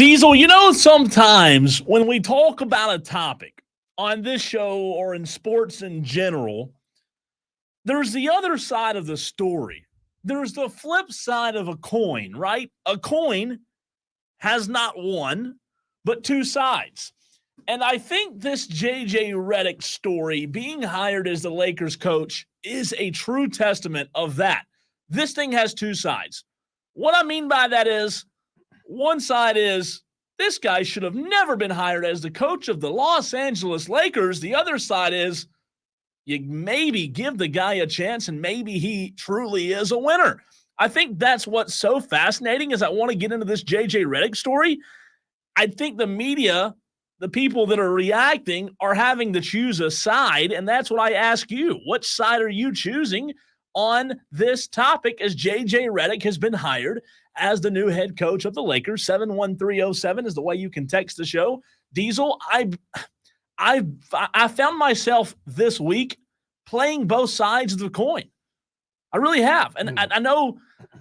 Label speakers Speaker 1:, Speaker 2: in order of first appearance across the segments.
Speaker 1: Diesel, sometimes when we talk about a topic on this show or in sports in general, there's the other side of the story. There's the flip side of a coin, right? A coin has not one, but two sides. And I think this JJ Redick story, being hired as the Lakers coach, is a true testament of that. This thing has two sides. What I mean by that is, one side is this guy should have never been hired as the coach of the Los Angeles Lakers. The other side is you maybe give the guy a chance and maybe he truly is a winner. I think that's what's so fascinating as I want to get into this JJ Redick story. I think the media, the people that are reacting, are having to choose a side, and that's what I ask you. What side are you choosing on this topic as JJ Redick has been hired as the new head coach of the Lakers? 71307 is the way you can text the show. Diesel, I found myself this week playing both sides of the coin. I really have. And I know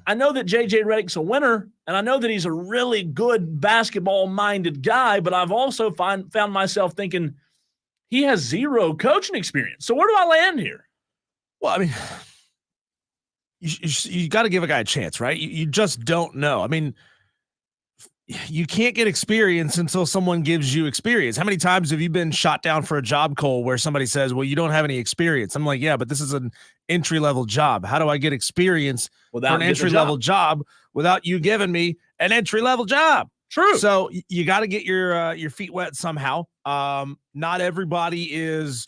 Speaker 1: that JJ Redick's a winner, and I know that he's a really good basketball-minded guy, but I've also found myself thinking he has zero coaching experience. So where do I land here?
Speaker 2: Well, I mean, you got to give a guy a chance, right? You just don't know. I mean, you can't get experience until someone gives you experience. How many times have you been shot down for a job, Cole, where somebody says, well, you don't have any experience? I'm like, yeah, but this is an entry-level job. How do I get experience for an entry-level job without you giving me an entry-level job?
Speaker 1: True.
Speaker 2: So you got to get your feet wet somehow. Not everybody is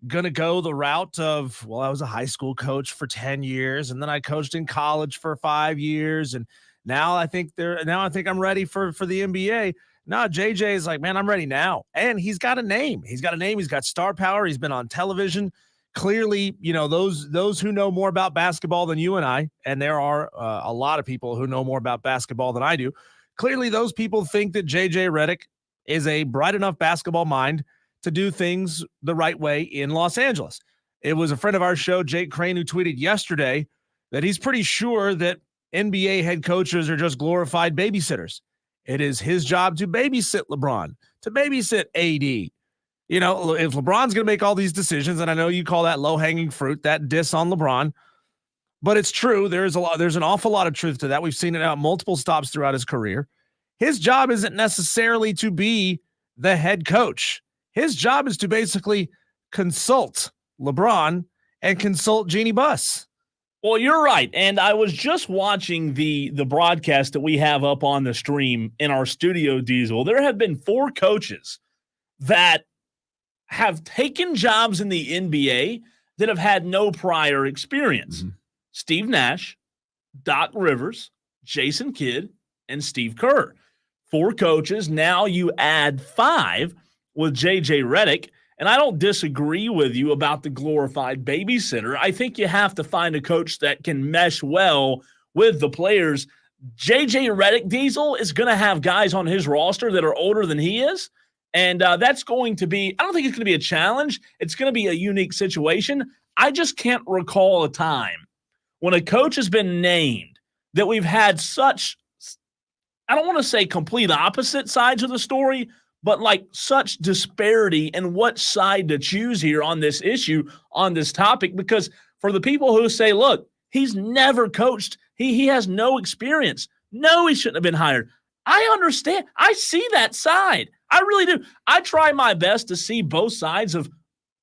Speaker 2: going to go the route of, well, I was a high school coach for 10 years, and then I coached in college for 5 years, and now I think I'm ready for the NBA. No, JJ is like, man, I'm ready now. And he's got a name. He's got star power. He's been on television. Clearly, those who know more about basketball than you and I, and there are a lot of people who know more about basketball than I do. Clearly, those people think that JJ Redick is a bright enough basketball mind to do things the right way in Los Angeles. It was a friend of our show, Jake Crane, who tweeted yesterday that he's pretty sure that NBA head coaches are just glorified babysitters. It is his job to babysit LeBron, to babysit AD. If LeBron's going to make all these decisions, and I know you call that low-hanging fruit, that diss on LeBron, but it's true. There's an awful lot of truth to that. We've seen it at multiple stops throughout his career. His job isn't necessarily to be the head coach. His job is to basically consult LeBron and consult Jeannie Buss.
Speaker 1: Well, you're right. And I was just watching the broadcast that we have up on the stream in our studio, Diesel. There have been 4 coaches that have taken jobs in the NBA that have had no prior experience. Mm-hmm. Steve Nash, Doc Rivers, Jason Kidd, and Steve Kerr. 4 coaches. Now you add 5 with JJ Redick. And I don't disagree with you about the glorified babysitter. I think you have to find a coach that can mesh well with the players. JJ Redick, Diesel, is going to have guys on his roster that are older than he is. And that's going to be – I don't think it's going to be a challenge. It's going to be a unique situation. I just can't recall a time when a coach has been named that we've had such – I don't want to say complete opposite sides of the story – but like such disparity in what side to choose here on this issue, on this topic, because for the people who say, look, he's never coached, he has no experience. No, he shouldn't have been hired. I understand. I see that side. I really do. I try my best to see both sides of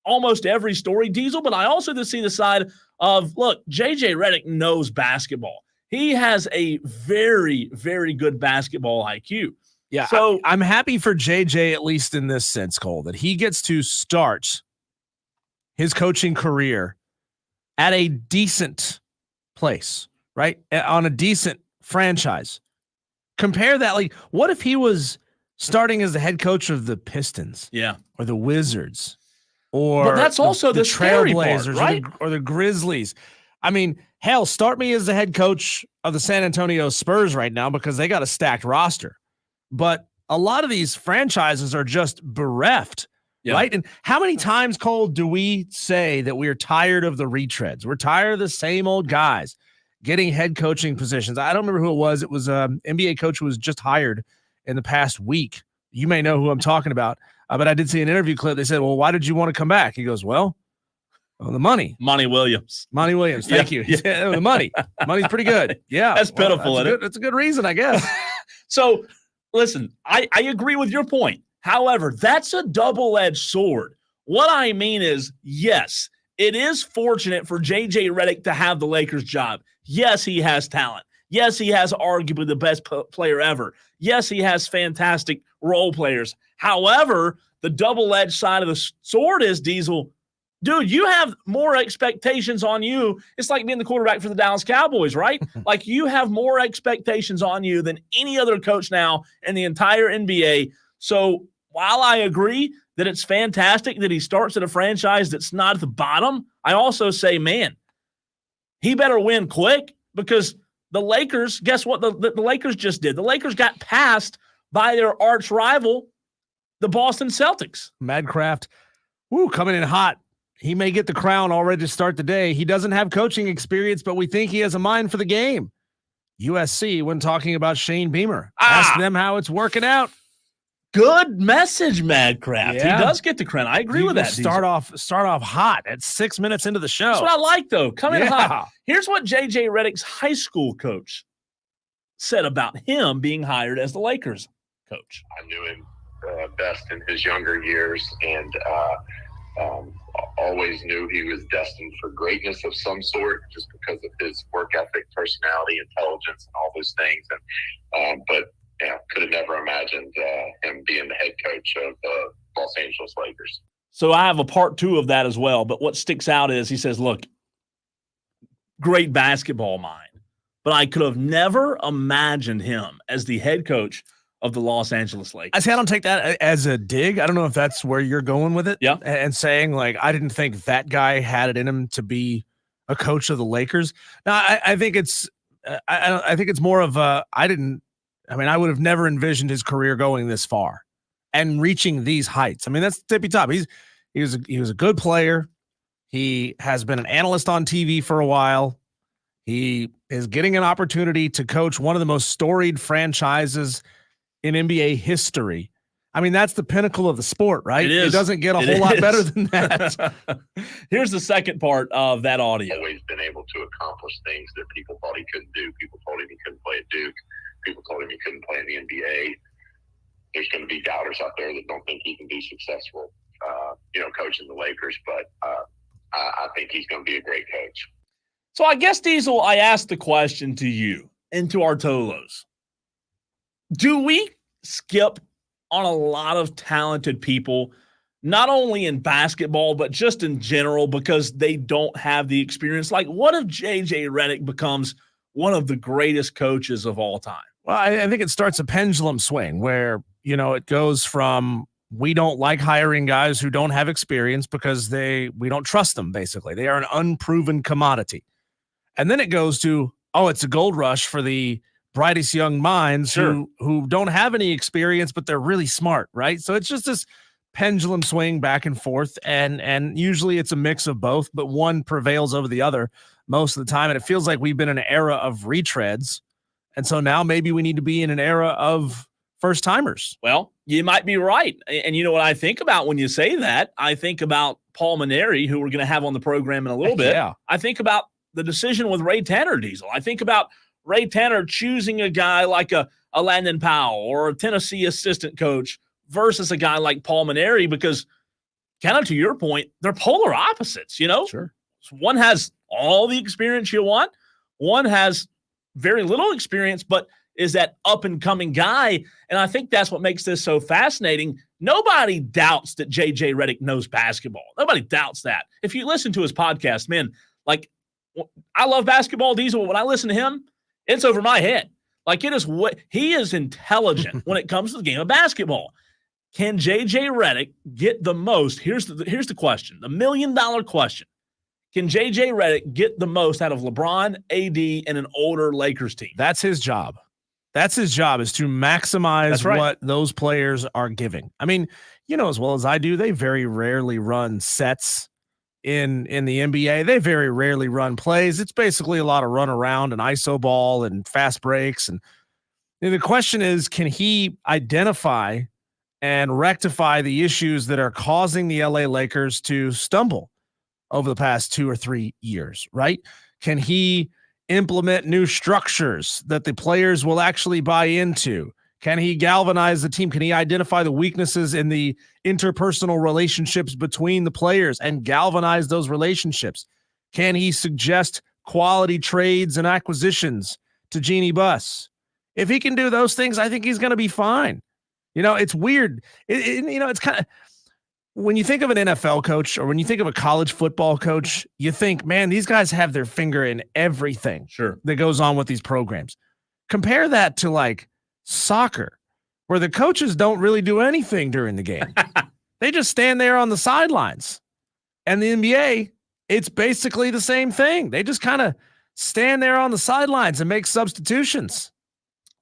Speaker 1: almost every story, Diesel, but I also to see the side of, look, JJ Redick knows basketball. He has a very, very good basketball IQ.
Speaker 2: Yeah, so I'm happy for JJ, at least in this sense, Cole, that he gets to start his coaching career at a decent place, right? On a decent franchise. Compare that. Like, what if he was starting as the head coach of the Pistons?
Speaker 1: Yeah.
Speaker 2: Or the Wizards? Or
Speaker 1: but that's also the
Speaker 2: Trailblazers,
Speaker 1: right?
Speaker 2: or the Grizzlies. I mean, hell, start me as the head coach of the San Antonio Spurs right now because they got a stacked roster. But a lot of these franchises are just bereft, right? And how many times, Cole, do we say that we're tired of the retreads? We're tired of the same old guys getting head coaching positions. I don't remember who it was. It was an NBA coach who was just hired in the past week. You may know who I'm talking about, but I did see an interview clip. They said, well, why did you want to come back? He goes, well, the money.
Speaker 1: Monty Williams.
Speaker 2: Monty Williams. Thank you. Yeah. The money. Money's pretty good. Yeah.
Speaker 1: That's pitiful, isn't it?
Speaker 2: That's a good reason, I guess.
Speaker 1: So, listen, I agree with your point. However, that's a double-edged sword. What I mean is, yes, it is fortunate for JJ Redick to have the Lakers job. Yes, he has talent. Yes, he has arguably the best player ever. Yes, he has fantastic role players. However, the double-edged side of the sword is, Diesel, dude, you have more expectations on you. It's like being the quarterback for the Dallas Cowboys, right? Like, you have more expectations on you than any other coach now in the entire NBA. So while I agree that it's fantastic that he starts at a franchise that's not at the bottom, I also say, man, he better win quick, because the Lakers, guess what the Lakers just did? The Lakers got passed by their arch rival, the Boston Celtics.
Speaker 2: Madcraft, coming in hot. He may get the crown already to start the day. He doesn't have coaching experience, but we think he has a mind for the game. USC, when talking about Shane Beamer, ask them how it's working out.
Speaker 1: Good message, Madcraft.
Speaker 2: Yeah.
Speaker 1: He does get the crown. I agree with that.
Speaker 2: Start off hot at 6 minutes into the show.
Speaker 1: That's what I like, though. Come in hot. Here's what JJ Redick's high school coach said about him being hired as the Lakers coach.
Speaker 3: I knew him best in his younger years, and always knew he was destined for greatness of some sort, just because of his work ethic, personality, intelligence, and all those things. And but could have never imagined him being the head coach of the Los Angeles Lakers.
Speaker 1: So I have a part 2 of that as well. But what sticks out is he says, look, great basketball mind, but I could have never imagined him as the head coach of the Los Angeles Lakers.
Speaker 2: I don't take that as a dig. I don't know if that's where you're going with it.
Speaker 1: Yeah.
Speaker 2: And saying, like, I didn't think that guy had it in him to be a coach of the Lakers. Now, I think it's I think it's more of I would have never envisioned his career going this far and reaching these heights. I mean, that's tippy top. He was a good player. He has been an analyst on TV for a while. He is getting an opportunity to coach one of the most storied franchises in NBA history. I mean, that's the pinnacle of the sport, right? It doesn't get a whole lot better than that.
Speaker 1: Here's the second part of that audio.
Speaker 3: Always been able to accomplish things that people thought he couldn't do. People told him he couldn't play at Duke. People told him he couldn't play in the NBA. There's going to be doubters out there that don't think he can be successful, coaching the Lakers. But I think he's going to be a great coach.
Speaker 1: So I guess, Diesel, I asked the question to you and to our Tolos. Do we skip on a lot of talented people, not only in basketball, but just in general, because they don't have the experience? Like, what if JJ Redick becomes one of the greatest coaches of all time?
Speaker 2: Well, I think it starts a pendulum swing where, it goes from, we don't like hiring guys who don't have experience because we don't trust them, basically. They are an unproven commodity. And then it goes to, it's a gold rush for the brightest young minds who don't have any experience, but they're really smart, right? So it's just this pendulum swing back and forth, and usually it's a mix of both, but one prevails over the other most of the time. And it feels like we've been in an era of retreads, and so now maybe we need to be in an era of first timers.
Speaker 1: Well, you might be right. And you know what I think about when you say that? I think about Paul Mainieri, who we're going to have on the program in a little bit.
Speaker 2: Yeah.
Speaker 1: I think about the decision with Ray Tanner, Diesel. I think about Ray Tanner choosing a guy like a Landon Powell or a Tennessee assistant coach versus a guy like Paul Mainieri, because kind of to your point, they're polar opposites,
Speaker 2: Sure.
Speaker 1: One has all the experience you want. One has very little experience, but is that up-and-coming guy. And I think that's what makes this so fascinating. Nobody doubts that JJ Redick knows basketball. Nobody doubts that. If you listen to his podcast, man, like, I love basketball, Diesel. When I listen to him, it's over my head. Like, it is what he is intelligent when it comes to the game of basketball. Can JJ Redick get the most? Here's the question, the $1 million question. Can JJ Redick get the most out of LeBron, AD, and an older Lakers team?
Speaker 2: That's his job. That's his job, is to maximize what those players are giving. I mean, as well as I do, they very rarely run sets in the NBA. They very rarely run plays. It's basically a lot of run around and ISO ball and fast breaks. And And the question is, can he identify and rectify the issues that are causing the LA Lakers to stumble over the past 2 or 3 years, right? Can he implement new structures that the players will actually buy into? Can he galvanize the team? Can he identify the weaknesses in the interpersonal relationships between the players and galvanize those relationships? Can he suggest quality trades and acquisitions to Jeannie Buss? If he can do those things, I think he's going to be fine. It's weird. It's kind of, when you think of an NFL coach or when you think of a college football coach, you think, man, these guys have their finger in everything that goes on with these programs. Compare that to like soccer, where the coaches don't really do anything during the game. They just stand there on the sidelines. And the NBA, it's basically the same thing. They just kind of stand there on the sidelines and make substitutions.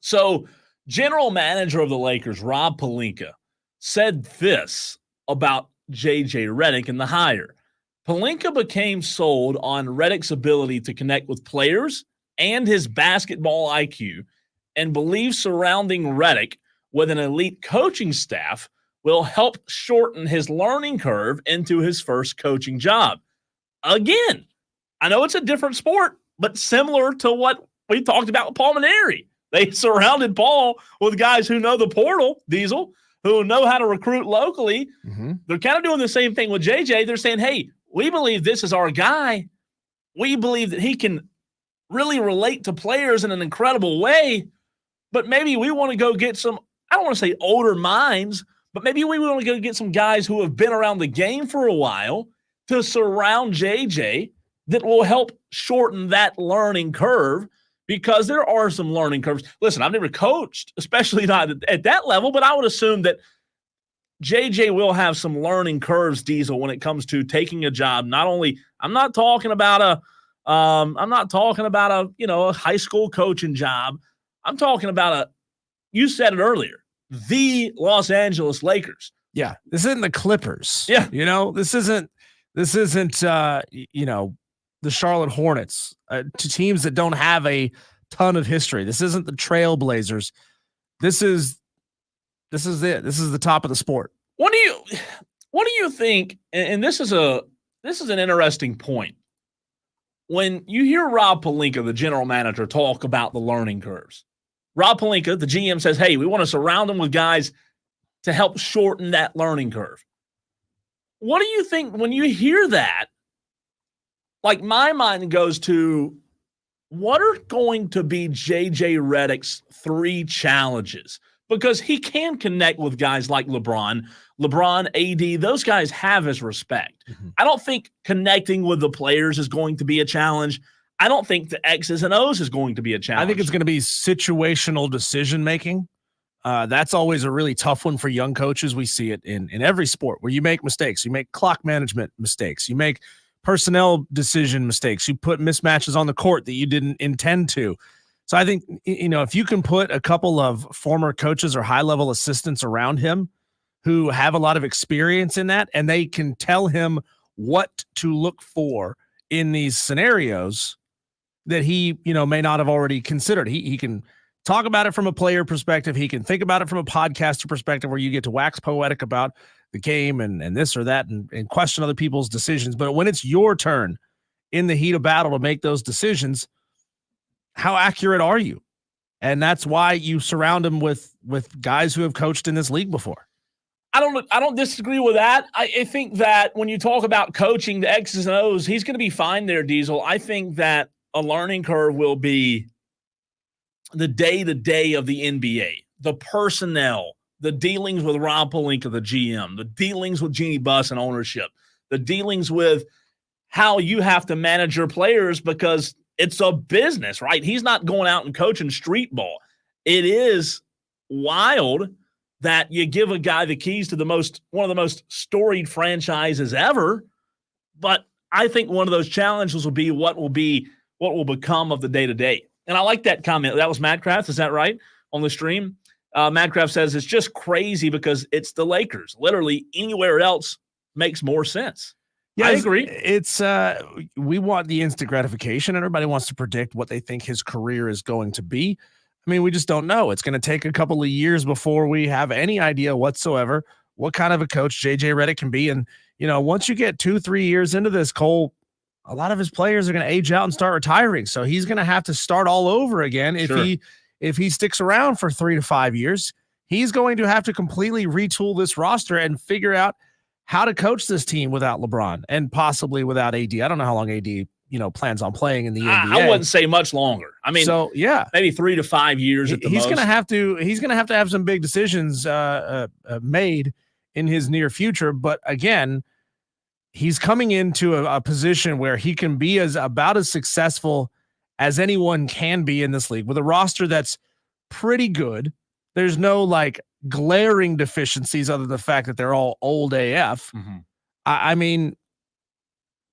Speaker 1: So, general manager of the Lakers, Rob Pelinka, said this about JJ Redick and the hire. Pelinka became sold on Redick's ability to connect with players and his basketball IQ, and believes surrounding Redick with an elite coaching staff will help shorten his learning curve into his first coaching job. Again, I know it's a different sport, but similar to what we talked about with Paul Mainieri. They surrounded Paul with guys who know the portal, Diesel, who know how to recruit locally. Mm-hmm. They're kind of doing the same thing with JJ. They're saying, hey, we believe this is our guy. We believe that he can really relate to players in an incredible way, but maybe we want to go get some, I don't want to say older minds, but maybe we want to go get some guys who have been around the game for a while to surround JJ that will help shorten that learning curve, because there are some learning curves. Listen, I've never coached, especially not at that level, but I would assume that JJ will have some learning curves, Diesel, when it comes to taking a job. Not only, I'm not talking about a high school coaching job. I'm talking about you said it earlier, the Los Angeles Lakers.
Speaker 2: Yeah, this isn't the Clippers.
Speaker 1: Yeah,
Speaker 2: this isn't the Charlotte Hornets, to teams that don't have a ton of history. This isn't the Trailblazers. This is it. This is the top of the sport.
Speaker 1: What do you think? And this is an interesting point. When you hear Rob Pelinka, the general manager, talk about the learning curves, Rob Pelinka, the GM, says, hey, we want to surround them with guys to help shorten that learning curve. What do you think when you hear that? Like, my mind goes to, what are going to be JJ Redick's 3 challenges? Because he can connect with guys like LeBron, AD, those guys have his respect. Mm-hmm. I don't think connecting with the players is going to be a challenge. I don't think the X's and O's is going to be a challenge.
Speaker 2: I think it's going to be situational decision-making. That's always a really tough one for young coaches. We see it in every sport where you make mistakes. You make clock management mistakes. You make personnel decision mistakes. You put mismatches on the court that you didn't intend to. So I think, if you can put a couple of former coaches or high-level assistants around him who have a lot of experience in that, and they can tell him what to look for in these scenarios that he, may not have already considered. He can talk about it from a player perspective. He can think about it from a podcaster perspective, where you get to wax poetic about the game and this or that and question other people's decisions. But when it's your turn in the heat of battle to make those decisions, how accurate are you? And that's why you surround him with guys who have coached in this league before.
Speaker 1: I don't disagree with that. I think that when you talk about coaching the X's and O's, he's going to be fine there, Diesel. I think that a learning curve will be the day-to-day of the NBA, the personnel, the dealings with Rob Pelinka, the GM, the dealings with Jeannie Buss and ownership, the dealings with how you have to manage your players, because it's a business, right? He's not going out and coaching street ball. It is wild that you give a guy the keys to one of the most storied franchises ever. But I think one of those challenges will be what will become of the day-to-day. And I like that comment. That was Madcraft. Is that right? On the stream? Madcraft says it's just crazy because it's the Lakers. Literally anywhere else makes more sense. Yeah, I agree.
Speaker 2: It's we want the instant gratification. Everybody wants to predict what they think his career is going to be. I I mean, we just don't know. It's going to take a couple of years before we have any idea whatsoever what kind of a coach JJ Redick can be. And, once you get 2-3 years into this, Cole, a lot of his players are going to age out and start retiring. So he's going to have to start all over again. If he sticks around for 3 to 5 years, he's going to have to completely retool this roster and figure out how to coach this team without LeBron and possibly without AD. I don't know how long AD plans on playing in the NBA.
Speaker 1: I wouldn't say much longer. I mean,
Speaker 2: so yeah,
Speaker 1: maybe 3 to 5 years at the most.
Speaker 2: He's gonna have to have some big decisions made in his near future. But again, he's coming into a position where he can be about as successful as anyone can be in this league with a roster that's pretty good. There's no like glaring deficiencies other than the fact that they're all old AF.
Speaker 1: Mm-hmm.
Speaker 2: I mean,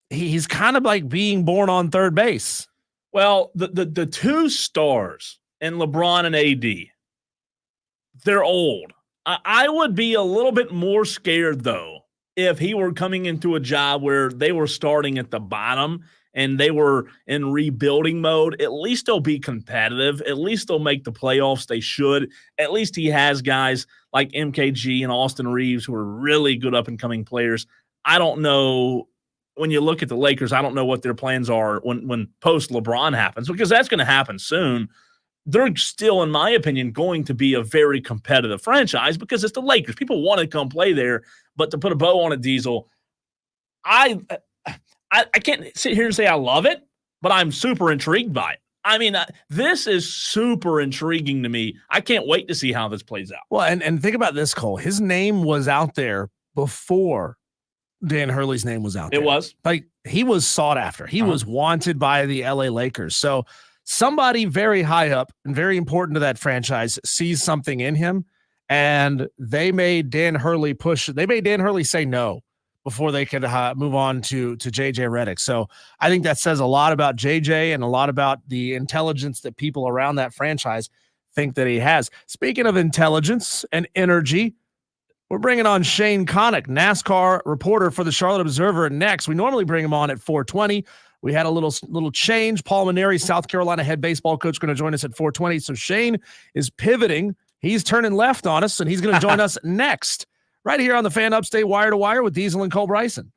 Speaker 2: he's kind of like being born on third base.
Speaker 1: Well, the two stars in LeBron and AD, they're old. I would be a little bit more scared, though, if he were coming into a job where they were starting at the bottom and they were in rebuilding mode. At least they'll be competitive. At least they'll make the playoffs. They should. At least he has guys like MKG and Austin Reeves who are really good up-and-coming players. I don't know. When you look at the Lakers, I don't know what their plans are when post-LeBron happens, because that's going to happen soon. They're still, in my opinion, going to be a very competitive franchise because it's the Lakers. People want to come play there, but to put a bow on a Diesel, I can't sit here and say I love it, but I'm super intrigued by it. I mean, this is super intriguing to me. I can't wait to see how this plays out.
Speaker 2: Well, and think about this, Cole. His name was out there before Dan Hurley's name was out there.
Speaker 1: It was.
Speaker 2: Like, he was sought after. He was wanted by the LA Lakers. So somebody very high up and very important to that franchise sees something in him, and they made Dan Hurley say no before they could move on to JJ Redick. So I think that says a lot about JJ and a lot about the intelligence that people around that franchise think that he has. Speaking of intelligence and energy, we're bringing on Shane Connuck, NASCAR reporter for the Charlotte Observer, next. We normally bring him on at 4:20. We had a little change. Paul Mainieri, South Carolina head baseball coach, going to join us at 4:20. So Shane is pivoting. He's turning left on us, and he's going to join us next, right here on the Fan Upstate Wire to Wire with Diesel and Cole Bryson.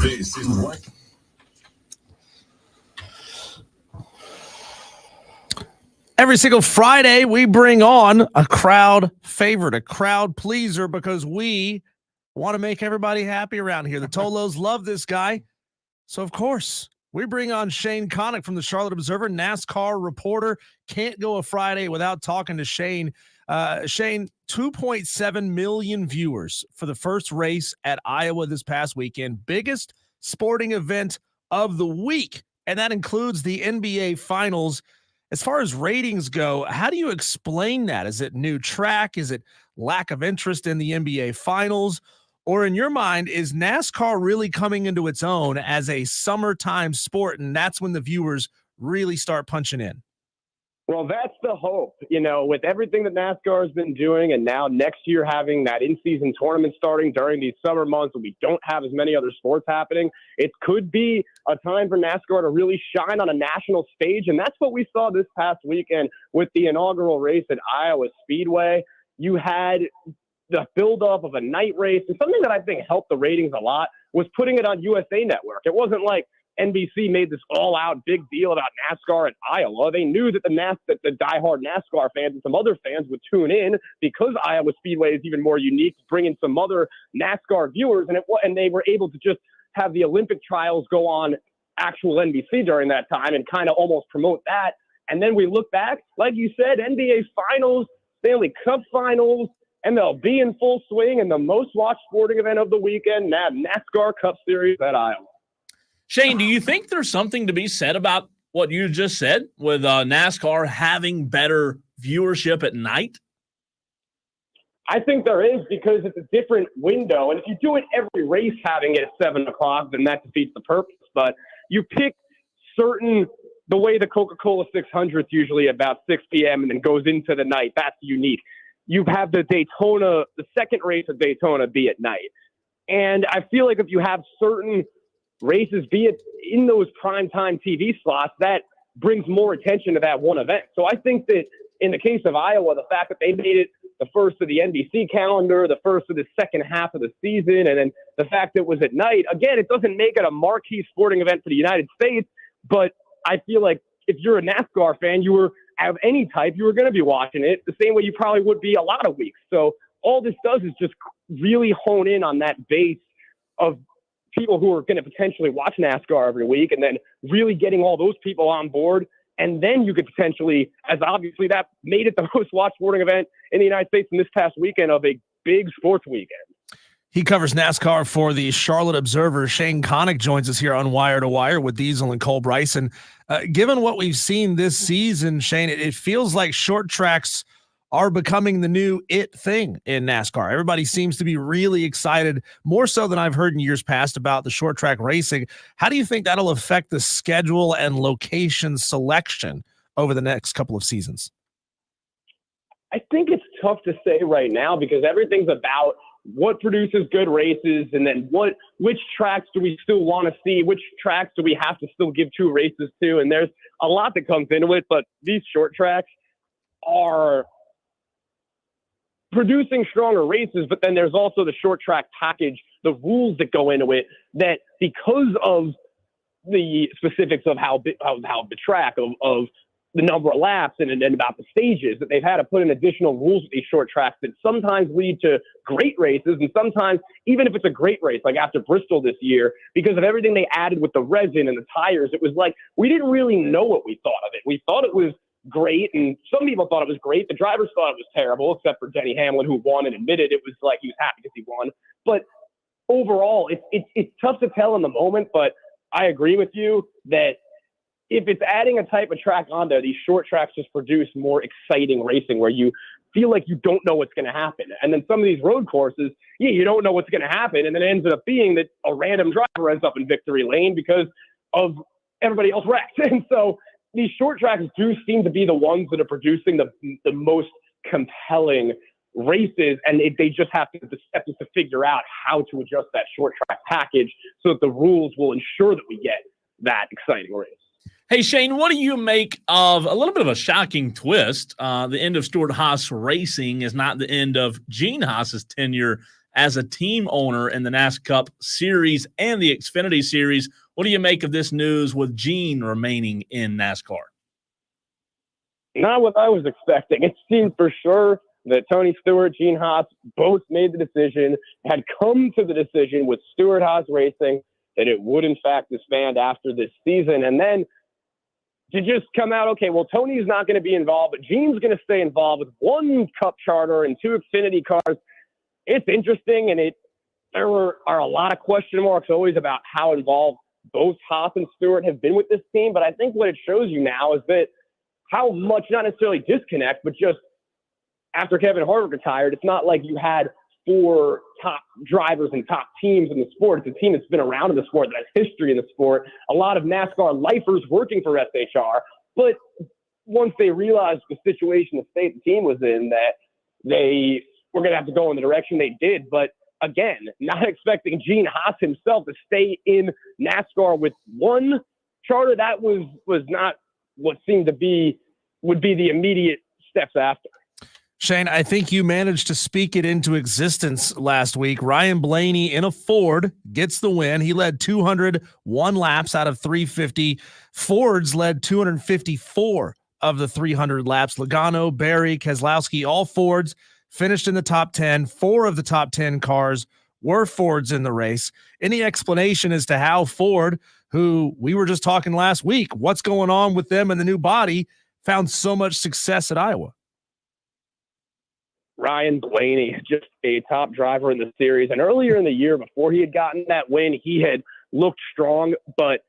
Speaker 4: This is what.
Speaker 2: Every single Friday, we bring on a crowd favorite, a crowd pleaser, because we want to make everybody happy around here. The Tolos love this guy. So, of course, we bring on Shane Connuck from the Charlotte Observer, NASCAR reporter. Can't go a Friday without talking to Shane. Shane, 2.7 million viewers for the first race at Iowa this past weekend. Biggest sporting event of the week, and that includes the NBA Finals. As far as ratings go, how do you explain that? Is it new track? Is it lack of interest in the NBA Finals? Or in your mind, is NASCAR really coming into its own as a summertime sport, and that's when the viewers really start punching in?
Speaker 5: Well, that's the hope, with everything that NASCAR has been doing, and now next year having that in-season tournament starting during these summer months when we don't have as many other sports happening. It could be a time for NASCAR to really shine on a national stage, and that's what we saw this past weekend with the inaugural race at Iowa Speedway. You had the buildup of a night race, and something that I think helped the ratings a lot was putting it on USA Network. It wasn't like NBC made this all-out big deal about NASCAR at Iowa. They knew that the diehard NASCAR fans and some other fans would tune in because Iowa Speedway is even more unique, bringing some other NASCAR viewers, and they were able to just have the Olympic trials go on actual NBC during that time and kind of almost promote that. And then we look back, like you said, NBA Finals, Stanley Cup Finals, MLB in full swing, and the most watched sporting event of the weekend, NASCAR Cup Series at Iowa.
Speaker 1: Shane, do you think there's something to be said about what you just said with NASCAR having better viewership at night?
Speaker 5: I think there is, because it's a different window. And if you do it every race having it at 7 o'clock, then that defeats the purpose. But you pick the way the Coca-Cola 600 is usually about 6 p.m. and then goes into the night. That's unique. You have the second race of Daytona be at night. And I feel like if you have certain races be it in those primetime TV slots, that brings more attention to that one event. So I think that in the case of Iowa, the fact that they made it the first of the NBC calendar, the first of the second half of the season, and then the fact that it was at night, again, it doesn't make it a marquee sporting event for the United States, but I feel like if you're a NASCAR fan, you were of any type, you were going to be watching it the same way you probably would be a lot of weeks. So all this does is just really hone in on that base of people who are going to potentially watch NASCAR every week, and then really getting all those people on board. And then you could potentially, as obviously that made it the most watched sporting event in the United States in this past weekend of a big sports weekend.
Speaker 2: He covers NASCAR for the Charlotte Observer. Shane Connuck joins us here on Wire to Wire with Diesel and Cole Bryson. Given what we've seen this season, Shane, it feels like short tracks are becoming the new thing in NASCAR. Everybody seems to be really excited, more so than I've heard in years past, about the short track racing. How do you think that'll affect the schedule and location selection over the next couple of seasons?
Speaker 5: I think it's tough to say right now, because everything's about what produces good races, and then which tracks do we still want to see, which tracks do we have to still give 2 races to, and there's a lot that comes into it. But these short tracks are producing stronger races, but then there's also the short track package, the rules that go into it, that because of the specifics of how the track of the number of laps and about the stages, that they've had to put in additional rules with these short tracks that sometimes lead to great races, and sometimes even if it's a great race, like after Bristol this year, because of everything they added with the resin and the tires, it was like we didn't really know what we thought of it. We thought it was great, and some people thought it was great. The drivers thought it was terrible, except for Denny Hamlin, who won and admitted it was like he was happy because he won. But overall, it's tough to tell in the moment, but I agree with you that if it's adding a type of track on there, these short tracks just produce more exciting racing where you feel like you don't know what's going to happen. And then some of these road courses, you don't know what's going to happen, and then it ends up being that a random driver ends up in victory lane because of everybody else wrecked. And so these short tracks do seem to be the ones that are producing the most compelling races, and they just have to, the steps is to figure out how to adjust that short track package so that the rules will ensure that we get that exciting race.
Speaker 1: Hey, Shane, what do you make of a little bit of a shocking twist? The end of Stuart Haas Racing is not the end of Gene Haas's tenure as a team owner in the NASCAR Cup Series and the Xfinity Series. What do you make of this news with Gene remaining in NASCAR?
Speaker 5: Not what I was expecting. It seemed for sure that Tony Stewart, Gene Haas both made the decision, had come to the decision with Stewart Haas Racing that it would in fact disband after this season. And then to just come out, okay, well, Tony's not going to be involved, but Gene's going to stay involved with one Cup charter and 2 Xfinity cars. It's interesting, and there are a lot of question marks always about how involved both Haas and Stewart have been with this team. But I think what it shows you now is that how much, not necessarily disconnect, but just after Kevin Harvick retired, it's not like you had 4 top drivers and top teams in the sport. It's a team that's been around in the sport, that has history in the sport. A lot of NASCAR lifers working for SHR. But once they realized the situation, the state the team was in, that they were going to have to go in the direction they did. But again, not expecting Gene Haas himself to stay in NASCAR with one charter, that was not what seemed to be would be the immediate steps after.
Speaker 2: Shane, I think you managed to speak it into existence last week. Ryan Blaney in a Ford gets the win. He led 201 laps out of 350. Fords led 254 of the 300 laps. Logano, Berry, Keselowski, all Fords finished in the top 10. 4 of the top 10 cars were Fords in the race. Any explanation as to how Ford, who we were just talking last week, what's going on with them and the new body, found so much success at Iowa?
Speaker 5: Ryan Blaney, just a top driver in the series. And earlier in the year, before he had gotten that win, he had looked strong. But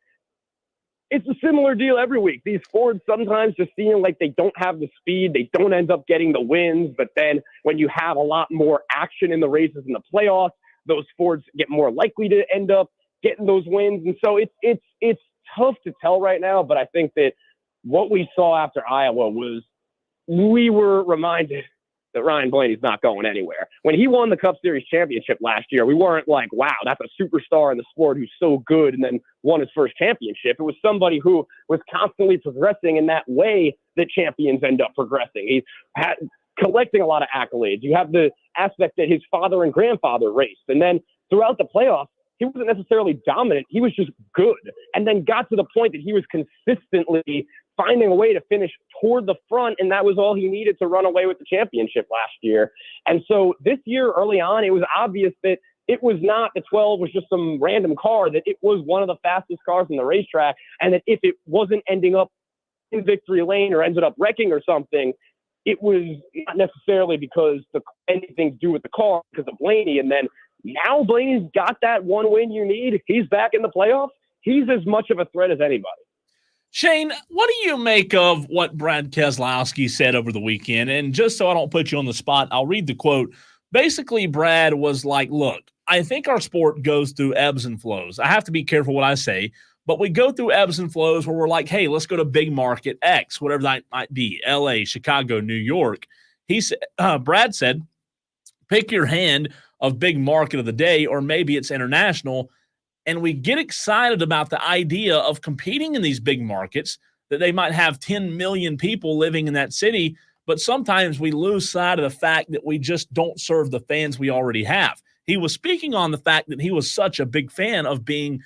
Speaker 5: it's a similar deal every week. These Fords sometimes just seem like they don't have the speed. They don't end up getting the wins. But then when you have a lot more action in the races in the playoffs, those Fords get more likely to end up getting those wins. And so it's tough to tell right now. But I think that what we saw after Iowa was we were reminded that Ryan Blaney's not going anywhere. When he won the Cup Series championship last year, we weren't like, wow, that's a superstar in the sport who's so good and then won his first championship. It was somebody who was constantly progressing in that way that champions end up progressing. He's had collecting a lot of accolades. You have the aspect that his father and grandfather raced. And then throughout the playoffs, he wasn't necessarily dominant. He was just good. And then got to the point that he was consistently finding a way to finish toward the front, and that was all he needed to run away with the championship last year. And so this year, early on, it was obvious that it was not the 12 was just some random car, that it was one of the fastest cars in the racetrack, and that if it wasn't ending up in victory lane or ended up wrecking or something, it was not necessarily because anything to do with the car, because of Blaney. And then now Blaney's got that one win you need. He's back in the playoffs. He's as much of a threat as anybody.
Speaker 1: Shane, what do you make of what Brad Keselowski said over the weekend? And just so I don't put you on the spot, I'll read the quote. Basically, Brad was like, look, I think our sport goes through ebbs and flows. I have to be careful what I say, but we go through ebbs and flows where we're like, hey, let's go to big market X, whatever that might be, LA, Chicago, New York. Brad said, pick your hand of big market of the day, or maybe it's international. And we get excited about the idea of competing in these big markets, that they might have 10 million people living in that city. But sometimes we lose sight of the fact that we just don't serve the fans we already have. He was speaking on the fact that he was such a big fan of being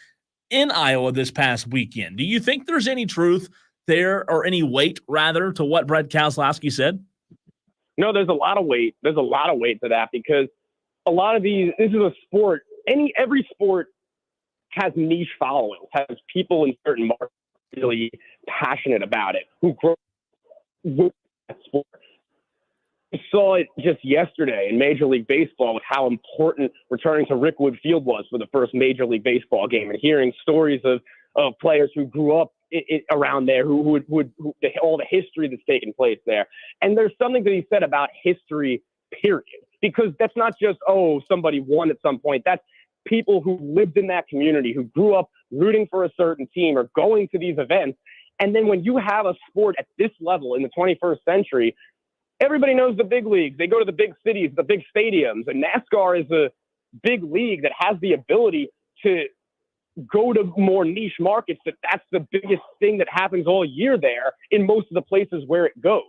Speaker 1: in Iowa this past weekend. Do you think there's any truth there, or any weight, rather, to what Brad Keselowski said?
Speaker 5: No, there's a lot of weight. There's a lot of weight to that, because a lot of these, this is a sport, every sport has niche followings, has people in certain markets really passionate about it, who grow with that sport. We saw it just yesterday in Major League Baseball with how important returning to Rickwood Field was for the first Major League Baseball game, and hearing stories of players who grew up around there, who all the history that's taken place there. And there's something that he said about history, period, because that's not just, somebody won at some point. That's people who lived in that community, who grew up rooting for a certain team or going to these events. And then when you have a sport at this level in the 21st century, everybody knows the big leagues. They go to the big cities, the big stadiums, and NASCAR is a big league that has the ability to go to more niche markets. That's the biggest thing that happens all year there in most of the places where it goes.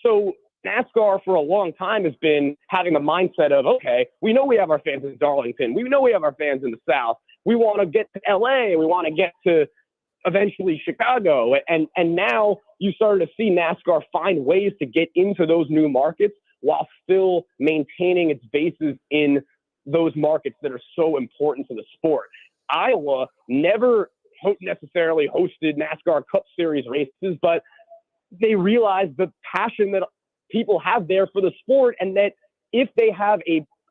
Speaker 5: So NASCAR for a long time has been having the mindset of, okay, we know we have our fans in Darlington. We know we have our fans in the South. We want to get to LA. We want to get to eventually Chicago. And now you started to see NASCAR find ways to get into those new markets while still maintaining its bases in those markets that are so important to the sport. Iowa never necessarily hosted NASCAR Cup Series races, but they realized the passion that people have there for the sport, and that if they have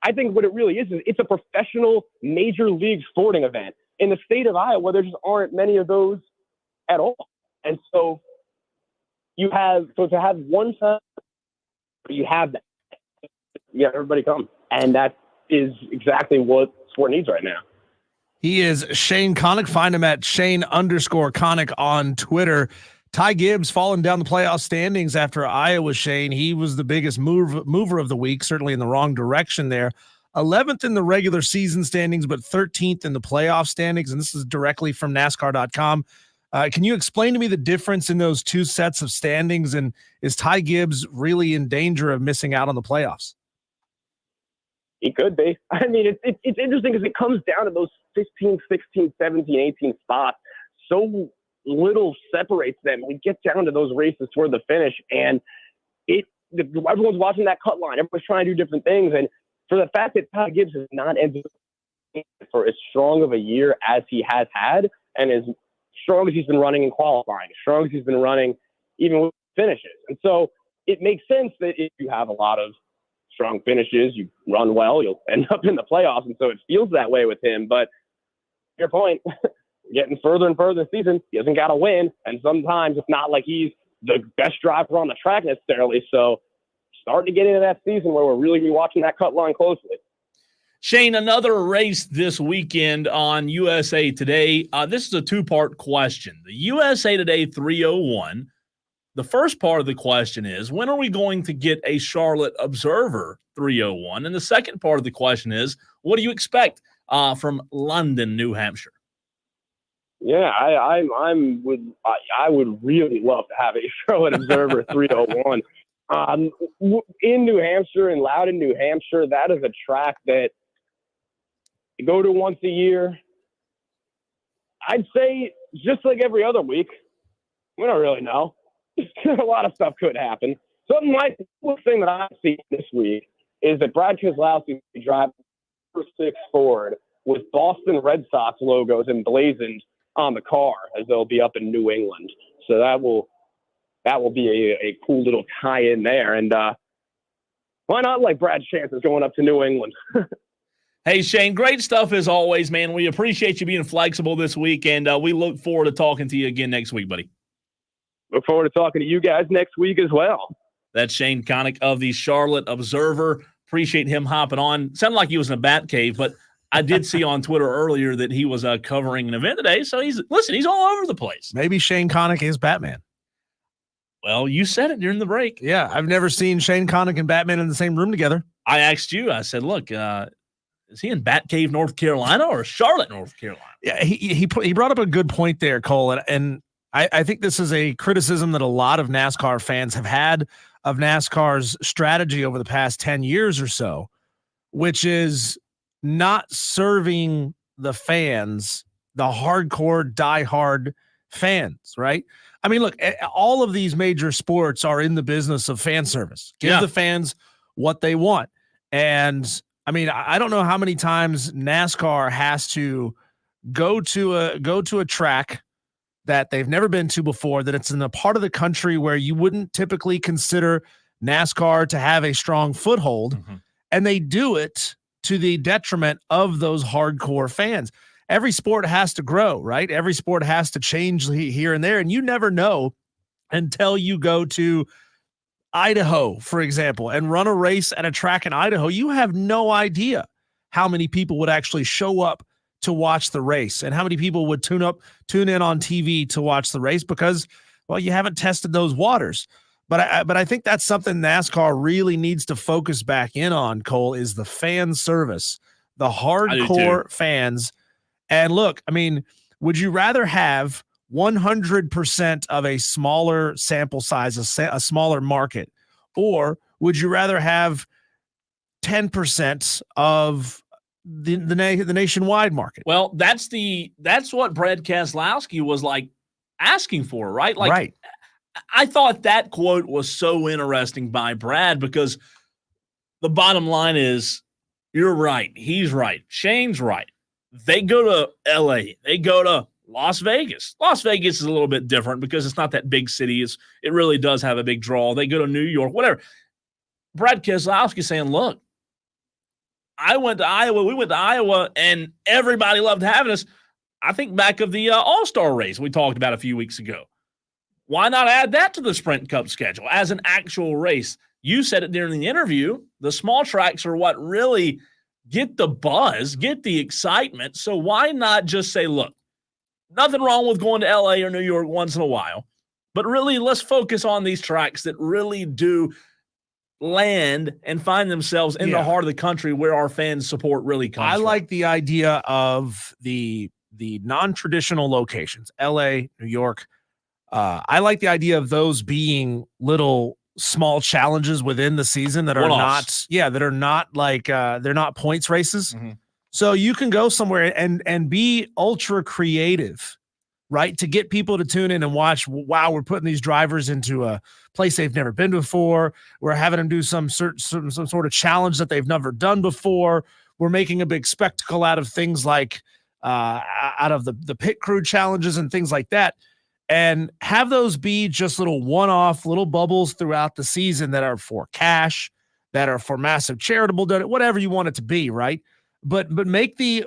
Speaker 5: I think what it really is it's a professional major league sporting event. In the state of Iowa, there just aren't many of those at all. And so to have one time, you have that. Yeah, everybody come. And that is exactly what sport needs right now.
Speaker 2: He is Shane Connuck. Find him at Shane_Connuck on Twitter. Ty Gibbs falling down the playoff standings after Iowa, Shane. He was the biggest mover of the week, certainly in the wrong direction there. 11th in the regular season standings, but 13th in the playoff standings. And this is directly from NASCAR.com. Can you explain to me the difference in those two sets of standings? And is Ty Gibbs really in danger of missing out on the playoffs?
Speaker 5: He could be. I mean, it's interesting because it comes down to those 15, 16, 17, 18 spots. So little separates them. We get down to those races toward the finish, and everyone's watching that cut line. Everyone's trying to do different things. And for the fact that Ty Gibbs has not ended for as strong of a year as he has had, and as strong as he's been running in qualifying, as strong as he's been running even with finishes. And so it makes sense that if you have a lot of strong finishes, you run well, you'll end up in the playoffs. And so it feels that way with him. But to your point, getting further and further this season, he hasn't got to win. And sometimes it's not like he's the best driver on the track necessarily. So starting to get into that season where we're really going to be watching that cut line closely.
Speaker 1: Shane, another race this weekend on USA Today. This is a two-part question. The USA Today 301. The first part of the question is, when are we going to get a Charlotte Observer 301? And the second part of the question is, what do you expect from London, New Hampshire?
Speaker 5: Yeah, I would really love to have a Charlotte Observer 301. In New Hampshire, in Loudon, New Hampshire, that is a track that you go to once a year. I'd say just like every other week. We don't really know. A lot of stuff could happen. Something like the thing that I've seen this week is that Brad Keselowski driving number 6 Ford with Boston Red Sox logos emblazoned on the car as they'll be up in New England. So that will be a cool little tie-in there. And why not like Brad's chances going up to New England?
Speaker 1: Hey, Shane, great stuff as always, man. We appreciate you being flexible this week, and we look forward to talking to you again next week, buddy.
Speaker 5: Look forward to talking to you guys next week as well.
Speaker 1: That's Shane Connuck of the Charlotte Observer. Appreciate him hopping on. Sounded like he was in a bat cave, but I did see on Twitter earlier that he was covering an event today. So he's all over the place.
Speaker 2: Maybe Shane Connuck is Batman.
Speaker 1: Well, you said it during the break.
Speaker 2: Yeah, I've never seen Shane Connuck and Batman in the same room together.
Speaker 1: I asked you, I said, look, is he in Batcave, North Carolina or Charlotte, North Carolina?
Speaker 2: Yeah, he brought up a good point there, Cole. And I think this is a criticism that a lot of NASCAR fans have had of NASCAR's strategy over the past 10 years or so, which is not serving the fans, the hardcore, diehard fans, right? I mean, look, all of these major sports are in the business of fan service. Give the fans what they want. And I mean, I don't know how many times NASCAR has to go to a track that they've never been to before, that it's in a part of the country where you wouldn't typically consider NASCAR to have a strong foothold. Mm-hmm. And they do it to the detriment of those hardcore fans. Every sport has to grow, right? Every sport has to change here and there. And you never know until you go to Idaho, for example, and run a race at a track in Idaho. You have no idea how many people would actually show up to watch the race and how many people would tune in on TV to watch the race because, well, you haven't tested those waters. But I think that's something NASCAR really needs to focus back in on, Cole, is the fan service, the hardcore fans. And look, I mean, would you rather have 100% of a smaller sample size, a smaller market, Or would you rather have 10% of the nationwide market?
Speaker 1: Well, that's what Brad Keselowski was like asking for, right? Like,
Speaker 2: right.
Speaker 1: I thought that quote was so interesting by Brad because the bottom line is you're right. He's right. Shane's right. They go to LA. They go to Las Vegas. Las Vegas is a little bit different because it's not that big city. It really does have a big draw. They go to New York, whatever. Brad Keselowski saying, look, I went to Iowa. We went to Iowa, and everybody loved having us. I think back of the All-Star race we talked about a few weeks ago. Why not add that to the Sprint Cup schedule as an actual race? You said it during the interview. The small tracks are what really get the buzz, get the excitement. So why not just say, look, nothing wrong with going to LA or New York once in a while, but really let's focus on these tracks that really do land and find themselves in the heart of the country where our fans support really comes from.
Speaker 2: I like the idea of the non-traditional locations, LA, New York. I like the idea of those being little small challenges within the season that are not like they're not points races.
Speaker 1: Mm-hmm.
Speaker 2: So you can go somewhere and be ultra creative, right? To get people to tune in and watch. Wow, we're putting these drivers into a place they've never been before. We're having them do some sort of challenge that they've never done before. We're making a big spectacle out of things like out of the pit crew challenges and things like that. And have those be just little one-off little bubbles throughout the season that are for cash, that are for massive charitable donation, whatever you want it to be, right? But make the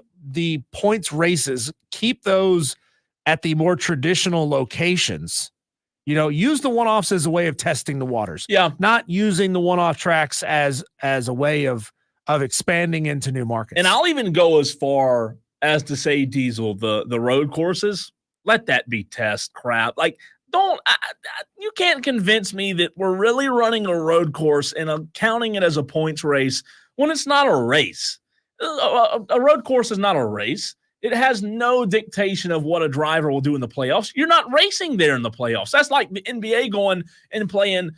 Speaker 2: points races, keep those at the more traditional locations. You know, use the one-offs as a way of testing the waters.
Speaker 1: Yeah.
Speaker 2: Not using the one-off tracks as a way of expanding into new markets.
Speaker 1: And I'll even go as far as to say, Diesel, the road courses, let that be test crap. Like, you can't convince me that we're really running a road course and counting it as a points race when it's not a race. A road course is not a race. It has no dictation of what a driver will do in the playoffs. You're not racing there in the playoffs. That's like the NBA going and playing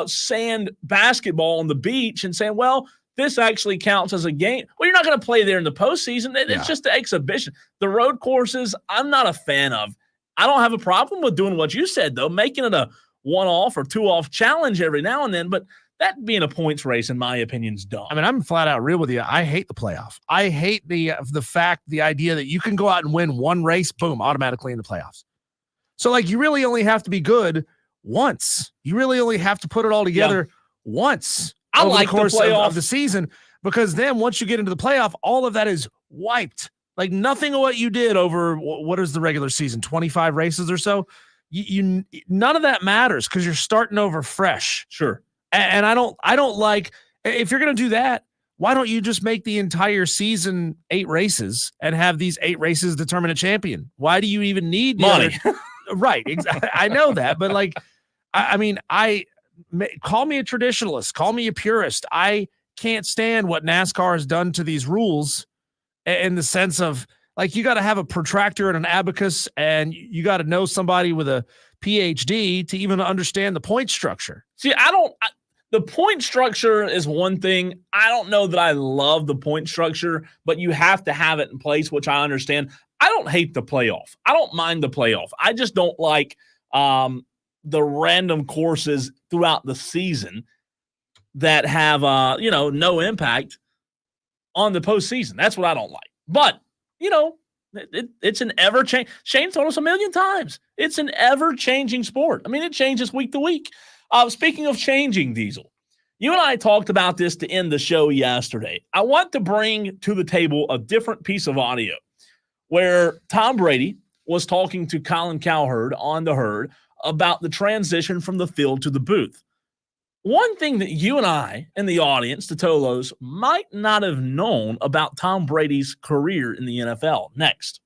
Speaker 1: sand basketball on the beach and saying, well, this actually counts as a game. Well, you're not going to play there in the postseason. It's just an exhibition. The road courses, I'm not a fan of. I don't have a problem with doing what you said, though, making it a one-off or two-off challenge every now and then. But that being a points race, in my opinion, is dumb.
Speaker 2: I mean, I'm flat out real with you. I hate the playoff. I hate the idea that you can go out and win one race, boom, automatically in the playoffs. So, like, you really only have to be good once. You really only have to put it all together once.
Speaker 1: I
Speaker 2: over
Speaker 1: like
Speaker 2: the course
Speaker 1: the playoff
Speaker 2: of the season, because then once you get into the playoff, all of that is wiped. Like, nothing of what you did over what is the regular season, 25 races or so. You none of that matters because you're starting over fresh.
Speaker 1: Sure.
Speaker 2: And I don't like, if you're going to do that, why don't you just make the entire season 8 races and have these 8 races determine a champion? Why do you even need
Speaker 1: money?
Speaker 2: Right. Exactly. I know that, but like, I mean, call me a traditionalist, call me a purist. I can't stand what NASCAR has done to these rules in the sense of, like, you got to have a protractor and an abacus, and you got to know somebody with a PhD to even understand the point structure.
Speaker 1: See, the point structure is one thing. I don't know that I love the point structure, but you have to have it in place, which I understand. I don't hate the playoff. I don't mind the playoff. I just don't like the random courses throughout the season that have no impact on the postseason. That's what I don't like. But it's an ever-changing. Shane told us a million times. It's an ever-changing sport. I mean, it changes week to week. Speaking of changing, Diesel, you and I talked about this to end the show yesterday. I want to bring to the table a different piece of audio where Tom Brady was talking to Colin Cowherd on the Herd about the transition from the field to the booth. One thing that you and I and the audience, the Tolos, might not have known about Tom Brady's career in the NFL. Next.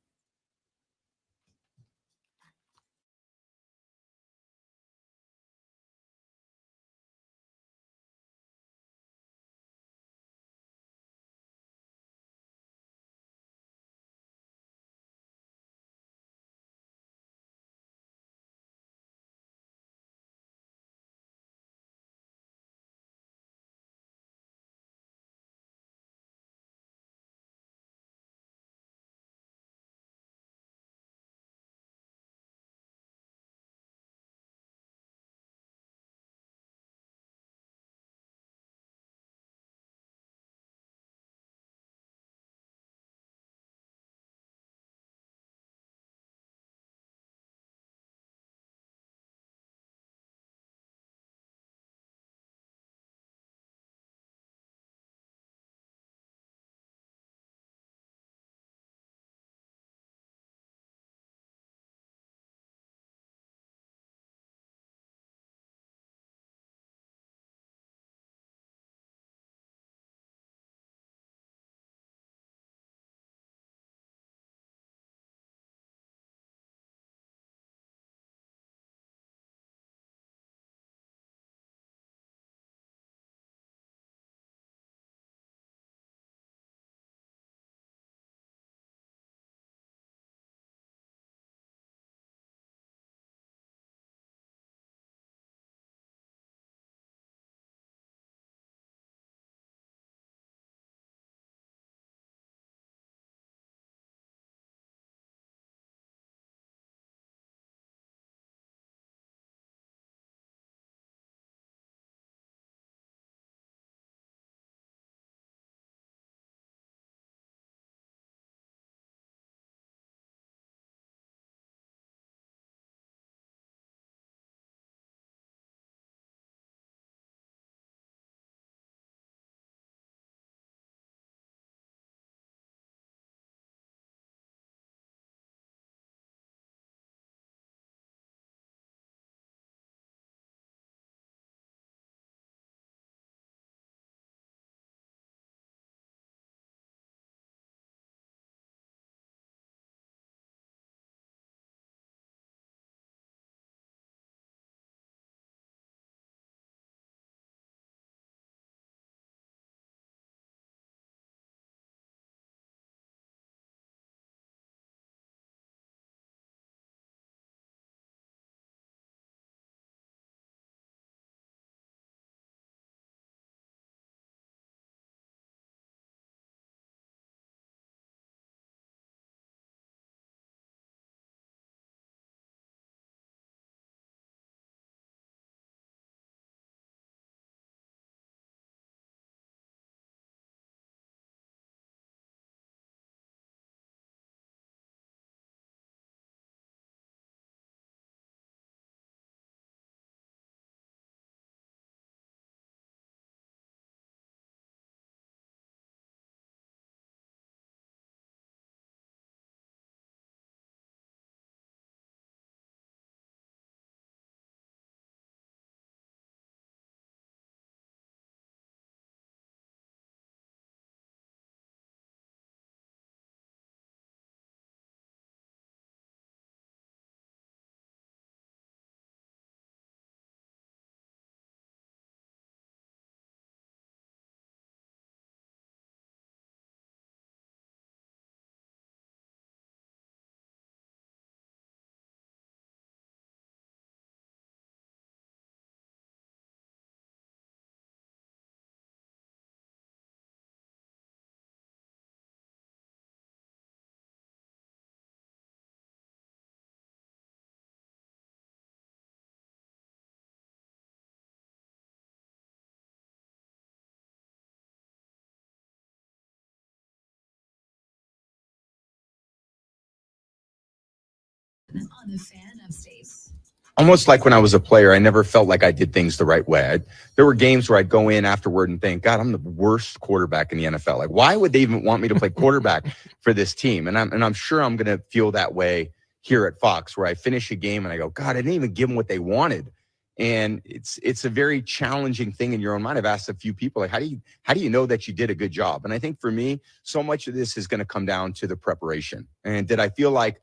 Speaker 4: On the Fan Upstates.
Speaker 6: Almost like when I was a player, I never felt like I did things the right way. There were games where I'd go in afterward and think, God, I'm the worst quarterback in the NFL. Like, why would they even want me to play quarterback for this team? And I'm sure I'm going to feel that way here at Fox, where I finish a game and I go, God, I didn't even give them what they wanted. And it's a very challenging thing in your own mind. I've asked a few people, like, how do you know that you did a good job? And I think for me, so much of this is going to come down to the preparation. And did I feel like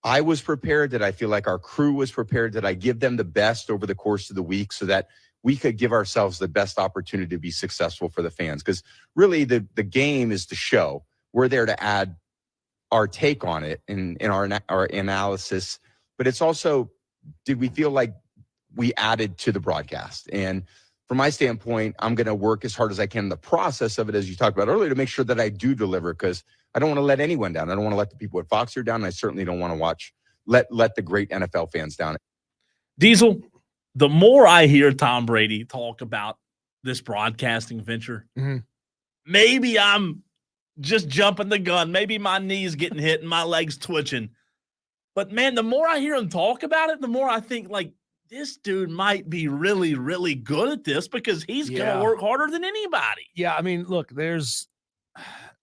Speaker 6: I was prepared? Did I feel like our crew was prepared? Did I give them the best over the course of the week so that we could give ourselves the best opportunity to be successful for the fans? Because really the game is the show. We're there to add our take on it in our analysis. But it's also, did we feel like we added to the broadcast? And from my standpoint, I'm going to work as hard as I can in the process of it, as you talked about earlier, to make sure that I do deliver, because I don't want to let anyone down. I don't want to let the people at Fox here down. And I certainly don't want to let the great NFL fans down.
Speaker 1: Diesel, the more I hear Tom Brady talk about this broadcasting venture, maybe I'm just jumping the gun. Maybe my knees getting hit and my legs twitching. But, man, the more I hear him talk about it, the more I think, like, this dude might be really, really good at this, because he's going to work harder than anybody.
Speaker 2: Yeah, I mean, look, there's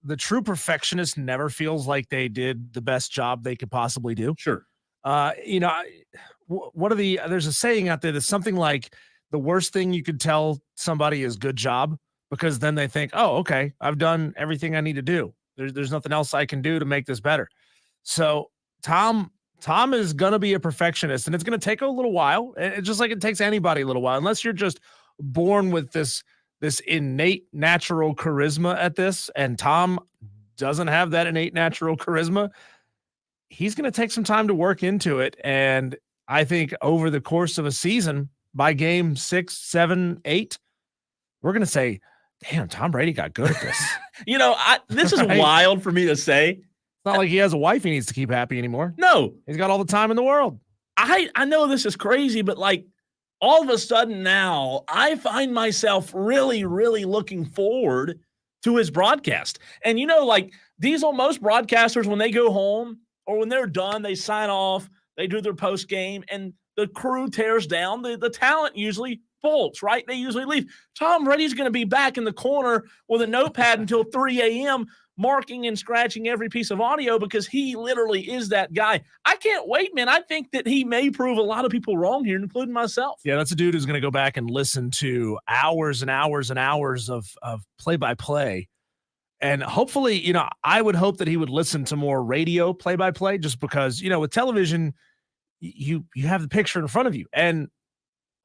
Speaker 2: the true perfectionist never feels like they did the best job they could possibly do.
Speaker 1: Sure.
Speaker 2: There's a saying out there that's something like, the worst thing you could tell somebody is good job, because then they think, oh, okay, I've done everything I need to do. There's nothing else I can do to make this better. So Tom is going to be a perfectionist, and it's going to take a little while. It's just like it takes anybody a little while, unless you're just born with this innate natural charisma at this. And Tom doesn't have that innate natural charisma. He's going to take some time to work into it. And I think over the course of a season, by game 6, 7, 8, we're going to say, damn, Tom Brady got good at this.
Speaker 1: This is wild for me to say.
Speaker 2: It's not like he has a wife he needs to keep happy anymore.
Speaker 1: No.
Speaker 2: He's got all the time in the world.
Speaker 1: I know this is crazy, but, like, all of a sudden now I find myself really, really looking forward to his broadcast. And, like Diesel, most broadcasters, when they go home or when they're done, they sign off, they do their post game, and the crew tears down. The talent usually bolts, right? They usually leave. Tom Brady's going to be back in the corner with a notepad until 3 a.m. marking and scratching every piece of audio, because he literally is that guy. I can't wait, man. I think that he may prove a lot of people wrong here, including myself.
Speaker 2: Yeah, that's a dude who's going to go back and listen to hours and hours and hours of play-by-play. And hopefully, I would hope that he would listen to more radio play-by-play, just because, with television, you have the picture in front of you. And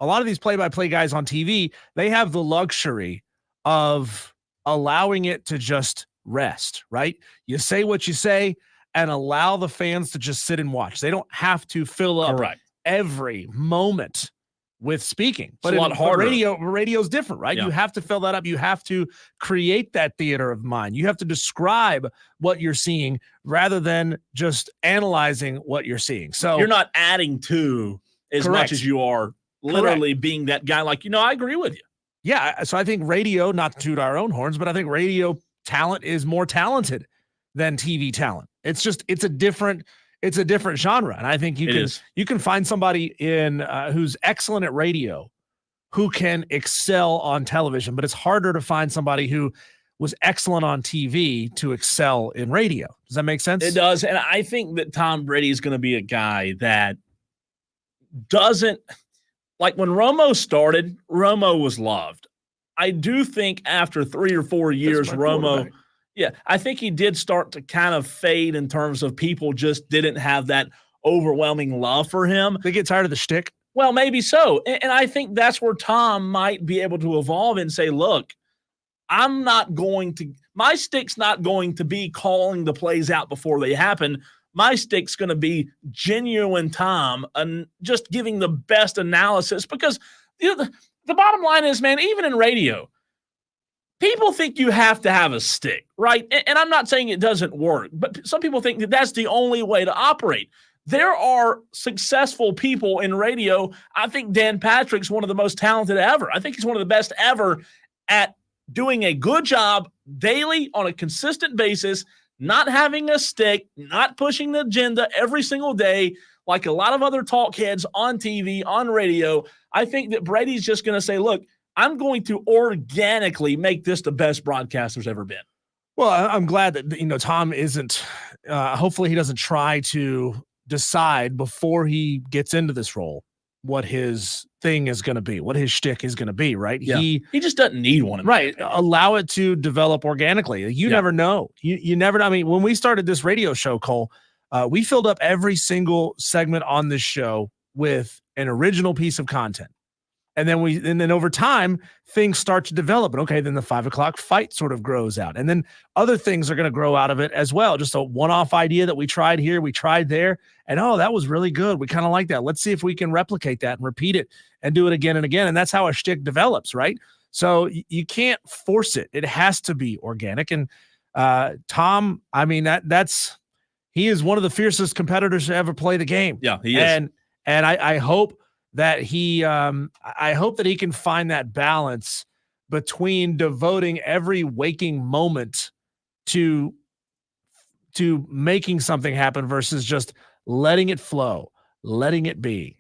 Speaker 2: a lot of these play-by-play guys on TV, they have the luxury of allowing it to just rest, right? You say what you say and allow the fans to just sit and watch. They don't have to fill up every moment with speaking. But
Speaker 1: it's a lot harder.
Speaker 2: Radio's different, right?
Speaker 1: Yeah.
Speaker 2: You have to fill that up. You have to create that theater of mind. You have to describe what you're seeing rather than just analyzing what you're seeing. So
Speaker 1: you're not adding to as much as you are literally being that guy. Like, I agree with you.
Speaker 2: Yeah. So I think radio, not to toot our own horns, but I think radio talent is more talented than TV talent. It's a different genre. And I think you can find somebody who's excellent at radio who can excel on television, but it's harder to find somebody who was excellent on TV to excel in radio. Does that make sense?
Speaker 1: It does. And I think that Tom Brady is going to be a guy that doesn't, like, when Romo started, Romo was loved. I do think after 3 or 4 years, Romo, I think he did start to kind of fade in terms of people just didn't have that overwhelming love for him.
Speaker 2: They get tired of the shtick.
Speaker 1: Well, maybe so. And I think that's where Tom might be able to evolve and say, look, my stick's not going to be calling the plays out before they happen. My stick's going to be genuine Tom and just giving the best analysis, because the bottom line is, man, even in radio, people think you have to have a stick, right? And I'm not saying it doesn't work, but some people think that that's the only way to operate. There are successful people in radio. I think Dan Patrick's one of the most talented ever. I think he's one of the best ever at doing a good job daily on a consistent basis, not having a stick, not pushing the agenda every single day, like a lot of other talk heads on TV, on radio, I think that Brady's just going to say, look, I'm going to organically make this the best broadcast there's ever been.
Speaker 2: Well, I'm glad that, Tom isn't, hopefully he doesn't try to decide before he gets into this role what his thing is going to be, what his shtick is going to be, right?
Speaker 1: Yeah. He just doesn't need one.
Speaker 2: Right. Allow it to develop organically. You never know. You never know. I mean, when we started this radio show, Cole, we filled up every single segment on this show with an original piece of content. And then over time, things start to develop. And okay, then the 5 o'clock fight sort of grows out. And then other things are going to grow out of it as well. Just a one-off idea that we tried here, we tried there. And that was really good. We kind of like that. Let's see if we can replicate that and repeat it and do it again and again. And that's how a shtick develops, right? So you can't force it. It has to be organic. And Tom, I mean, he is one of the fiercest competitors to ever play the game.
Speaker 1: Yeah, he is.
Speaker 2: And I hope that he can find that balance between devoting every waking moment to making something happen versus just letting it flow, letting it be.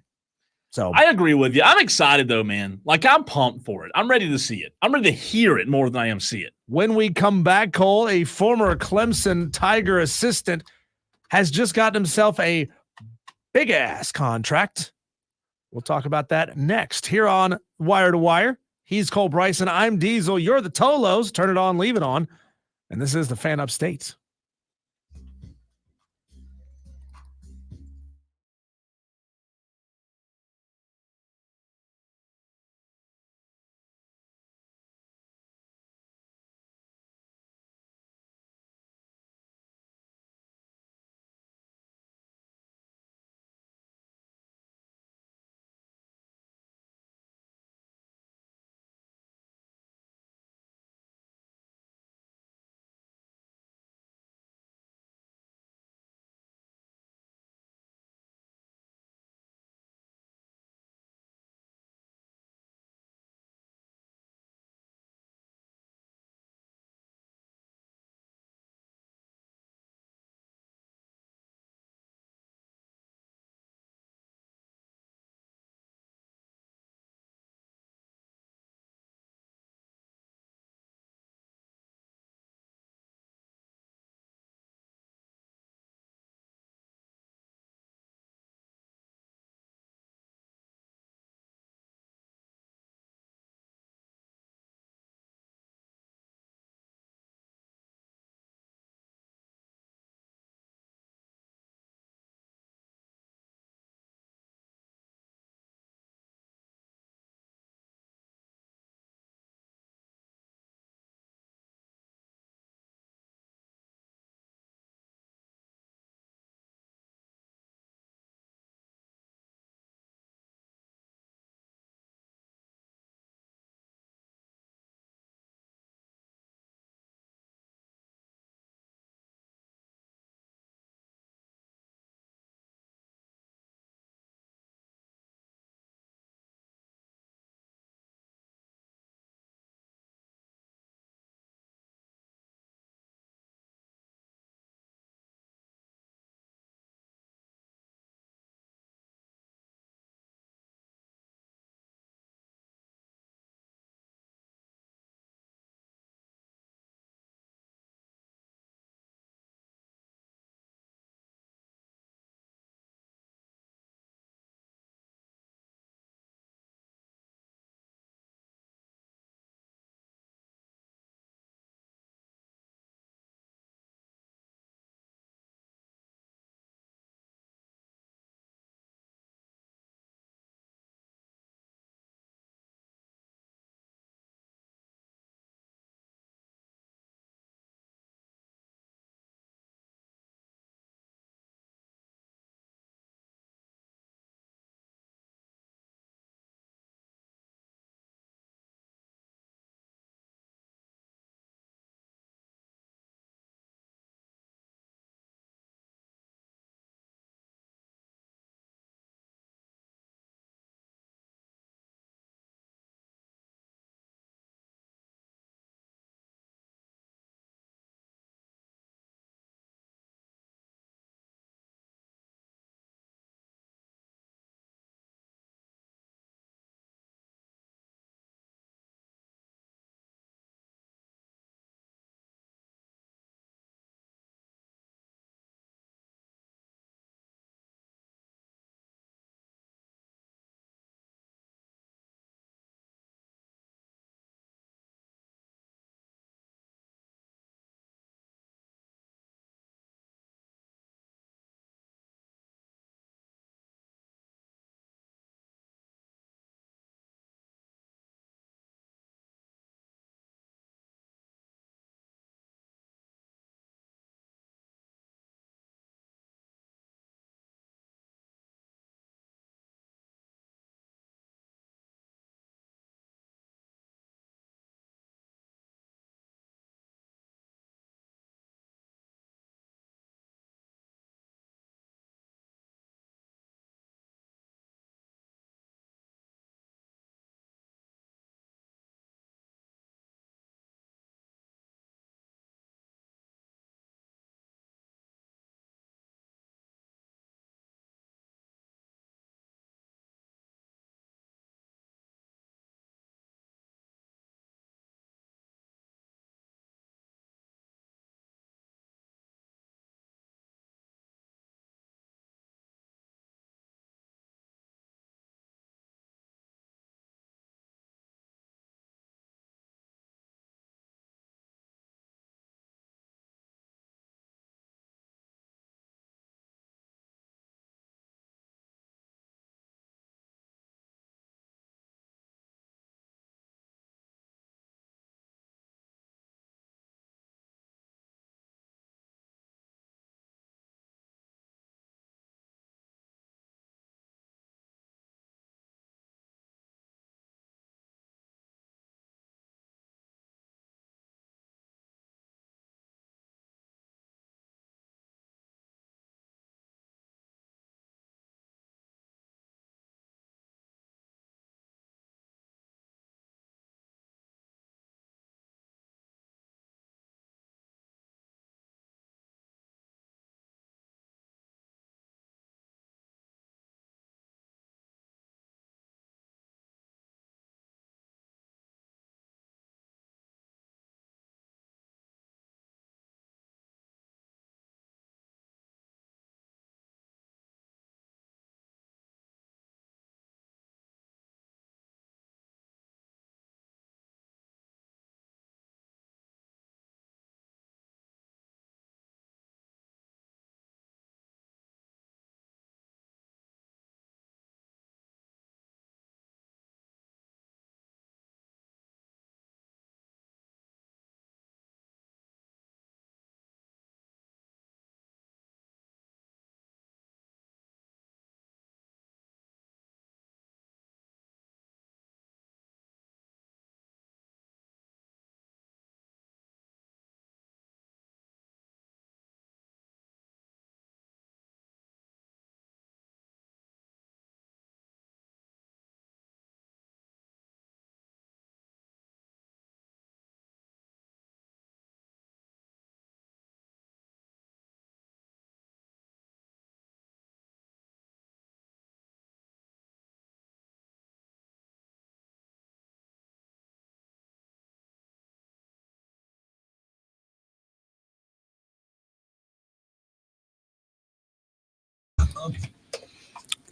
Speaker 2: So
Speaker 1: I agree with you. I'm excited though, man. Like I'm pumped for it. I'm ready to see it. I'm ready to hear it more than I am see it.
Speaker 2: When we come back, Cole, a former Clemson Tiger assistant has just gotten himself a big ass contract. We'll talk about that next here on Wire to Wire. He's Cole Bryson. I'm Diesel. You're the Tolos. Turn it on, leave it on. And this is the Fan Upstate.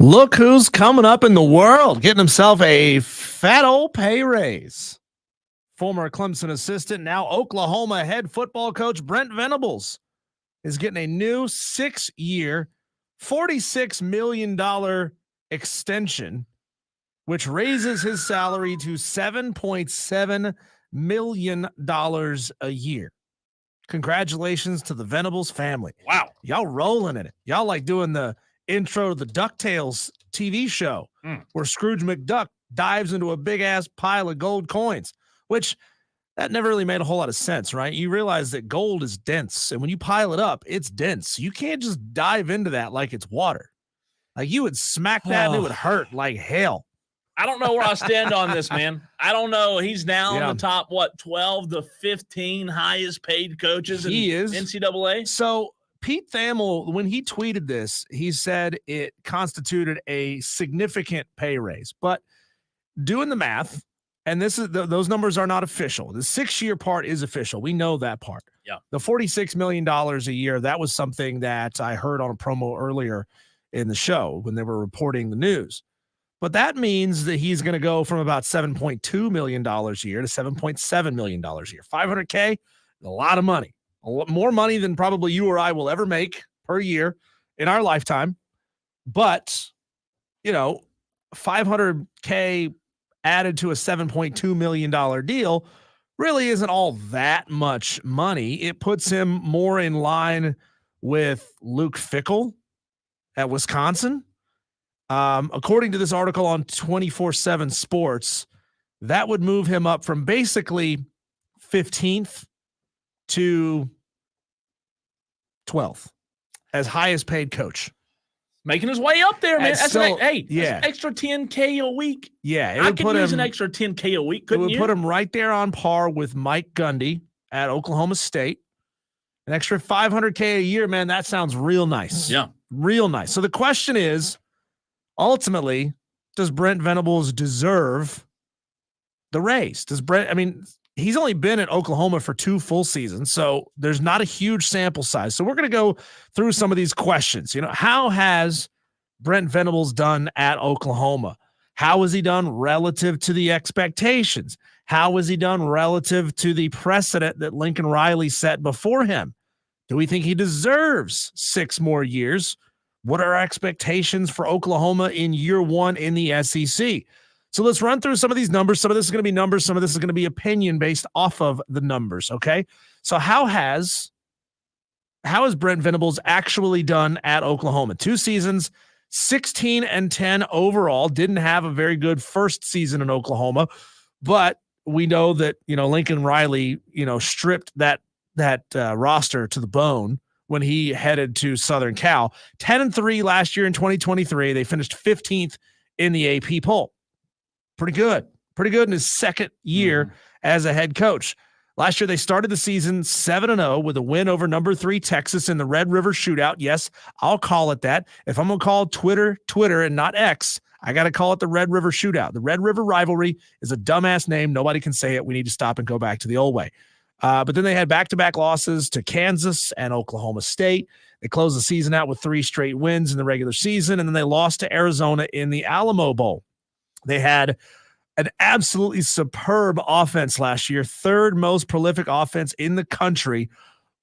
Speaker 2: Look who's coming up in the world, getting himself a fat old pay raise. Former Clemson assistant, now Oklahoma head football coach Brent Venables is getting a new 6-year, $46 million extension, which raises his salary to $7.7 million a year. Congratulations to the Venables family.
Speaker 1: Wow.
Speaker 2: Y'all rolling in it. Y'all like doing the intro to the DuckTales TV show where Scrooge McDuck dives into a big ass pile of gold coins, which that never really made a whole lot of sense, right? You realize that gold is dense, and when you pile it up, it's dense. You can't just dive into that like it's water. Like you would smack that and it would hurt like hell.
Speaker 1: I don't know where I stand on this, man. I don't know. He's now in the top, 12 to 15 highest paid coaches in NCAA?
Speaker 2: So Pete Thamel, when he tweeted this, he said it constituted a significant pay raise. But doing the math, and this is those numbers are not official. The 6-year part is official. We know that part.
Speaker 1: Yeah.
Speaker 2: The $46 million a year, that was something that I heard on a promo earlier in the show when they were reporting the news. But that means that he's going to go from about $7.2 million a year to $7.7 million a year. $500K, a lot of money. A lot more money than probably you or I will ever make per year in our lifetime. But, $500K added to a $7.2 million deal really isn't all that much money. It puts him more in line with Luke Fickell at Wisconsin. According to this article on 24/7 Sports, that would move him up from basically 15th to 12th as highest paid coach.
Speaker 1: Making his way up there, man. That's
Speaker 2: still,
Speaker 1: that's an extra $10K a week.
Speaker 2: Yeah.
Speaker 1: I could use an extra $10K a week, couldn't you?
Speaker 2: It would put him right there on par with Mike Gundy at Oklahoma State. An extra $500K a year, man, that sounds real nice.
Speaker 1: Yeah.
Speaker 2: Real nice. So the question is, ultimately, does Brent Venables deserve the raise? He's only been at Oklahoma for 2 full seasons, so there's not a huge sample size. So we're going to go through some of these questions. How has Brent Venables done at Oklahoma? How has he done relative to the expectations? How has he done relative to the precedent that Lincoln Riley set before him? Do we think he deserves 6 more years? What are our expectations for Oklahoma in year 1 in the SEC? So let's run through some of these numbers. Some of this is going to be numbers. Some of this is going to be opinion based off of the numbers. Okay. So how has Brent Venables actually done at Oklahoma? 2 seasons, 16-10 overall. Didn't have a very good first season in Oklahoma, but we know that, Lincoln Riley, stripped that roster to the bone when he headed to Southern Cal. 10-3 last year in 2023. They finished 15th in the AP poll. Pretty good in his second year as a head coach. Last year, they started the season 7-0 with a win over number 3 Texas in the Red River Shootout. Yes, I'll call it that. If I'm going to call Twitter and not X, I got to call it the Red River Shootout. The Red River Rivalry is a dumbass name. Nobody can say it. We need to stop and go back to the old way. But then they had back-to-back losses to Kansas and Oklahoma State. They closed the season out with 3 straight wins in the regular season, and then they lost to Arizona in the Alamo Bowl. They had an absolutely superb offense last year, 3rd most prolific offense in the country,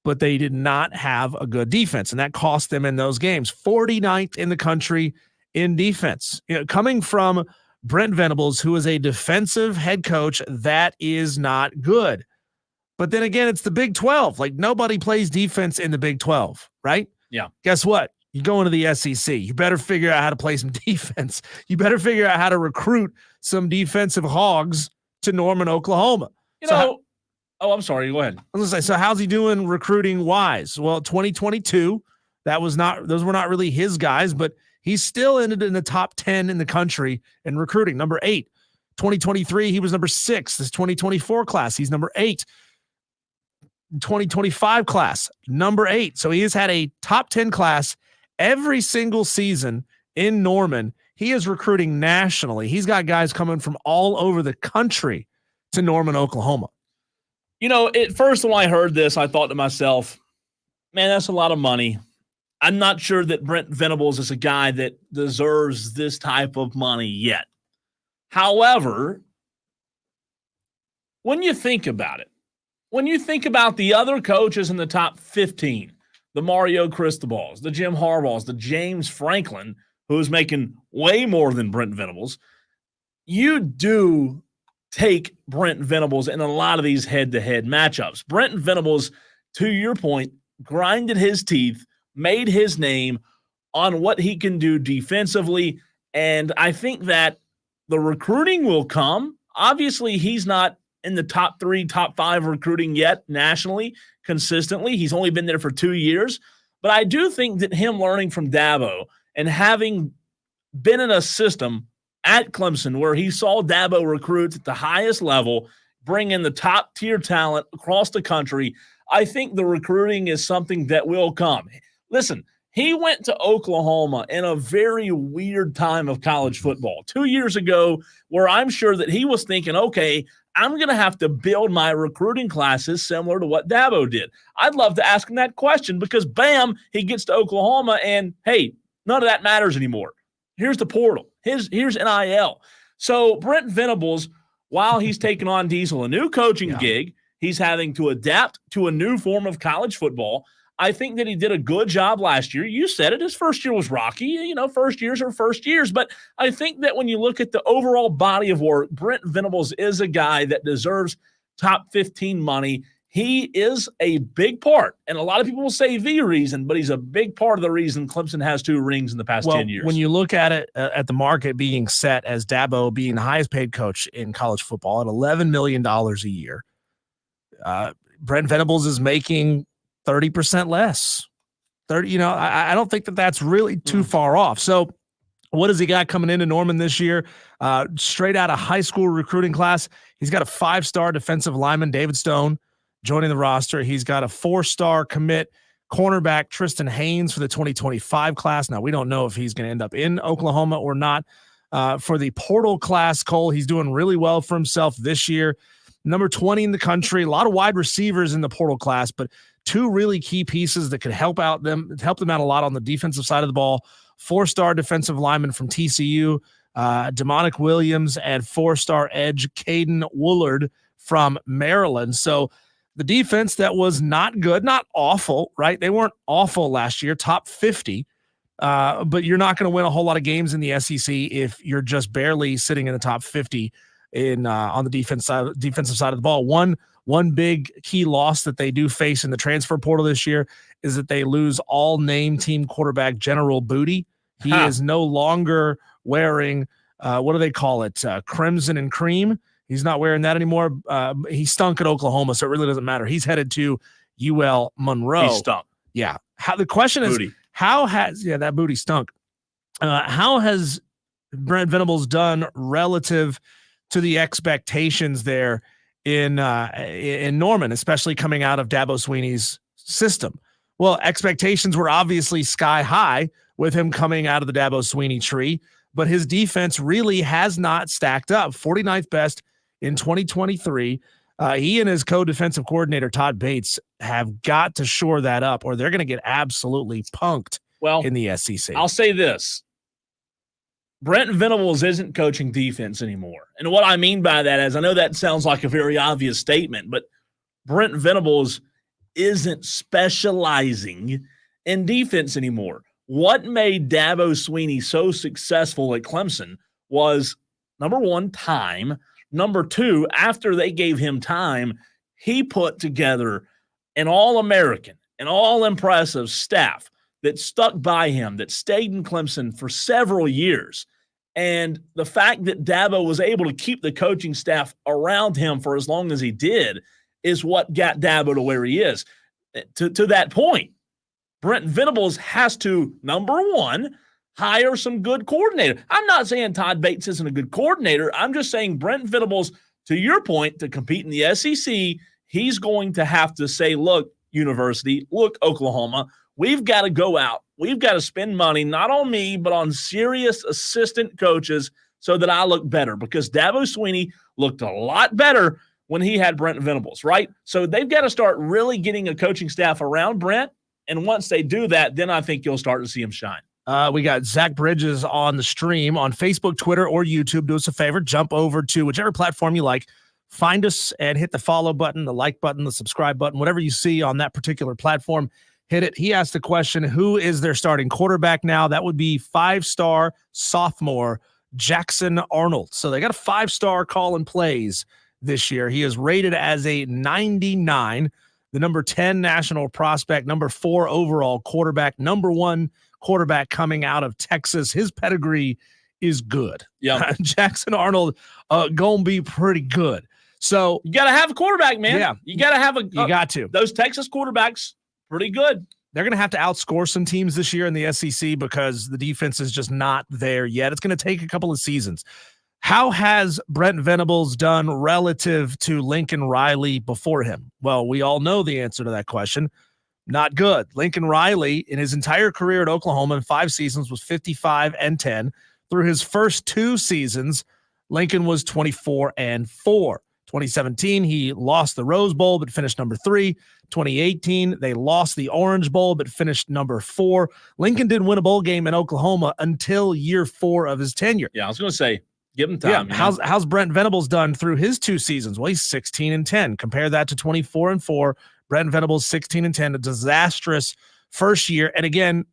Speaker 2: but they did not have a good defense, and that cost them in those games. 49th in the country in defense. Coming from Brent Venables, who is a defensive head coach, that is not good. But then again, it's the Big 12. Like, nobody plays defense in the Big 12, right?
Speaker 1: Yeah.
Speaker 2: Guess what? You go into the SEC. You better figure out how to play some defense. You better figure out how to recruit some defensive hogs to Norman, Oklahoma.
Speaker 1: I'm sorry. Go ahead.
Speaker 2: I was going to say, so how's he doing recruiting wise? Well, 2022, those were not really his guys, but he still ended in the top 10 in the country in recruiting, number 8. 2023, he was number 6. This 2024 class, he's number 8. 2025 class, number 8. So he has had a top 10 class every single season in Norman. He is recruiting nationally. He's got guys coming from all over the country to Norman, Oklahoma.
Speaker 1: At first when I heard this, I thought to myself, man, that's a lot of money. I'm not sure that Brent Venables is a guy that deserves this type of money yet. However, when you think about it, when you think about the other coaches in the top 15, the Mario Cristobal's, the Jim Harbaugh's, the James Franklin, who's making way more than Brent Venables, you do take Brent Venables in a lot of these head-to-head matchups. Brent Venables, to your point, grinded his teeth, made his name on what he can do defensively, and I think that the recruiting will come. Obviously, he's not in the top 3, top 5 recruiting yet nationally consistently. He's only been there for 2 years, but I do think that him learning from Dabo and having been in a system at Clemson where he saw Dabo recruits at the highest level, bring in the top tier talent across the country, I think the recruiting is something that will come. Listen, he went to Oklahoma in a very weird time of college football 2 years ago where I'm sure that he was thinking, okay, I'm going to have to build my recruiting classes similar to what Dabo did. I'd love to ask him that question because, bam, he gets to Oklahoma and, hey, none of that matters anymore. Here's the portal. Here's NIL. So Brent Venables, while he's taking on Diesel, a new coaching gig, he's having to adapt to a new form of college football. I think that he did a good job last year. You said it. His first year was rocky. You know, first years are first years. But I think that when you look at the overall body of work, Brent Venables is a guy that deserves top 15 money. He is a big part, and a lot of people will say the reason, but he's a big part of the reason Clemson has 2 rings in the past 10 years.
Speaker 2: When you look at it, at the market being set as Dabo being the highest paid coach in college football at $11 million a year, Brent Venables is making 30% less. 30, I don't think that that's really too far off. So what has he got coming into Norman this year? Straight out of high school recruiting class, he's got a 5-star defensive lineman, David Stone, joining the roster. He's got a 4-star commit cornerback, Tristan Haynes, for the 2025 class. Now, we don't know if he's going to end up in Oklahoma or not. For the portal class, Cole, he's doing really well for himself this year. Number 20 in the country, a lot of wide receivers in the portal class, but 2 really key pieces that could help them out a lot on the defensive side of the ball. 4-star defensive lineman from TCU, Demonic Williams, and 4-star edge Caden Woolard from Maryland. So the defense that was not good, not awful, right? They weren't awful last year, top 50, but you're not going to win a whole lot of games in the SEC if you're just barely sitting in the top 50 on the defensive side of the ball. One big key loss that they do face in the transfer portal this year is that they lose all name team quarterback General Booty. He is no longer wearing what do they call it? Crimson and cream. He's not wearing that anymore. He stunk at Oklahoma, so it really doesn't matter. He's headed to UL Monroe.
Speaker 1: He stunk.
Speaker 2: Yeah. The question is, how has that booty stunk? How has Brent Venables done relative to the expectations there in Norman, especially coming out of Dabo Swinney's system? Well, expectations were obviously sky high with him coming out of the Dabo Swinney tree, but his defense really has not stacked up. 49th best in 2023. He and his co-defensive coordinator, Todd Bates, have got to shore that up or they're going to get absolutely punked in the SEC.
Speaker 1: I'll say this. Brent Venables isn't coaching defense anymore. And what I mean by that is, I know that sounds like a very obvious statement, but Brent Venables isn't specializing in defense anymore. What made Dabo Swinney so successful at Clemson was, number 1, time. Number 2, after they gave him time, he put together an all-American, an all-impressive staff that stuck by him, that stayed in Clemson for several years. And the fact that Dabo was able to keep the coaching staff around him for as long as he did is what got Dabo to where he is. To that point, Brent Venables has to, number 1, hire some good coordinator. I'm not saying Todd Bates isn't a good coordinator. I'm just saying Brent Venables, to your point, to compete in the SEC, he's going to have to say, look, University, look, Oklahoma, we've got to go out. We've got to spend money, not on me, but on serious assistant coaches so that I look better, because Dabo Swinney looked a lot better when he had Brent Venables, right? So they've got to start really getting a coaching staff around Brent And once they do that, then I think you'll start to see him shine.
Speaker 2: We got Zach Bridges on the stream on Facebook, Twitter, or YouTube. Do us a favor, jump over to whichever platform you like. Find us and hit the follow button, the like button, the subscribe button, whatever you see on that particular platform. Hit it. He asked the question, who is their starting quarterback now? That would be 5-star sophomore Jackson Arnold. So they got a 5-star call and plays this year. He is rated as a 99, the number 10 national prospect, number 4 overall quarterback, number 1 quarterback coming out of Texas. His pedigree is good.
Speaker 1: Yeah.
Speaker 2: Jackson Arnold gonna be pretty good. So
Speaker 1: you got to have a quarterback, man.
Speaker 2: Yeah.
Speaker 1: You got to have
Speaker 2: you got to.
Speaker 1: Those Texas quarterbacks, pretty good.
Speaker 2: They're going to have to outscore some teams this year in the SEC because the defense is just not there yet. It's going to take a couple of seasons. How has Brent Venables done relative to Lincoln Riley before him? Well, we all know the answer to that question. Not good. Lincoln Riley, in his entire career at Oklahoma in 5 seasons, was 55-10. Through his first 2 seasons, Lincoln was 24-4. 2017, he lost the Rose Bowl, but finished number 3. 2018, they lost the Orange Bowl, but finished number 4. Lincoln didn't win a bowl game in Oklahoma until year 4 of his tenure.
Speaker 1: Yeah, I was going to say, give him time.
Speaker 2: Yeah. How's Brent Venables done through his 2 seasons? Well, he's 16-10. Compare that to 24-4. Brent Venables 16-10, a disastrous first year. And again,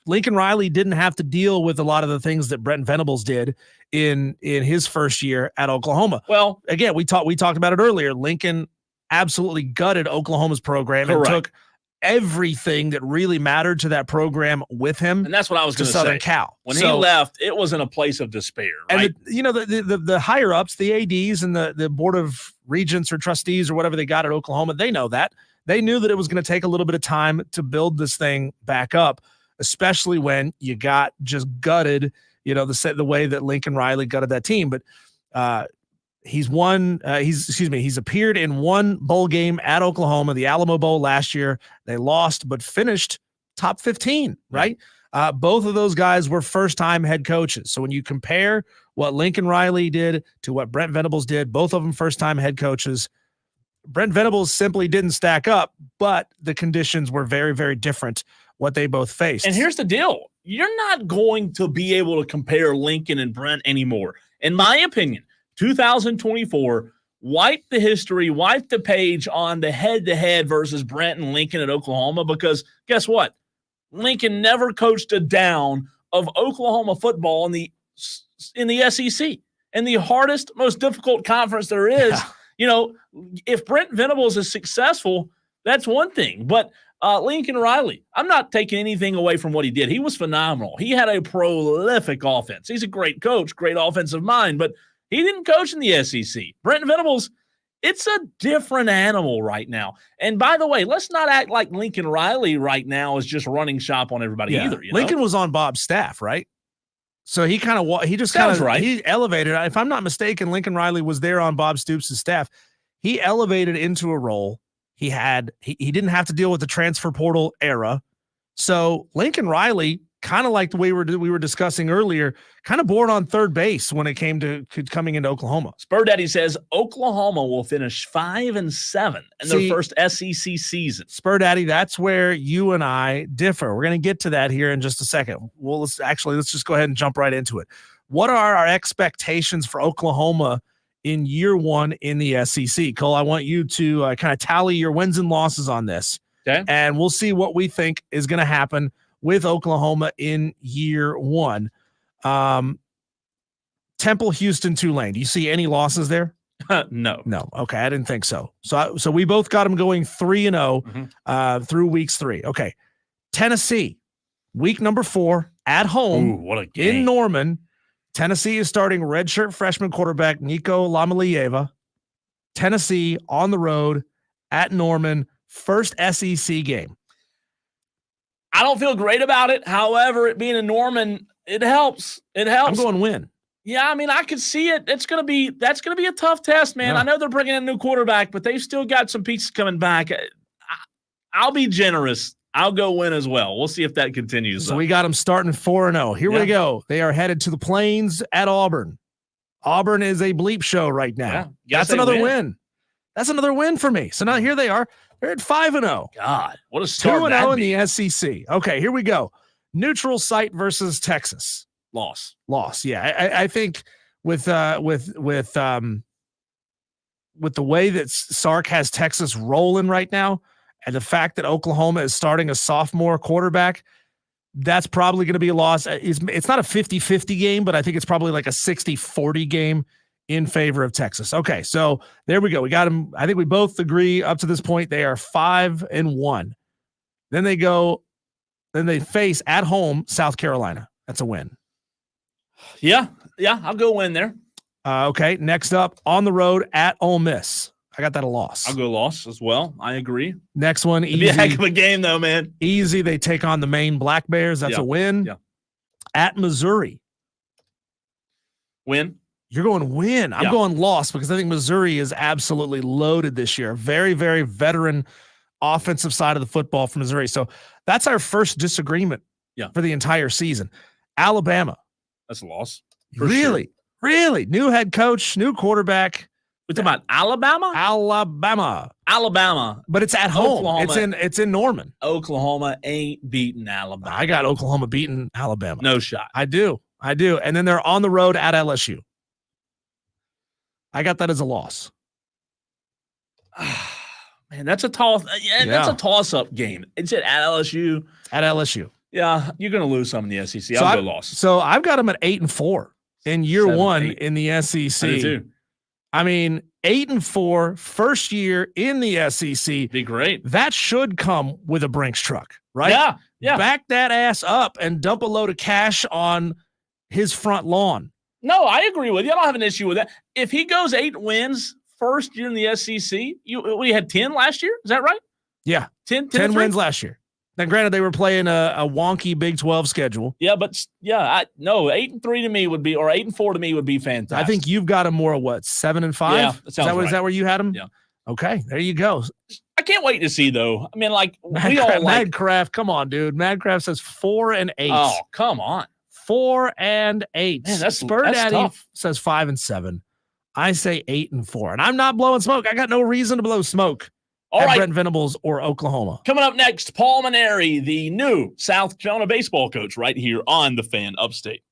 Speaker 2: Lincoln Riley didn't have to deal with a lot of the things that Brent Venables did in his first year at Oklahoma.
Speaker 1: Well,
Speaker 2: again, we talked about it earlier. Lincoln absolutely gutted Oklahoma's program and took everything that really mattered to that program with him.
Speaker 1: And that's what I was going to say.
Speaker 2: Southern Cal.
Speaker 1: When he left, it was in a place of despair. Right?
Speaker 2: And the higher ups, the ADs and the board of regents or trustees or whatever they got at Oklahoma, they know that. They knew that it was going to take a little bit of time to build this thing back up, especially when you got just gutted, the way that Lincoln Riley gutted that team. But he's appeared in 1 bowl game at Oklahoma, the Alamo Bowl last year. They lost, but finished top 15, right? Both of those guys were first-time head coaches. So when you compare what Lincoln Riley did to what Brent Venables did, both of them first-time head coaches. Brent Venables simply didn't stack up, but the conditions were very, very different, what they both faced.
Speaker 1: And here's the deal. You're not going to be able to compare Lincoln and Brent anymore. In my opinion, 2024, wipe the history, wipe the page on the head-to-head versus Brent and Lincoln at Oklahoma, because guess what? Lincoln never coached a down of Oklahoma football in the SEC, in the hardest, most difficult conference there is. Yeah. If Brent Venables is successful, that's one thing. But Lincoln Riley, I'm not taking anything away from what he did. He was phenomenal. He had a prolific offense. He's a great coach, great offensive mind, but he didn't coach in the SEC. Brent Venables, it's a different animal right now. And by the way, let's not act like Lincoln Riley right now is just running shop on everybody either.
Speaker 2: Lincoln was on Bob's staff, right? So he elevated. If I'm not mistaken, Lincoln Riley was there on Bob Stoops' staff. He elevated into a role. He didn't have to deal with the transfer portal era. So Lincoln Riley, kind of like the way we were discussing earlier, kind of bored on third base when it came to coming into Oklahoma.
Speaker 1: Spur Daddy says Oklahoma will finish 5-7 in their first SEC season.
Speaker 2: Spur Daddy, that's where you and I differ. We're going to get to that here in just a second. Well, let's just go ahead and jump right into it. What are our expectations for Oklahoma in year 1 in the SEC? Cole, I want you to kind of tally your wins and losses on this.
Speaker 1: Okay.
Speaker 2: And we'll see what we think is going to happen with Oklahoma in year 1. Temple, Houston, Tulane. Do you see any losses there?
Speaker 1: No.
Speaker 2: Okay. I didn't think so. So we both got them going 3-0 through weeks 3. Okay. Tennessee, week number 4 at home.
Speaker 1: Ooh, what a game.
Speaker 2: In Norman. Tennessee is starting redshirt freshman quarterback Nico Lamalieva. Tennessee on the road at Norman, first SEC game.
Speaker 1: I don't feel great about it. However, it being in Norman, it helps. It helps.
Speaker 2: I'm going win.
Speaker 1: Yeah, I mean, I could see it. That's going to be a tough test, man.
Speaker 2: Yeah.
Speaker 1: I know they're bringing in a new quarterback, but they've still got some pieces coming back. I'll be generous. I'll go win as well. We'll see if that continues.
Speaker 2: So we got them starting 4-0. Here we go. They are headed to the Plains at Auburn. Auburn is a bleep show right now.
Speaker 1: Yeah,
Speaker 2: that's another win. That's another win for me. So now here they are. They're at 5-0.
Speaker 1: God, what a start
Speaker 2: 2-0
Speaker 1: that
Speaker 2: in
Speaker 1: be.
Speaker 2: the SEC. Okay, here we go. Neutral site versus Texas.
Speaker 1: Loss.
Speaker 2: Yeah, I think with the way that Sark has Texas rolling right now, and the fact that Oklahoma is starting a sophomore quarterback, that's probably going to be a loss. It's not a 50-50 game, but I think it's probably like a 60-40 game in favor of Texas. Okay, so there we go. We got them. I think we both agree up to this point they are 5-1. Then they face at home South Carolina. That's a win.
Speaker 1: Yeah, I'll go win there.
Speaker 2: Okay, next up on the road at Ole Miss. I got that a loss.
Speaker 1: I'll go loss as well. I agree.
Speaker 2: Next one,
Speaker 1: It'd be a heck of a game, though, man.
Speaker 2: Easy. They take on the Maine Black Bears. That's a win.
Speaker 1: Yeah.
Speaker 2: At Missouri.
Speaker 1: Win.
Speaker 2: You're going win. I'm going loss because I think Missouri is absolutely loaded this year. Very, very veteran offensive side of the football for Missouri. So that's our first disagreement for the entire season. Alabama.
Speaker 1: That's a loss.
Speaker 2: Really?
Speaker 1: Sure.
Speaker 2: Really? New head coach, new quarterback.
Speaker 1: We're talking about Alabama?
Speaker 2: Alabama. But it's at home.
Speaker 1: Oklahoma.
Speaker 2: It's in Norman.
Speaker 1: Oklahoma ain't beating Alabama.
Speaker 2: I got Oklahoma beating Alabama.
Speaker 1: No shot.
Speaker 2: I do. And then they're on the road at LSU. I got that as a loss.
Speaker 1: Man, that's a toss. That's a toss-up game. It's at LSU.
Speaker 2: At LSU.
Speaker 1: Yeah, you're going to lose some in the SEC. I'll go loss.
Speaker 2: So I've got them at 8-4 in year 1 in the SEC.
Speaker 1: I do too.
Speaker 2: I mean, 8-4, first year in the SEC.
Speaker 1: Be great.
Speaker 2: That should come with a Brinks truck, right?
Speaker 1: Yeah.
Speaker 2: Back that ass up and dump a load of cash on his front lawn.
Speaker 1: No, I agree with you. I don't have an issue with that. If he goes 8 wins first year in the SEC, we had 10 last year. Is that right?
Speaker 2: Yeah.
Speaker 1: 10
Speaker 2: wins last year. Now, granted, they were playing a wonky Big 12 schedule.
Speaker 1: Yeah, but 8-3 to me would be, or 8-4 to me would be fantastic.
Speaker 2: I think you've got them more 7-5.
Speaker 1: Yeah, that sounds right.
Speaker 2: Is that where you had them?
Speaker 1: Yeah.
Speaker 2: Okay, there you go.
Speaker 1: I can't wait to see though. I mean,
Speaker 2: Madcraft. Come on, dude. Madcraft says 4-8.
Speaker 1: Oh, come on.
Speaker 2: 4-8.
Speaker 1: Man, that's
Speaker 2: Daddy
Speaker 1: tough.
Speaker 2: says 5-7. I say 8-4, and I'm not blowing smoke. I got no reason to blow smoke.
Speaker 1: All right,
Speaker 2: Brent Venables or Oklahoma.
Speaker 1: Coming up next, Paul Mainieri, the new South Carolina baseball coach, right here on the Fan Upstate.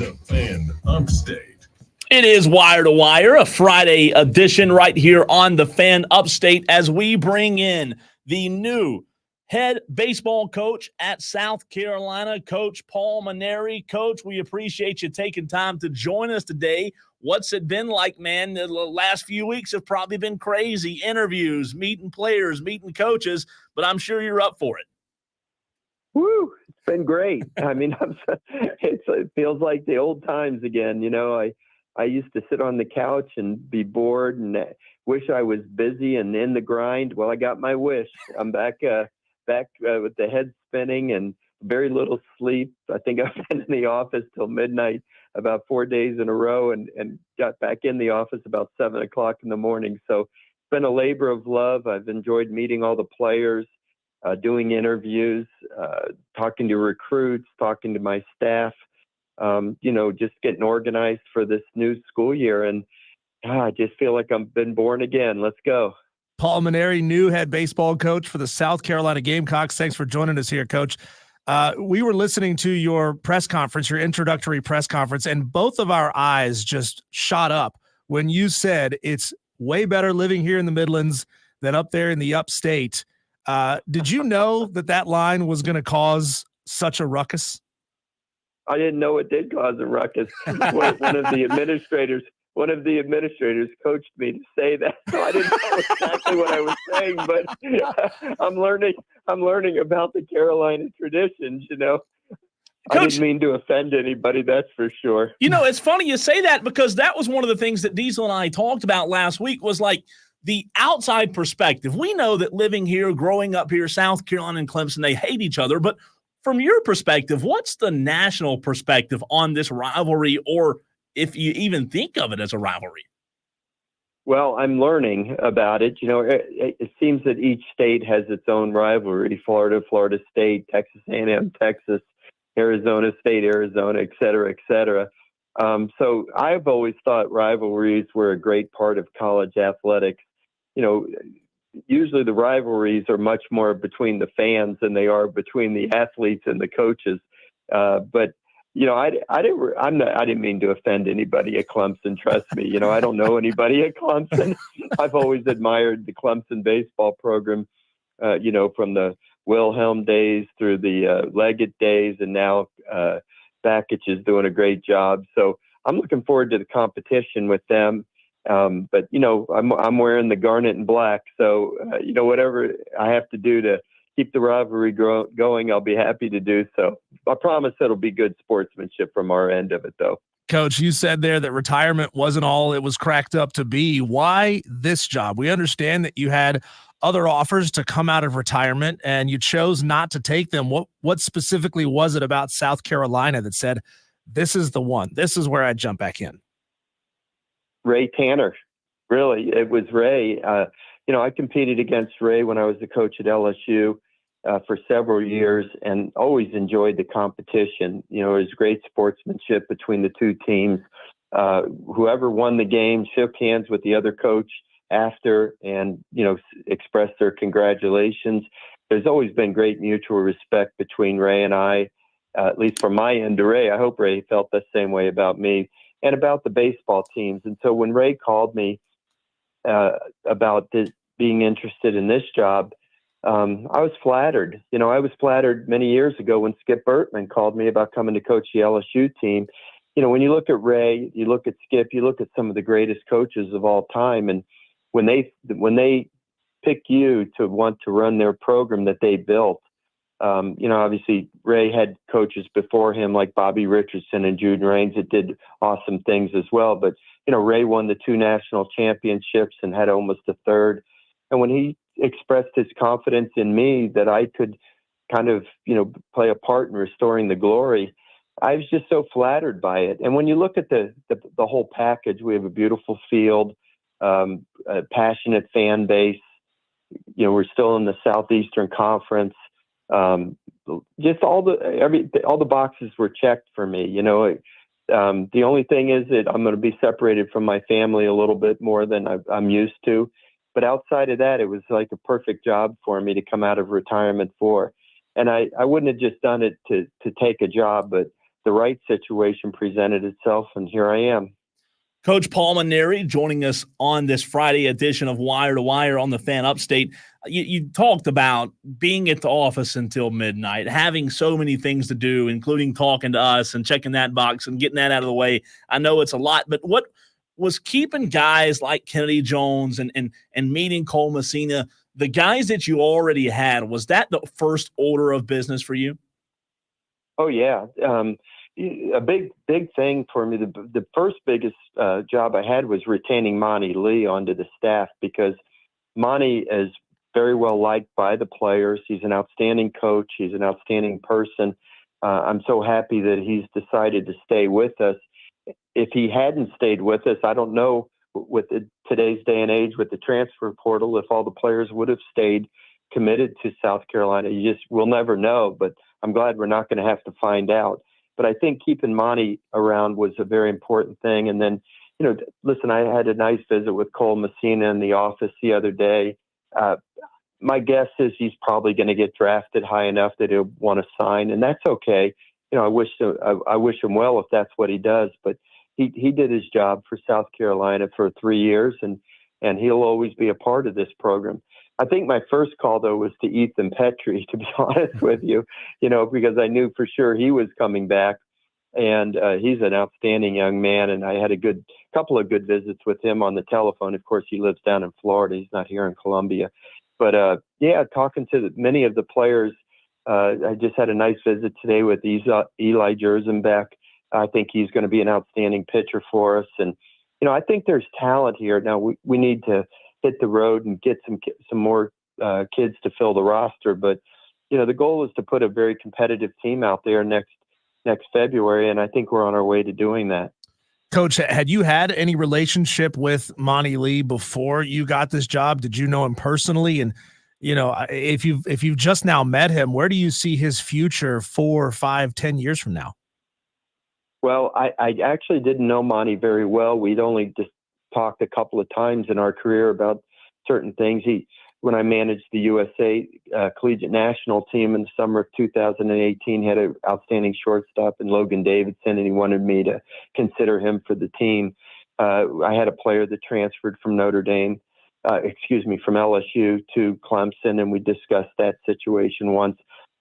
Speaker 7: The Fan Upstate.
Speaker 1: It is Wire to Wire, a Friday edition right here on the Fan Upstate as we bring in the new head baseball coach at South Carolina, Coach Paul Mainieri. Coach, we appreciate you taking time to join us today. What's it been like, man? The last few weeks have probably been crazy. Interviews, meeting players, meeting coaches, but I'm sure you're up for it.
Speaker 8: Woo! It's been great. I mean, it feels like the old times again. You know, I used to sit on the couch and be bored and wish I was busy and in the grind. Well, I got my wish. I'm back with the head spinning and very little sleep. I think I've been in the office till midnight about 4 days in a row and got back in the office about 7 o'clock in the morning. So it's been a labor of love. I've enjoyed meeting all the players, doing interviews, talking to recruits, talking to my staff, just getting organized for this new school year. And I just feel like I've been born again. Let's go.
Speaker 2: Paul Mainieri, new head baseball coach for the South Carolina Gamecocks. Thanks for joining us here, Coach. We were listening to your press conference, your introductory press conference, and both of our eyes just shot up when you said it's way better living here in the Midlands than up there in the upstate. Did you know that line was going to cause such a ruckus?
Speaker 8: I didn't know it did cause a ruckus. One of the administrators coached me to say that, so I didn't know exactly what I was saying. But I'm learning about the Carolina traditions. You know, Coach, I didn't mean to offend anybody. That's for sure.
Speaker 1: You know, it's funny you say that because that was one of the things that Diesel and I talked about last week. Was like the outside perspective. We know that living here, growing up here, South Carolina and Clemson, they hate each other. But from your perspective, what's the national perspective on this rivalry, or if you even think of it as a rivalry?
Speaker 8: Well, I'm learning about it. You know, it seems that each state has its own rivalry. Florida, Florida State, Texas A&M, Texas, Arizona State, Arizona, et cetera, et cetera. So I've always thought rivalries were a great part of college athletics. You know, usually the rivalries are much more between the fans than they are between the athletes and the coaches. But you know, I didn't mean to offend anybody at Clemson. Trust me. You know, I don't know anybody at Clemson. I've always admired the Clemson baseball program. From the Wilhelm days through the Leggett days, and now Bakich is doing a great job. So I'm looking forward to the competition with them. But you know, I'm wearing the garnet and black. So whatever I have to do to keep the rivalry going, I'll be happy to do so. I promise it'll be good sportsmanship from our end of it, though.
Speaker 2: Coach, you said there that retirement wasn't all it was cracked up to be. Why this job? We understand that you had other offers to come out of retirement and you chose not to take them. What specifically was it about South Carolina that said, this is the one, this is where I jump back in?
Speaker 8: Ray Tanner. Really, it was Ray. I competed against Ray when I was the coach at LSU for several years and always enjoyed the competition. You know, it was great sportsmanship between the two teams. Whoever won the game shook hands with the other coach after and, expressed their congratulations. There's always been great mutual respect between Ray and I, at least from my end to Ray. I hope Ray felt the same way about me and about the baseball teams. And so when Ray called me about being interested in this job, I was flattered. You know, I was flattered many years ago when Skip Bertman called me about coming to coach the LSU team. You know, when you look at Ray, you look at Skip, you look at some of the greatest coaches of all time, and when they pick you to want to run their program that they built, obviously Ray had coaches before him like Bobby Richardson and Jude Raines that did awesome things as well. But, Ray won the 2 national championships and had almost a third. And when he expressed his confidence in me that I could kind of, play a part in restoring the glory, I was just so flattered by it. And when you look at the whole package, we have a beautiful field, a passionate fan base. We're still in the Southeastern Conference. Just all the boxes were checked for me. The only thing is that I'm going to be separated from my family a little bit more than I'm used to. But outside of that, it was like a perfect job for me to come out of retirement for. And I wouldn't have just done it to take a job, but the right situation presented itself, and here I am.
Speaker 1: Coach Paul Mainieri joining us on this Friday edition of Wire to Wire on the Fan Upstate. You talked about being at the office until midnight, having so many things to do, including talking to us and checking that box and getting that out of the way. I know it's a lot, but what was keeping guys like Kennedy Jones and meeting Cole Messina, the guys that you already had, was that the first order of business for you?
Speaker 8: Oh, yeah. A big thing for me, the first biggest job I had was retaining Monty Lee onto the staff, because Monty is very well liked by the players. He's an outstanding coach. He's an outstanding person. I'm so happy that he's decided to stay with us. If he hadn't stayed with us, I don't know, with today's day and age with the transfer portal, if all the players would have stayed committed to South Carolina. We'll never know, but I'm glad we're not going to have to find out. But I think keeping Monty around was a very important thing. And then, listen, I had a nice visit with Cole Messina in the office the other day. My guess is he's probably going to get drafted high enough that he'll want to sign, and that's okay. I wish him well if that's what he does. But he did his job for South Carolina for 3 years, and he'll always be a part of this program. I think my first call, though, was to Ethan Petrie, to be honest with you, because I knew for sure he was coming back, and he's an outstanding young man. And I had a couple of good visits with him on the telephone. Of course, he lives down in Florida. He's not here in Columbia. But talking to many of the players, I just had a nice visit today with Eli Jerzenbeck. I think he's going to be an outstanding pitcher for us. And, I think there's talent here. Now we need to hit the road and get some more kids to fill the roster. But, the goal is to put a very competitive team out there next February. And I think we're on our way to doing that.
Speaker 2: Coach, had you had any relationship with Monty Lee before you got this job? Did you know him personally? And, if you've just now met him, where do you see his future 4, 5, 10 years from now?
Speaker 8: Well, I actually didn't know Monty very well. We'd only just talked a couple of times in our career about certain things. When I managed the USA collegiate national team in the summer of 2018, had an outstanding shortstop in Logan Davidson, and he wanted me to consider him for the team. I had a player that transferred from from LSU to Clemson, and we discussed that situation once.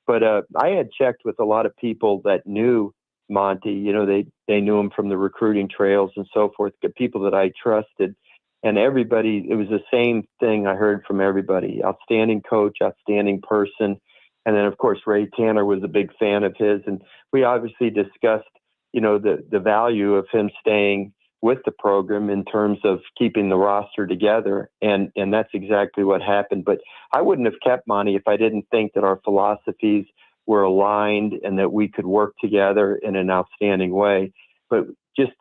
Speaker 8: But I had checked with a lot of people that knew Monty. They knew him from the recruiting trails and so forth, the people that I trusted. And everybody, it was the same thing I heard from everybody. Outstanding coach, outstanding person. And then, of course, Ray Tanner was a big fan of his. And we obviously discussed, the value of him staying with the program in terms of keeping the roster together. And that's exactly what happened. But I wouldn't have kept Monty if I didn't think that our philosophies were aligned and that we could work together in an outstanding way. But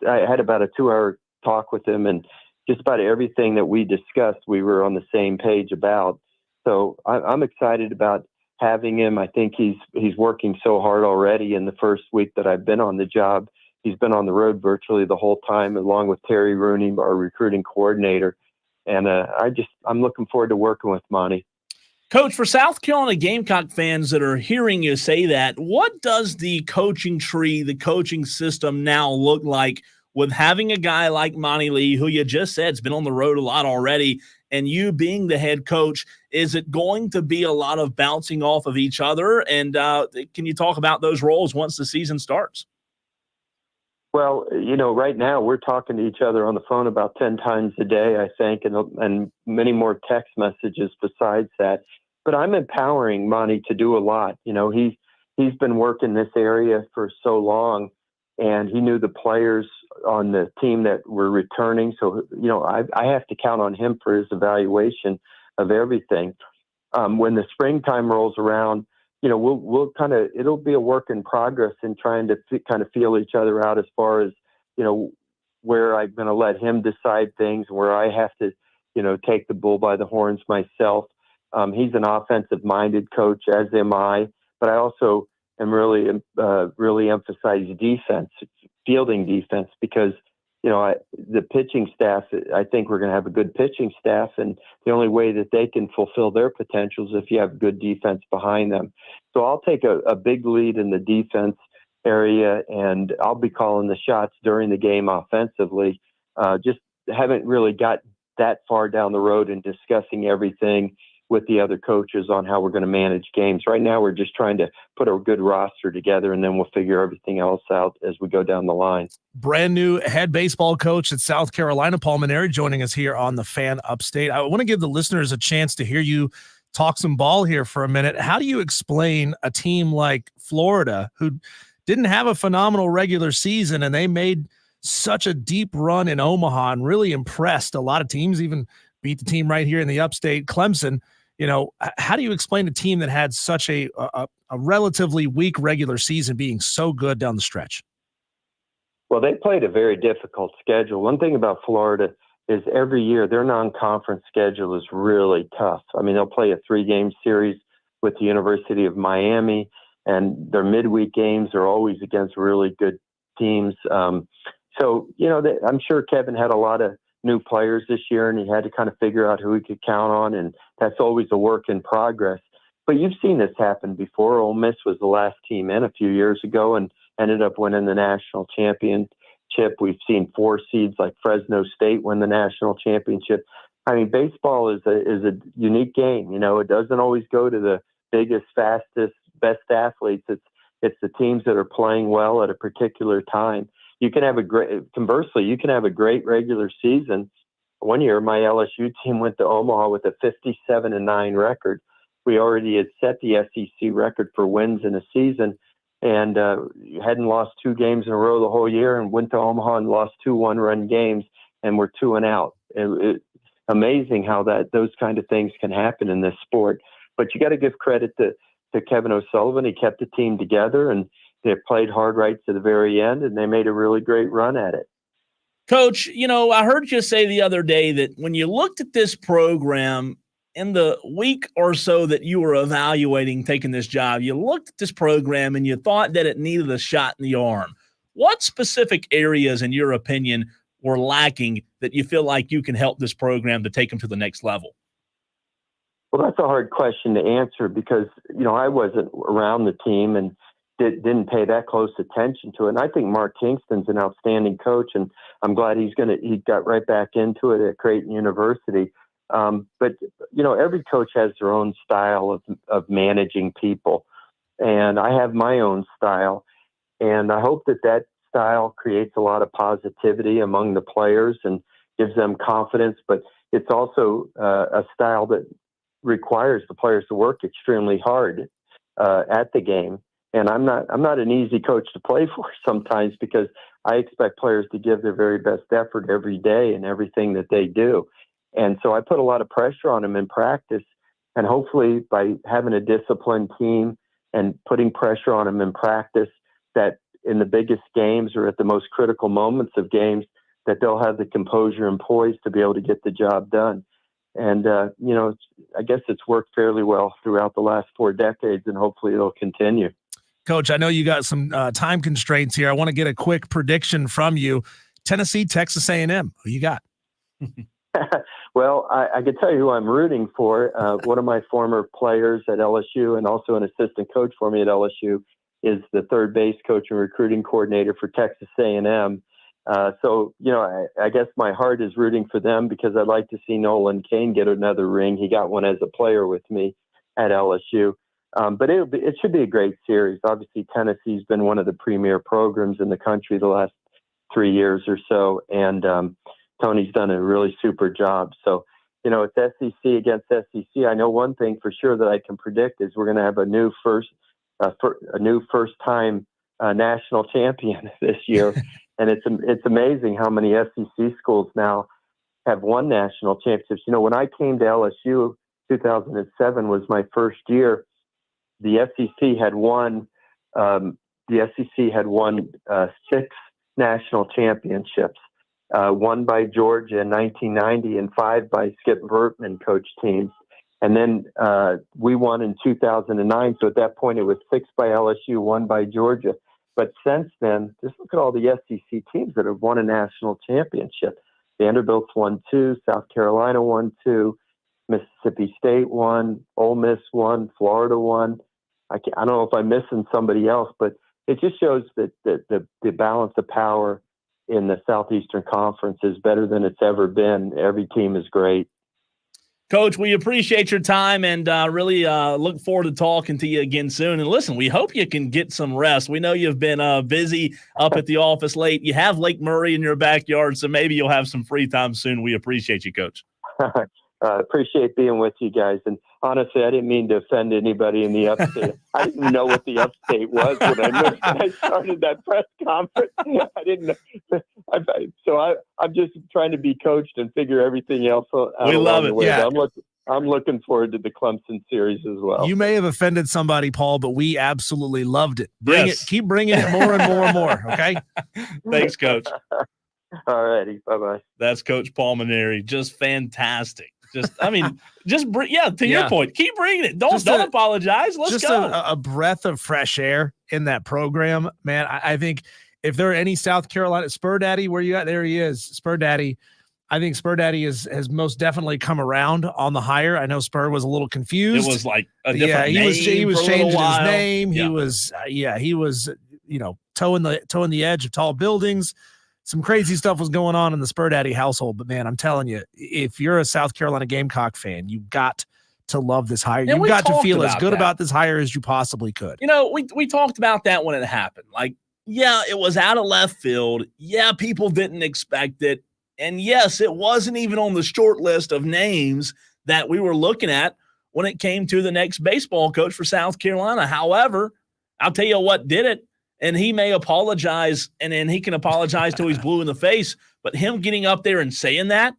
Speaker 8: I had about a 2-hour talk with him, and just about everything that we discussed, we were on the same page about. So I'm excited about having him. I think he's working so hard already. In the first week that I've been on the job, he's been on the road virtually the whole time, along with Terry Rooney, our recruiting coordinator. And I'm looking forward to working with Monty.
Speaker 1: Coach, for South Carolina Gamecock fans that are hearing you say that, what does the coaching tree, the coaching system now look like with having a guy like Monty Lee, who you just said has been on the road a lot already, and you being the head coach? Is it going to be a lot of bouncing off of each other? And can you talk about those roles once the season starts?
Speaker 8: Well, right now we're talking to each other on the phone about 10 times a day, I think, and many more text messages besides that. But I'm empowering Monty to do a lot. He's been working this area for so long, and he knew the players on the team that were returning. So, I have to count on him for his evaluation of everything. When the springtime rolls around, it'll be a work in progress in trying to kind of feel each other out as far as, where I'm going to let him decide things, where I have to, take the bull by the horns myself. He's an offensive minded coach, as am I, but I also am really emphasize defense, fielding defense, because, the pitching staff, I think we're going to have a good pitching staff, and the only way that they can fulfill their potential is if you have good defense behind them. So I'll take a big lead in the defense, area, and I'll be calling the shots during the game offensively. Just haven't really got that far down the road in discussing everything with the other coaches on how we're going to manage games. Right now, we're just trying to put a good roster together, and then we'll figure everything else out as we go down the line.
Speaker 2: Brand new head baseball coach at South Carolina, Paul Mainieri, joining us here on the Fan Upstate. I want to give the listeners a chance to hear you talk some ball here for a minute. How do you explain a team like Florida, who didn't have a phenomenal regular season, and they made such a deep run in Omaha and really impressed a lot of teams, even beat the team right here in the Upstate, Clemson? You know, how do you explain a team that had such a relatively weak regular season being so good down the stretch?
Speaker 8: Well, they played a very difficult schedule. One thing about Florida is every year their non-conference schedule is really tough. I mean, they'll play a 3-game series with the University of Miami, and their midweek games are always against really good teams. So, you know, I'm sure Kevin had a lot of new players this year, and he had to kind of figure out who he could count on, and that's always a work in progress. But you've seen this happen before. Ole Miss was the last team in a few years ago and ended up winning the national championship. We've seen 4 seeds like Fresno State win the national championship. I mean, baseball is a unique game. You know, it doesn't always go to the biggest, fastest, best athletes. It's the teams that are playing well at a particular time. You can have conversely, you can have a great regular season. One year, my LSU team went to Omaha with a 57-9 record. We already had set the SEC record for wins in a season, and hadn't lost 2 games in a row the whole year, and went to Omaha and lost 2 one-run games, and we're 2-0. It's amazing how those kind of things can happen in this sport. But you got to give credit to Kevin O'Sullivan. He kept the team together, and they played hard right to the very end, and they made a really great run at it.
Speaker 1: Coach, you know, I heard you say the other day that when you looked at this program in the week or so that you were evaluating taking this job, you looked at this program and you thought that it needed a shot in the arm. What specific areas, in your opinion, were lacking that you feel like you can help this program to take them to the next level?
Speaker 8: Well, that's a hard question to answer because, you know, I wasn't around the team and didn't pay that close attention to it. And I think Mark Kingston's an outstanding coach, and I'm glad he got right back into it at Creighton University. But, you know, every coach has their own style of managing people. And I have my own style. And I hope that style creates a lot of positivity among the players and gives them confidence. But it's also a style that requires the players to work extremely hard at the game. And I'm not an easy coach to play for sometimes because I expect players to give their very best effort every day in everything that they do. And so I put a lot of pressure on them in practice. And hopefully by having a disciplined team and putting pressure on them in practice, that in the biggest games or at the most critical moments of games, that they'll have the composure and poise to be able to get the job done. And, you know, I guess it's worked fairly well throughout the last 4 decades, and hopefully it'll continue.
Speaker 2: Coach, I know you got some time constraints here. I want to get a quick prediction from you. Tennessee, Texas A&M. Who you got?
Speaker 8: Well, I can tell you who I'm rooting for. One of my former players at LSU and also an assistant coach for me at LSU is the third base coach and recruiting coordinator for Texas A&M. So, you know, I guess my heart is rooting for them because I'd like to see Nolan Cain get another ring. He got one as a player with me at LSU. But it should be a great series. Obviously, Tennessee's been one of the premier programs in the country the last 3 years or so, and Tony's done a really super job. So, you know, it's SEC against SEC. I know one thing for sure that I can predict is we're going to have a new first-time national champion this year, and it's amazing how many SEC schools now have won national championships. You know, when I came to LSU, 2007 was my first year. The SEC had won. The SEC had won 6 national championships, one by Georgia in 1990 and 5 by Skip Bertman coach teams. And then we won in 2009. So at that point, it was 6 by LSU, 1 by Georgia. But since then, just look at all the SEC teams that have won a national championship. Vanderbilt's won 2, South Carolina won 2, Mississippi State won, Ole Miss won, Florida won. I don't know if I'm missing somebody else, but it just shows that the balance of power in the Southeastern Conference is better than it's ever been. Every team is great.
Speaker 1: Coach, we appreciate your time and really look forward to talking to you again soon. And listen, we hope you can get some rest. We know you've been busy up at the office late. You have Lake Murray in your backyard, so maybe you'll have some free time soon. We appreciate you, Coach.
Speaker 8: Appreciate being with you guys. And honestly, I didn't mean to offend anybody in the upstate. I didn't know what the upstate was when I started that press conference. I didn't know. I'm just trying to be coached and figure everything else out.
Speaker 1: We love it.
Speaker 2: Yeah.
Speaker 8: I'm looking forward to the Clemson series as well.
Speaker 2: You may have offended somebody, Paul, but we absolutely loved it. Keep bringing it more and more and more. Okay.
Speaker 1: Thanks, Coach.
Speaker 8: All righty. Bye-bye.
Speaker 1: That's Coach Paul Mainieri. Just fantastic. To your point, keep bringing it. Don't apologize. Let's go.
Speaker 2: A breath of fresh air in that program, man. I think if there are any South Carolina Spur Daddy, where you at? There he is, Spur Daddy. I think Spur Daddy has most definitely come around on the hire. I know Spur was a little confused.
Speaker 1: It was like a different name.
Speaker 2: He was changing his name.
Speaker 1: Yeah.
Speaker 2: He was towing the edge of tall buildings. Some crazy stuff was going on in the Spur Daddy household, but man, I'm telling you, if you're a South Carolina Gamecock fan, you got to love this hire. You've got to feel as good about this hire as you possibly could.
Speaker 1: We talked about that when it happened. Like, yeah, it was out of left field. Yeah, people didn't expect it. And yes, it wasn't even on the short list of names that we were looking at when it came to the next baseball coach for South Carolina. However, I'll tell you what did it. And he may apologize, and then he can apologize till he's blue in the face. But him getting up there and saying that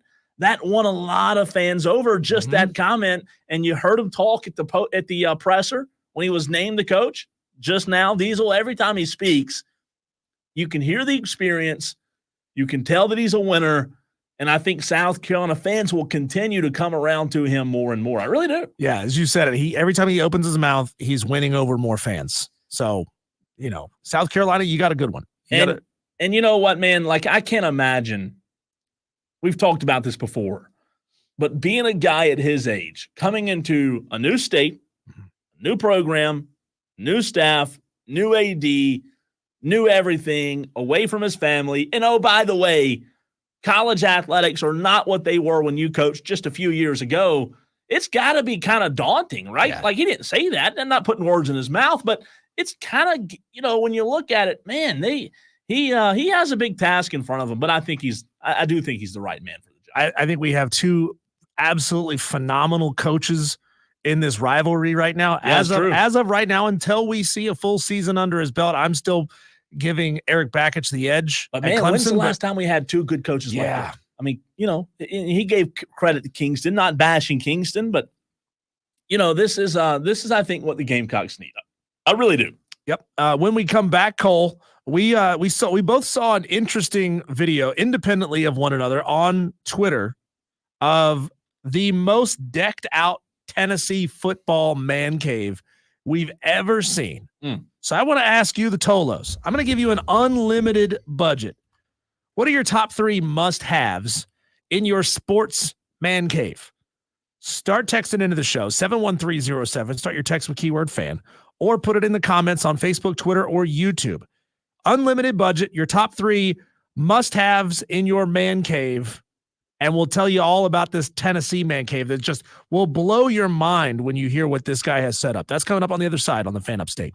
Speaker 1: won a lot of fans over, just that comment. And you heard him talk at the presser when he was named the coach just now. Diesel, every time he speaks, you can hear the experience. You can tell that he's a winner. And I think South Carolina fans will continue to come around to him more and more. I really do.
Speaker 2: Yeah, as you said it, every time he opens his mouth, he's winning over more fans. So, South Carolina, you got a good one.
Speaker 1: And you know what, man? Like, I can't imagine. We've talked about this before, but being a guy at his age, coming into a new state, new program, new staff, new AD, new everything, away from his family. And, oh, by the way, college athletics are not what they were when you coached just a few years ago. It's got to be kind of daunting, right? Yeah. Like, he didn't say that. I'm not putting words in his mouth, but it's kind of, when you look at it, man, he has a big task in front of him, but I do think he's the right man for the job.
Speaker 2: I think we have two absolutely phenomenal coaches in this rivalry right now.
Speaker 1: Yeah,
Speaker 2: as of right now, until we see a full season under his belt, I'm still giving Eric Bakich the edge.
Speaker 1: But man, when's the last time we had two good coaches like that? I mean, he gave credit to Kingston, not bashing Kingston, but this is I think what the Gamecocks need. I really do.
Speaker 2: Yep. When we come back, Cole, we both saw an interesting video independently of one another on Twitter of the most decked out Tennessee football man cave we've ever seen. So I want to ask you, the Tolos. I'm going to give you an unlimited budget. What are your top 3 must-haves in your sports man cave? Start texting into the show, 71307. Start your text with keyword fan, or put it in the comments on Facebook, Twitter, or YouTube. Unlimited budget, your top 3 must-haves in your man cave, and we'll tell you all about this Tennessee man cave that just will blow your mind when you hear what this guy has set up. That's coming up on the other side on the Fan Upstate.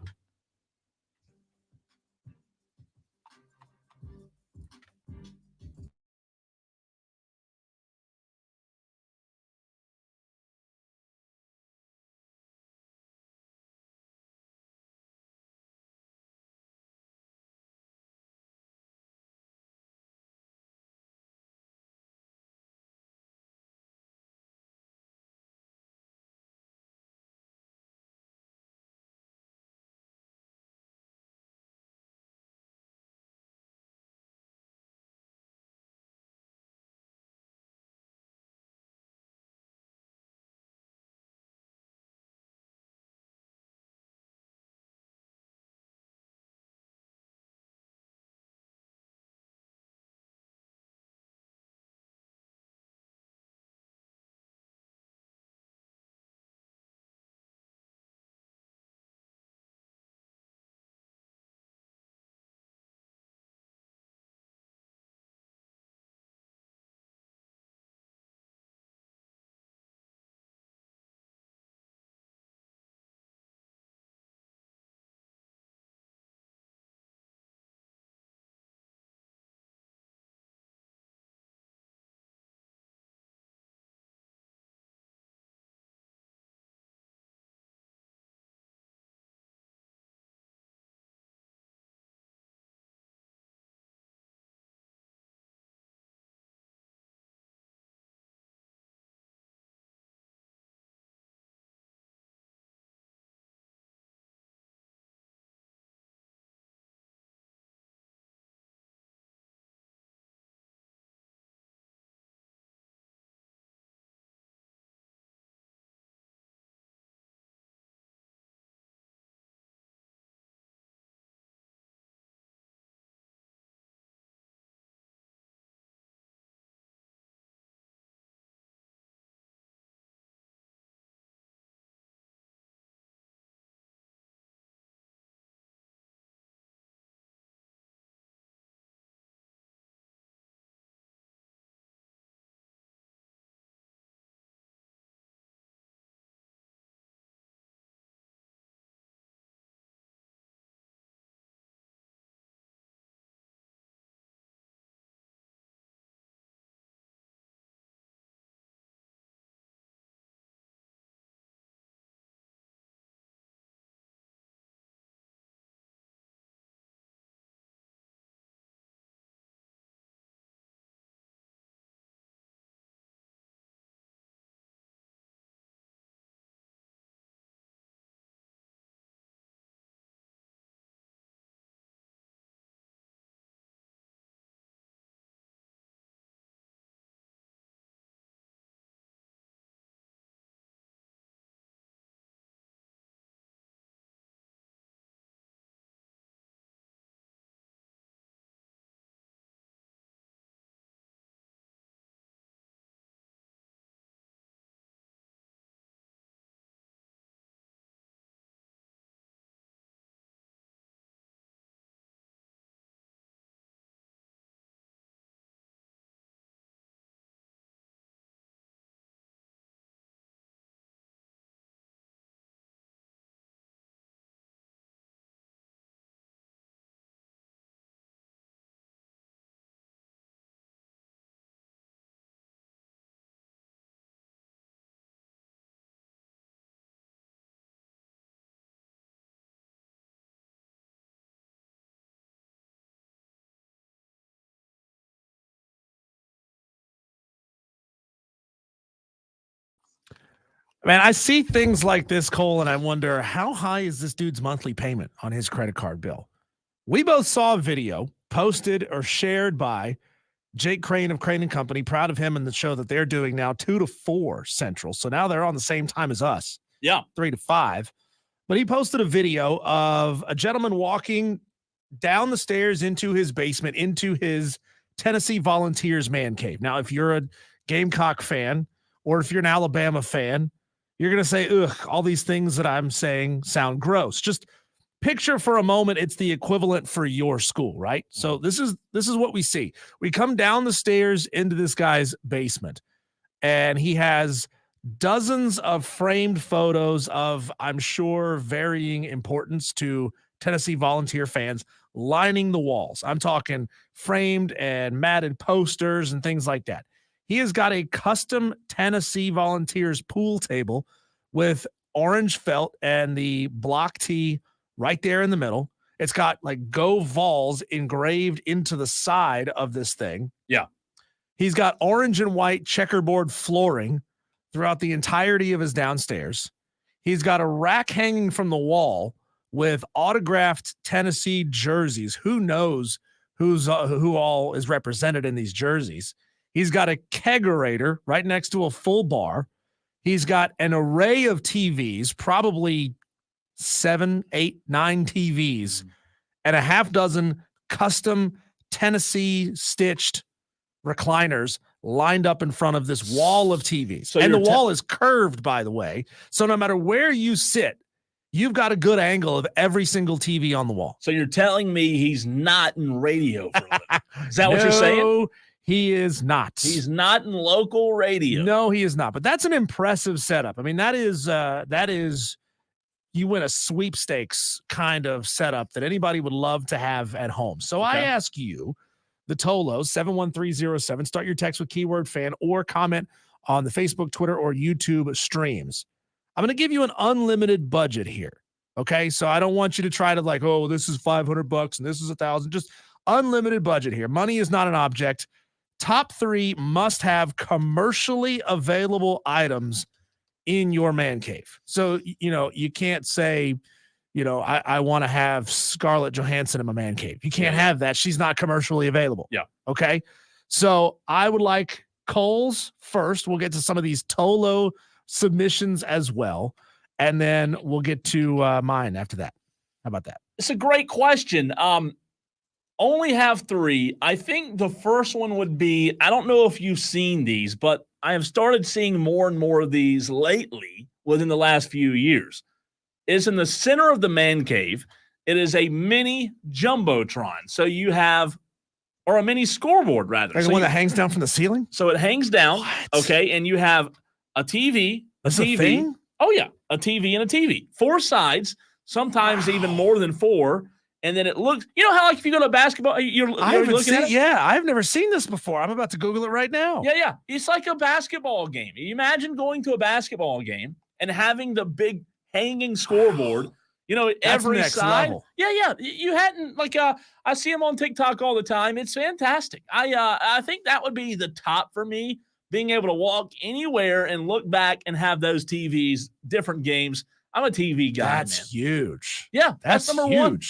Speaker 2: Man, I see things like this, Cole, and I wonder, how high is this dude's monthly payment on his credit card bill? We both saw a video posted or shared by Jake Crane of Crane & Company. Proud of him and the show that they're doing now, 2 to 4 Central. So now they're on the same time as us.
Speaker 1: Yeah.
Speaker 2: 3 to 5. But he posted a video of a gentleman walking down the stairs into his basement, into his Tennessee Volunteers man cave. Now, if you're a Gamecock fan or if you're an Alabama fan, you're going to say, ugh, all these things that I'm saying sound gross. Just picture for a moment it's the equivalent for your school, right? So this is what we see. We come down the stairs into this guy's basement, and he has dozens of framed photos of, I'm sure, varying importance to Tennessee Volunteer fans lining the walls. I'm talking framed and matted posters and things like that. He has got a custom Tennessee Volunteers pool table with orange felt and the block tee right there in the middle. It's got like Go Vols engraved into the side of this thing.
Speaker 1: Yeah.
Speaker 2: He's got orange and white checkerboard flooring throughout the entirety of his downstairs. He's got a rack hanging from the wall with autographed Tennessee jerseys. Who knows who all is represented in these jerseys? He's got a kegerator right next to a full bar. He's got an array of TVs, probably 7, 8, 9 TVs, and a half dozen custom Tennessee stitched recliners lined up in front of this wall of TVs.
Speaker 1: So
Speaker 2: and the wall is curved, by the way. So no matter where you sit, you've got a good angle of every single TV on the wall.
Speaker 1: So you're telling me he's not in radio for a living. Is that what you're saying?
Speaker 2: No, he is not.
Speaker 1: He's not in local radio.
Speaker 2: No, he is not. But that's an impressive setup. I mean, that is you win a sweepstakes kind of setup that anybody would love to have at home. So I ask you, the Tolo 71307, start your text with keyword fan or comment on the Facebook, Twitter, or YouTube streams. I'm going to give you an unlimited budget here. Okay. So I don't want you to try to like, oh, this is $500 and this is $1,000. Just unlimited budget here. Money is not an object. Top 3 must have commercially available items in your man cave. So, you can't say, I want to have Scarlett Johansson in my man cave. You can't have that. She's not commercially available.
Speaker 1: Yeah.
Speaker 2: Okay. So I would like Cole's first. We'll get to some of these Tolo submissions as well. And then we'll get to mine after that. How about that?
Speaker 1: It's a great question. Only have 3. I think the first one would be, I don't know if you've seen these, but I have started seeing more and more of these lately within the last few years. It's in the center of the man cave. It is a mini jumbotron. So you have, or a mini scoreboard rather.
Speaker 2: Like the one that hangs down from the ceiling?
Speaker 1: So it hangs down.
Speaker 2: What?
Speaker 1: Okay. And you have a TV,
Speaker 2: That's
Speaker 1: TV.
Speaker 2: a thing?
Speaker 1: Oh yeah. A TV and a TV, 4 sides, sometimes even more than 4. And then it looks, how like if you go to basketball, you're looking at it?
Speaker 2: Yeah, I've never seen this before. I'm about to Google it right now.
Speaker 1: Yeah. It's like a basketball game. You imagine going to a basketball game and having the big hanging scoreboard, every
Speaker 2: next
Speaker 1: side.
Speaker 2: level.
Speaker 1: Yeah. You hadn't I see them on TikTok all the time. It's fantastic. I think that would be the top for me, being able to walk anywhere and look back and have those TVs, different games. I'm a TV guy.
Speaker 2: That's
Speaker 1: man.
Speaker 2: huge.
Speaker 1: Yeah, that's number 1.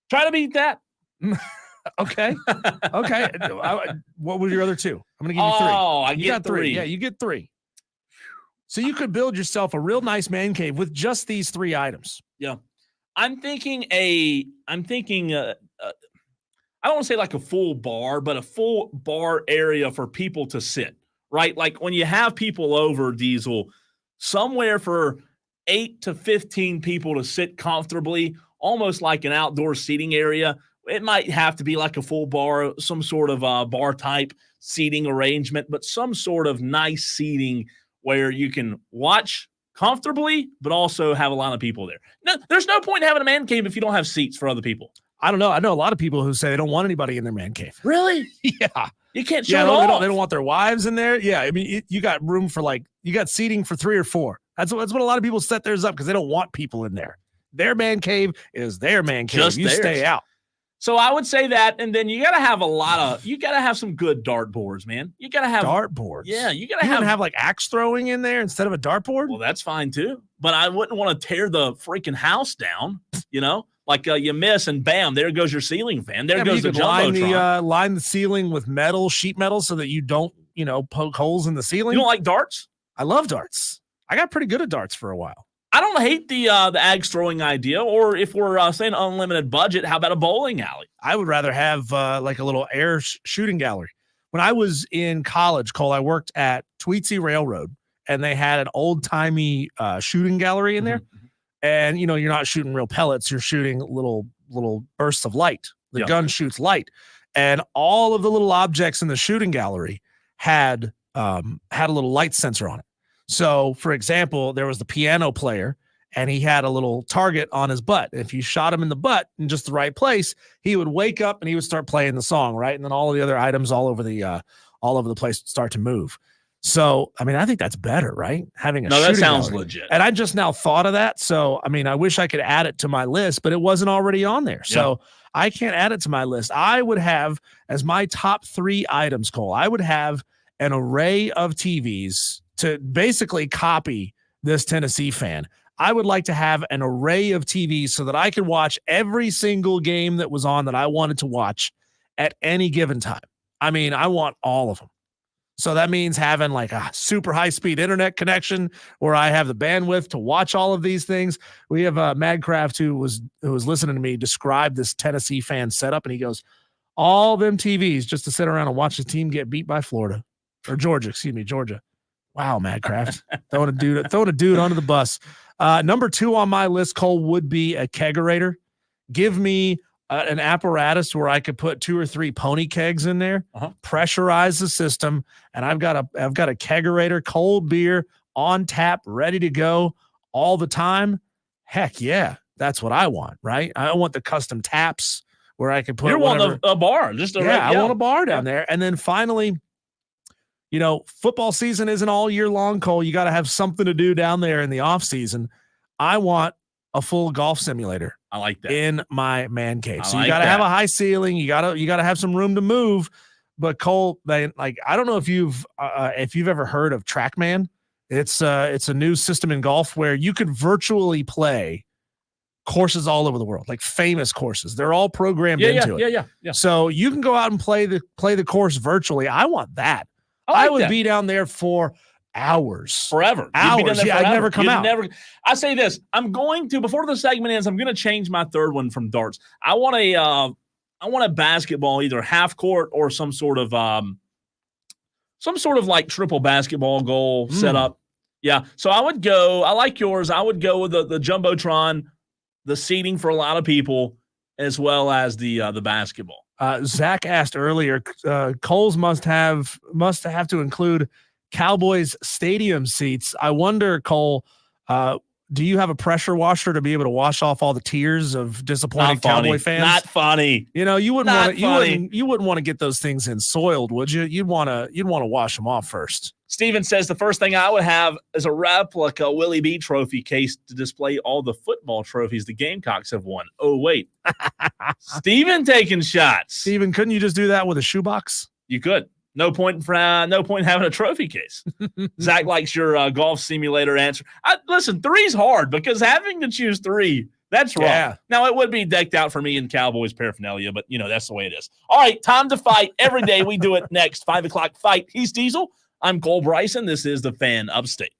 Speaker 1: Try to beat that.
Speaker 2: Okay. What were your other 2? I'm going to give you 3.
Speaker 1: Oh, I
Speaker 2: You
Speaker 1: get
Speaker 2: got 3.
Speaker 1: 3.
Speaker 2: Yeah, you get 3. So you could build yourself a real nice man cave with just these 3 items.
Speaker 1: Yeah. I'm thinking I don't want to say like a full bar, but a full bar area for people to sit, right? Like when you have people over, Diesel, somewhere for 8 to 15 people to sit comfortably, almost like an outdoor seating area. It might have to be like a full bar, some sort of bar type seating arrangement, but some sort of nice seating where you can watch comfortably, but also have a lot of people there. No, there's no point in having a man cave if you don't have seats for other people.
Speaker 2: I don't know. I know a lot of people who say they don't want anybody in their man cave.
Speaker 1: Really?
Speaker 2: Yeah.
Speaker 1: You can't show it off.
Speaker 2: They don't want their wives in there. Yeah. I mean, you got room for you got seating for 3 or 4. That's what a lot of people set theirs up because they don't want people in there. Their man cave is their man cave.
Speaker 1: Just
Speaker 2: you
Speaker 1: theirs.
Speaker 2: stay out.
Speaker 1: So I would say that, and then you got to have some good dartboards, man. You got to have
Speaker 2: Dartboards.
Speaker 1: Yeah, you got to
Speaker 2: You wouldn't have like axe throwing in there instead of a dartboard?
Speaker 1: Well, that's fine too. But I wouldn't want to tear the freaking house down, Like you miss and bam, there goes your ceiling fan. There goes the Jumbotron.
Speaker 2: Line the ceiling with sheet metal so that you don't, poke holes in the ceiling.
Speaker 1: You don't like darts?
Speaker 2: I love darts. I got pretty good at darts for a while.
Speaker 1: I don't hate the axe throwing idea, or if we're saying unlimited budget, how about a bowling alley?
Speaker 2: I would rather have like a little air shooting gallery. When I was in college, Cole, I worked at Tweetsie Railroad, and they had an old-timey shooting gallery in there.
Speaker 1: Mm-hmm.
Speaker 2: And, you're not shooting real pellets. You're shooting little bursts of light. The gun shoots light. And all of the little objects in the shooting gallery had a little light sensor on it. So, for example, there was the piano player, and he had a little target on his butt. If you shot him in the butt in just the right place, he would wake up and he would start playing the song, right? And then all of the other items all over the place would start to move. So, I mean, I think that's better, right? Having a
Speaker 1: that sounds
Speaker 2: gallery.
Speaker 1: legit.
Speaker 2: And I just now thought of that. So, I mean, I wish I could add it to my list, but it wasn't already on there. So I can't add it to my list. I would have as my top 3 items, Cole, I would have an array of TVs to basically copy this Tennessee fan. I would like to have an array of TVs so that I could watch every single game that was on that I wanted to watch at any given time. I mean, I want all of them. So that means having like a super high-speed internet connection where I have the bandwidth to watch all of these things. We have Madcraft who was listening to me describe this Tennessee fan setup, and he goes, all them TVs just to sit around and watch the team get beat by Georgia. Wow, Madcraft. throwing a dude under the bus. Number 2 on my list, Cole, would be a kegerator. Give me an apparatus where I could put 2 or 3 pony kegs in there, pressurize the system, and I've got a kegerator, cold beer on tap, ready to go all the time. Heck yeah, that's what I want, right? I want the custom taps where I can put.
Speaker 1: You want a bar,
Speaker 2: I want a bar down there, and then finally, football season isn't all year long, Cole. You got to have something to do down there in the off season. I want a full golf simulator.
Speaker 1: I like that
Speaker 2: in my man cave. So you got to have a high ceiling. You got to have some room to move. But Cole, I don't know if you've ever heard of TrackMan. It's a new system in golf where you could virtually play courses all over the world, like famous courses. They're all programmed into it.
Speaker 1: Yeah.
Speaker 2: So you can go out and play the course virtually. I want that. I would be down there for hours.
Speaker 1: Forever.
Speaker 2: Hours. I'd never come out.
Speaker 1: I say this. Before the segment ends, I'm going to change my third one from darts. I want a basketball, either half court or some sort of like triple basketball goal setup. Yeah. So I like yours. I would go with the Jumbotron, the seating for a lot of people, as well as the basketball.
Speaker 2: Zach asked earlier, Coles must have to include Cowboys stadium seats. I wonder, Cole, do you have a pressure washer to be able to wash off all the tears of disappointed Cowboy fans?
Speaker 1: Not funny.
Speaker 2: You wouldn't want to get those things in soiled, would you? You'd want to wash them off first.
Speaker 1: Steven says the first thing I would have is a replica Willie B trophy case to display all the football trophies the Gamecocks have won. Oh, wait. Steven taking shots.
Speaker 2: Steven, couldn't you just do that with a shoebox?
Speaker 1: You could. No point in having a trophy case. Zach likes your golf simulator answer. Listen, 3's hard because having to choose 3, that's wrong. Yeah. Now, it would be decked out for me in Cowboys paraphernalia, but, that's the way it is. All right, time to fight. Every day we do it next. 5 o'clock fight. He's Diesel. I'm Cole Bryson. This is the Fan Upstate.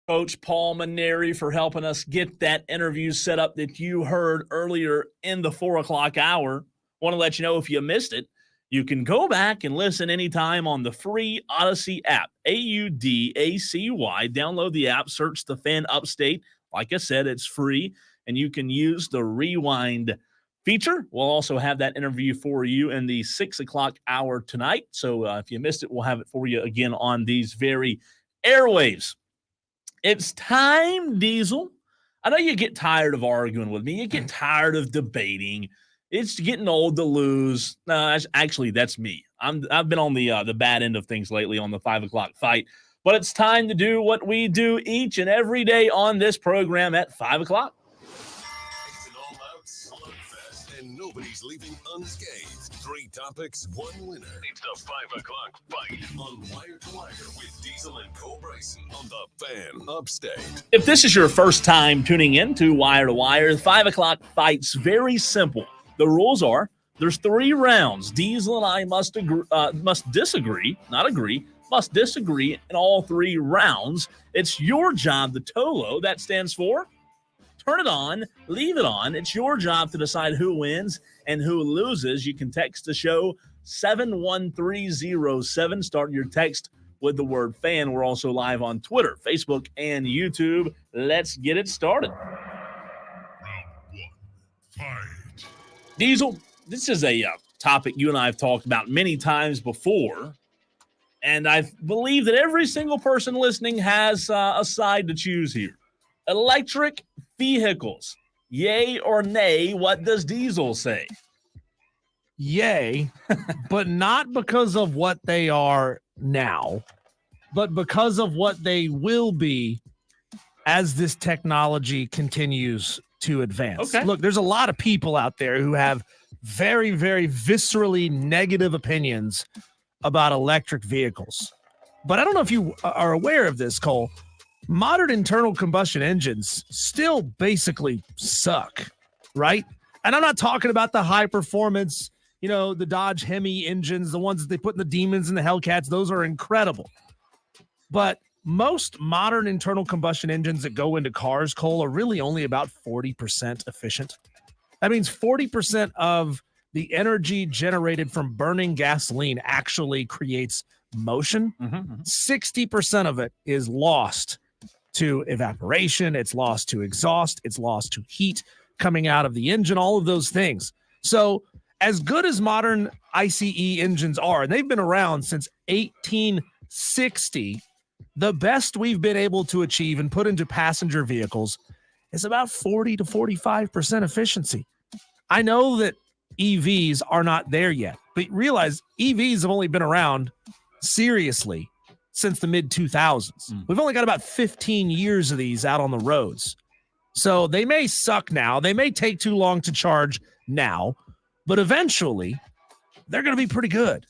Speaker 1: Coach Paul Mainieri for helping us get that interview set up that you heard earlier in the 4 o'clock hour. Want to let you know if you missed it, you can go back and listen anytime on the free Odyssey app, AUDACY. Download the app, search the Fan Upstate. Like I said, it's free, and you can use the rewind feature. We'll also have that interview for you in the 6 o'clock hour tonight. So if you missed it, we'll have it for you again on these very airwaves. It's time, Diesel. I know you get tired of arguing with me. You get tired of debating. It's getting old to lose. No, actually, that's me. I've been on the bad end of things lately on the 5 o'clock fight. But it's time to do what we do each and every day on this program at 5 o'clock.
Speaker 7: It's an all-out slugfest, and nobody's leaving unscathed. 3 topics, 1 winner. It's the 5 o'clock fight on Wire to Wire with Diesel and Cole Bryson on the Fan Upstate.
Speaker 1: If this is your first time tuning in to Wire, the 5 o'clock fight's very simple. The rules are there's 3 rounds. Diesel and I must disagree in all 3 rounds. It's your job to TOLO. That stands for turn it on, leave it on. It's your job to decide who wins and who loses. You can text the show 71307. Start your text with the word fan. We're also live on Twitter, Facebook, and YouTube. Let's get it started.
Speaker 7: Round 1, fight.
Speaker 1: Diesel, this is a topic you and I have talked about many times before, and I believe that every single person listening has a side to choose here. Electric vehicles, yay or nay? What does Diesel say?
Speaker 2: Yay, but not because of what they are now, but because of what they will be as this technology continues to advance.
Speaker 1: Okay.
Speaker 2: Look, there's a lot of people out there who have very, very viscerally negative opinions about electric vehicles. But I don't know if you are aware of this, Cole. Modern internal combustion engines still basically suck, right? And I'm not talking about the high performance, the Dodge Hemi engines, the ones that they put in the Demons and the Hellcats. Those are incredible. But most modern internal combustion engines that go into cars, Cole, are really only about 40% efficient. That means 40% of the energy generated from burning gasoline actually creates motion. 60% of it is lost to evaporation. It's lost to exhaust. It's lost to heat coming out of the engine, all of those things. So as good as modern ICE engines are, and they've been around since 1860, the best we've been able to achieve and put into passenger vehicles is about 40 to 45% efficiency. I know that EVs are not there yet, but realize EVs have only been around seriously since the mid-2000s. We've only got about 15 years of these out on the roads. So they may suck now. They may take too long to charge now, but eventually they're going to be pretty good.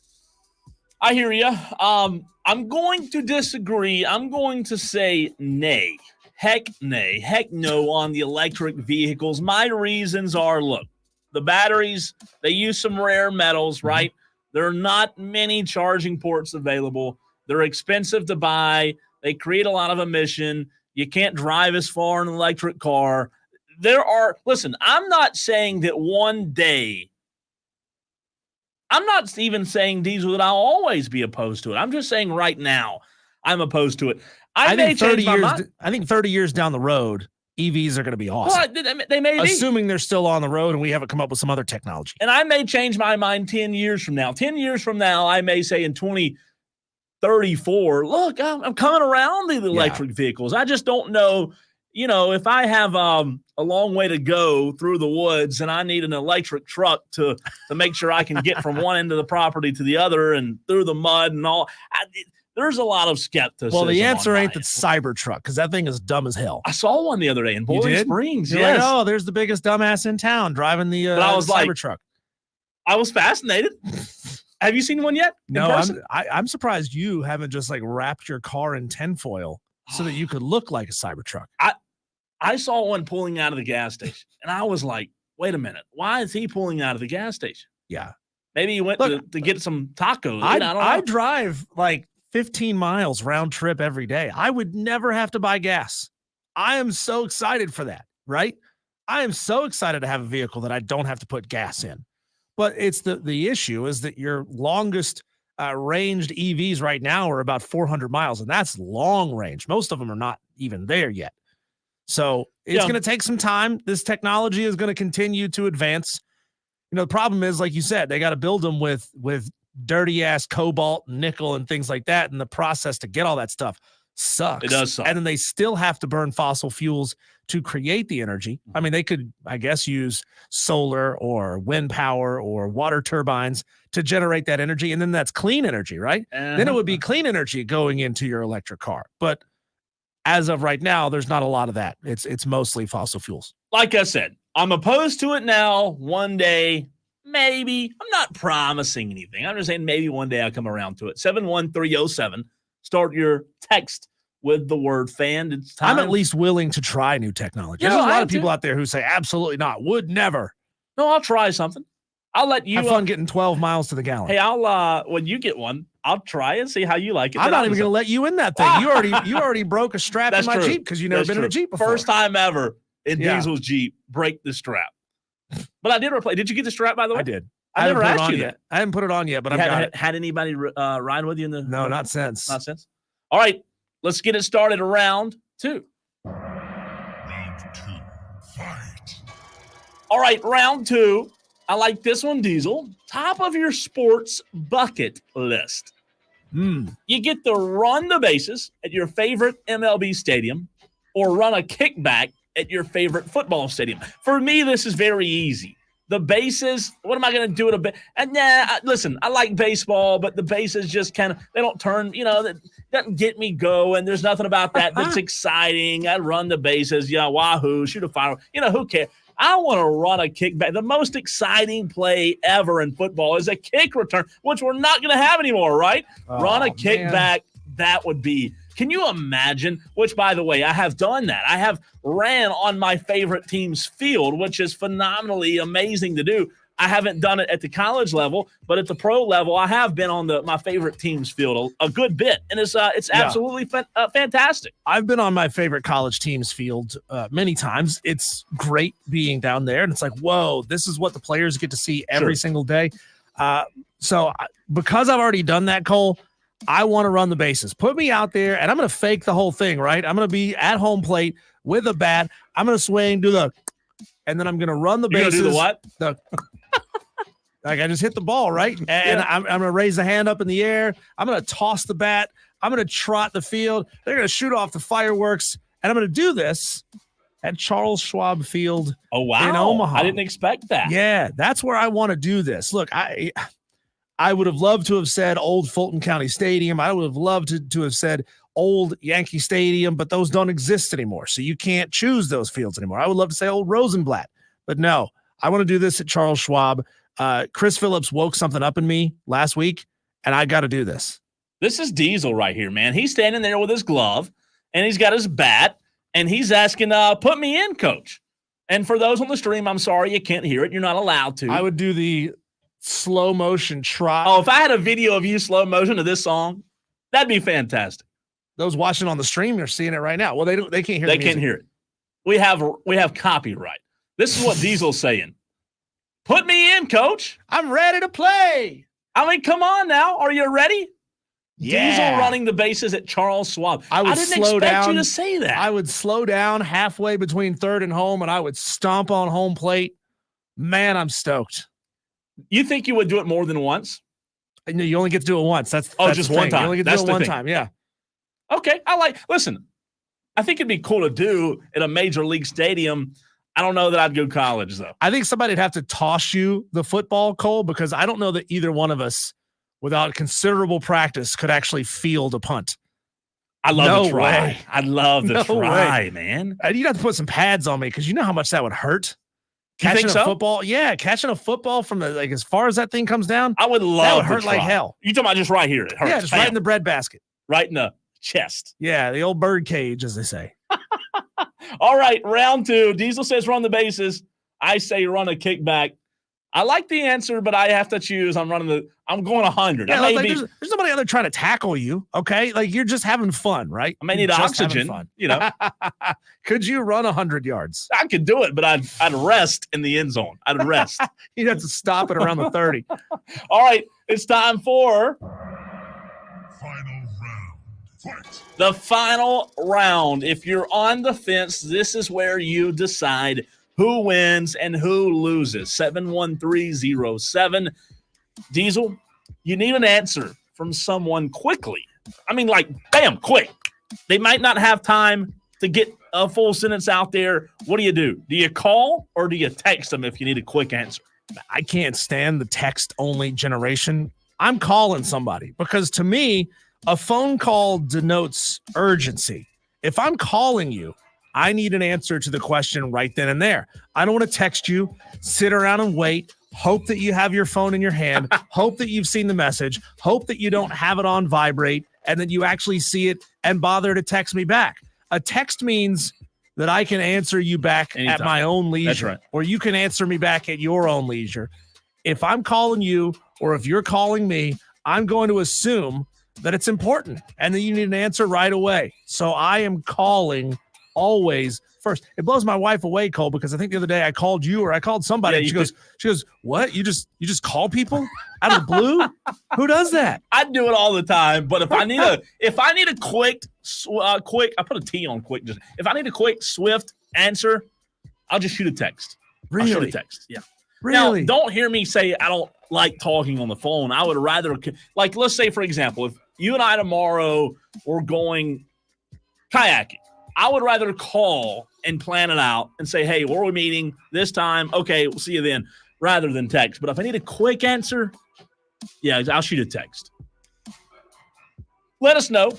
Speaker 1: I hear you. I'm going to disagree. I'm going to say nay. Heck nay. Heck no on the electric vehicles. My reasons are, look, the batteries, they use some rare metals, right? There are not many charging ports available. They're expensive to buy. They create a lot of emission. You can't drive as far in an electric car. Listen, I'm not saying that one day, I'm not even saying, Diesel, that I'll always be opposed to it. I'm just saying right now I'm opposed to it. I think
Speaker 2: 30 years down the road, EVs are going to be awesome.
Speaker 1: Well, they may be.
Speaker 2: Assuming they're still on the road and we haven't come up with some other technology.
Speaker 1: And I may change my mind 10 years from now. 10 years from now, I may say in 2034, look, I'm coming around to the electric vehicles. I just don't know, if I have a long way to go through the woods and I need an electric truck to make sure I can get from one end of the property to the other and through the mud and all. There's a lot of skepticism.
Speaker 2: Well, the answer ain't the Cybertruck, because that thing is dumb as hell.
Speaker 1: I saw one the other day in Boiling Springs.
Speaker 2: You're like, oh, there's the biggest dumbass in town driving the Cybertruck.
Speaker 1: I was fascinated. Have you seen one yet?
Speaker 2: No, I'm surprised you haven't just wrapped your car in tinfoil so that you could look like a Cybertruck.
Speaker 1: I saw one pulling out of the gas station, and I was like, wait a minute. Why is he pulling out of the gas station?
Speaker 2: Yeah.
Speaker 1: Maybe he went to get some tacos.
Speaker 2: I drive 15 miles round trip every day. I would never have to buy gas. I am so excited for that, right? I am so excited to have a vehicle that I don't have to put gas in. But it's the issue is that your longest ranged EVs right now are about 400 miles, and that's long range. Most of them are not even there yet. So it's going to take some time. This technology is going to continue to advance. You know, the problem is, like you said, they got to build them with dirty ass cobalt, nickel, and things like that. And the process to get all that stuff sucks.
Speaker 1: It does suck.
Speaker 2: And then they still have to burn fossil fuels to create the energy. I mean, they could, I guess, use solar or wind power or water turbines to generate that energy. And then that's clean energy, right? Then it would be clean energy going into your electric car. But as of right now, there's not a lot of that. It's mostly fossil fuels.
Speaker 1: Like I said, I'm opposed to it now. One day, maybe. I'm not promising anything. I'm just saying maybe one day I'll come around to it. 71307. Start your text with the word fan. It's time.
Speaker 2: I'm at least willing to try new technology.
Speaker 1: Yeah,
Speaker 2: There's a
Speaker 1: I
Speaker 2: lot
Speaker 1: am
Speaker 2: of people
Speaker 1: too.
Speaker 2: out there who say absolutely not, would never.
Speaker 1: No, I'll try something. I'll let you
Speaker 2: Have fun getting 12 miles to the gallon.
Speaker 1: Hey, I'll when you get one, I'll try and see how you like it.
Speaker 2: I'm
Speaker 1: Then
Speaker 2: not
Speaker 1: I'll
Speaker 2: even going to let you in that thing. You already broke a strap
Speaker 1: That's
Speaker 2: in my
Speaker 1: true.
Speaker 2: Jeep because you've never
Speaker 1: That's
Speaker 2: been in a
Speaker 1: true.
Speaker 2: Jeep before.
Speaker 1: First time ever in
Speaker 2: Yeah.
Speaker 1: Diesel's Jeep, break the strap. But I did replace. Did you get the strap, by the way?
Speaker 2: I did.
Speaker 1: I never
Speaker 2: haven't put it
Speaker 1: asked
Speaker 2: on
Speaker 1: you
Speaker 2: yet.
Speaker 1: that.
Speaker 2: I haven't put it on yet, but
Speaker 1: You
Speaker 2: I've got
Speaker 1: had,
Speaker 2: it.
Speaker 1: had anybody ride with you in the?
Speaker 2: No, not since.
Speaker 1: Not since. All right, let's get it started. Round two. All right, round two. I like this one, Diesel. Top of your sports bucket list. You get to run the bases at your favorite MLB stadium or run a kickback at your favorite football stadium. For me, this is very easy. The bases, what am I going to do at a base? And listen, I like baseball, but the bases just kind of, they don't turn, that doesn't get me going. There's nothing about that that's exciting. I run the bases, wahoo, shoot a fire. Who cares? I want to run a kickback. The most exciting play ever in football is a kick return, which we're not going to have anymore, right? Run a kickback. That would be. Can you imagine? Which, by the way, I have done that. I have ran on my favorite team's field, which is phenomenally amazing to do. I haven't done it at the college level, but at the pro level, I have been on my favorite team's field a good bit, and it's absolutely fantastic.
Speaker 2: I've been on my favorite college team's field many times. It's great being down there, and it's like, whoa, this is what the players get to see every single day. So because I've already done that, Cole, I want to run the bases. Put me out there, and I'm going to fake the whole thing, right? I'm going to be at home plate with a bat. I'm going to swing, and then I'm going to run the bases.
Speaker 1: You're gonna do the what?
Speaker 2: Like I just hit the ball, right? And I'm going to raise the hand up in the air. I'm going to toss the bat. I'm going to trot the field. They're going to shoot off the fireworks. And I'm going to do this at Charles Schwab Field
Speaker 1: in Omaha. I didn't expect that.
Speaker 2: Yeah, that's where I want to do this. Look, I would have loved to have said old Fulton County Stadium. I would have loved to have said old Yankee Stadium, but those don't exist anymore. So you can't choose those fields anymore. I would love to say old Rosenblatt, but no, I want to do this at Charles Schwab. Chris Phillips woke something up in me last week, and I got to do this.
Speaker 1: This is Diesel right here, man. He's standing there with his glove, and he's got his bat, and he's asking, put me in, coach. And for those on the stream, I'm sorry you can't hear it. You're not allowed to.
Speaker 2: I would do the slow motion trot.
Speaker 1: Oh, if I had a video of you slow motion to this song, that'd be fantastic.
Speaker 2: Those watching on the stream are seeing it right now. Well, they can't hear.
Speaker 1: They can't hear it. We have copyright. This is what Diesel's saying. Put me in, coach.
Speaker 2: I'm ready to play.
Speaker 1: I mean, come on now. Are you ready?
Speaker 2: Yeah.
Speaker 1: Diesel running the bases at Charles Schwab. I didn't expect you to say that.
Speaker 2: I would slow down halfway between third and home, and I would stomp on home plate. Man, I'm stoked.
Speaker 1: You think you would do it more than once?
Speaker 2: No, you only get to do it once. That's
Speaker 1: just
Speaker 2: the
Speaker 1: one
Speaker 2: thing.
Speaker 1: time.
Speaker 2: You only get to
Speaker 1: That's
Speaker 2: do it
Speaker 1: the
Speaker 2: one
Speaker 1: thing.
Speaker 2: time. Yeah.
Speaker 1: Okay. Listen, I think it'd be cool to do at a major league stadium. I don't know that I'd go college, though.
Speaker 2: I think somebody'd have to toss you the football, Cole, because I don't know that either one of us, without considerable practice, could actually field a punt.
Speaker 1: I love to try.
Speaker 2: Way.
Speaker 1: I love to
Speaker 2: No
Speaker 1: try,
Speaker 2: way.
Speaker 1: man.
Speaker 2: You'd have to put some pads on me because you know how much that would hurt.
Speaker 1: You think
Speaker 2: Catching
Speaker 1: so?
Speaker 2: a football, catching a football from as far as that thing comes down,
Speaker 1: I would love
Speaker 2: that would
Speaker 1: to
Speaker 2: hurt like
Speaker 1: try.
Speaker 2: hell.
Speaker 1: You talking about just right here? It hurts.
Speaker 2: Yeah, just right in the breadbasket.
Speaker 1: Right in the chest.
Speaker 2: Yeah, the old bird cage, as they say.
Speaker 1: All right, round two. Diesel says run the bases. I say run a kickback. I like the answer, but I have to choose. I'm going 100.
Speaker 2: Yeah,
Speaker 1: I may
Speaker 2: like,
Speaker 1: be,
Speaker 2: there's nobody out there trying to tackle you. Okay, like you're just having fun, right?
Speaker 1: I may
Speaker 2: You're
Speaker 1: need
Speaker 2: just having
Speaker 1: oxygen.
Speaker 2: fun.
Speaker 1: You know,
Speaker 2: Could you run 100 yards?
Speaker 1: I could do it, but I'd rest in the end zone. I'd rest.
Speaker 2: You'd have to stop it around the 30.
Speaker 1: All right, it's time for
Speaker 7: Final round. Fight.
Speaker 1: the final round. If you're on the fence, this is where you decide who wins and who loses. 71307. Diesel, you need an answer from someone quickly. I mean, like, bam, quick. They might not have time to get a full sentence out there. What do? Do you call or do you text them if you need a quick answer?
Speaker 2: I can't stand the text-only generation. I'm calling somebody because to me, a phone call denotes urgency. If I'm calling you, I need an answer to the question right then and there. I don't want to text you, sit around and wait, hope that you have your phone in your hand, hope that you've seen the message, hope that you don't have it on vibrate, and that you actually see it and bother to text me back. A text means that I can answer you back
Speaker 1: Anytime.
Speaker 2: at my own leisure,
Speaker 1: That's right.
Speaker 2: or you can answer me back at your own leisure. If I'm calling you or if you're calling me, I'm going to assume that it's important and that you need an answer right away. So I am calling always first. It blows my wife away, Cole, because I think the other day I called you or I called somebody.
Speaker 1: Yeah,
Speaker 2: And she goes, what? You just call people out of the blue? Who does that?
Speaker 1: I do it all the time, but if I need a quick, I put a T on quick. Just if I need a quick, swift answer, I'll just shoot a text.
Speaker 2: Really?
Speaker 1: I'll shoot a text. Yeah.
Speaker 2: Really?
Speaker 1: Now, don't hear me say I don't like talking on the phone. I would rather, like, let's say, for example, if you and I tomorrow were going kayaking, I would rather call and plan it out and say, hey, where are we meeting this time? Okay, we'll see you then, rather than text. But if I need a quick answer, yeah, I'll shoot a text. Let us know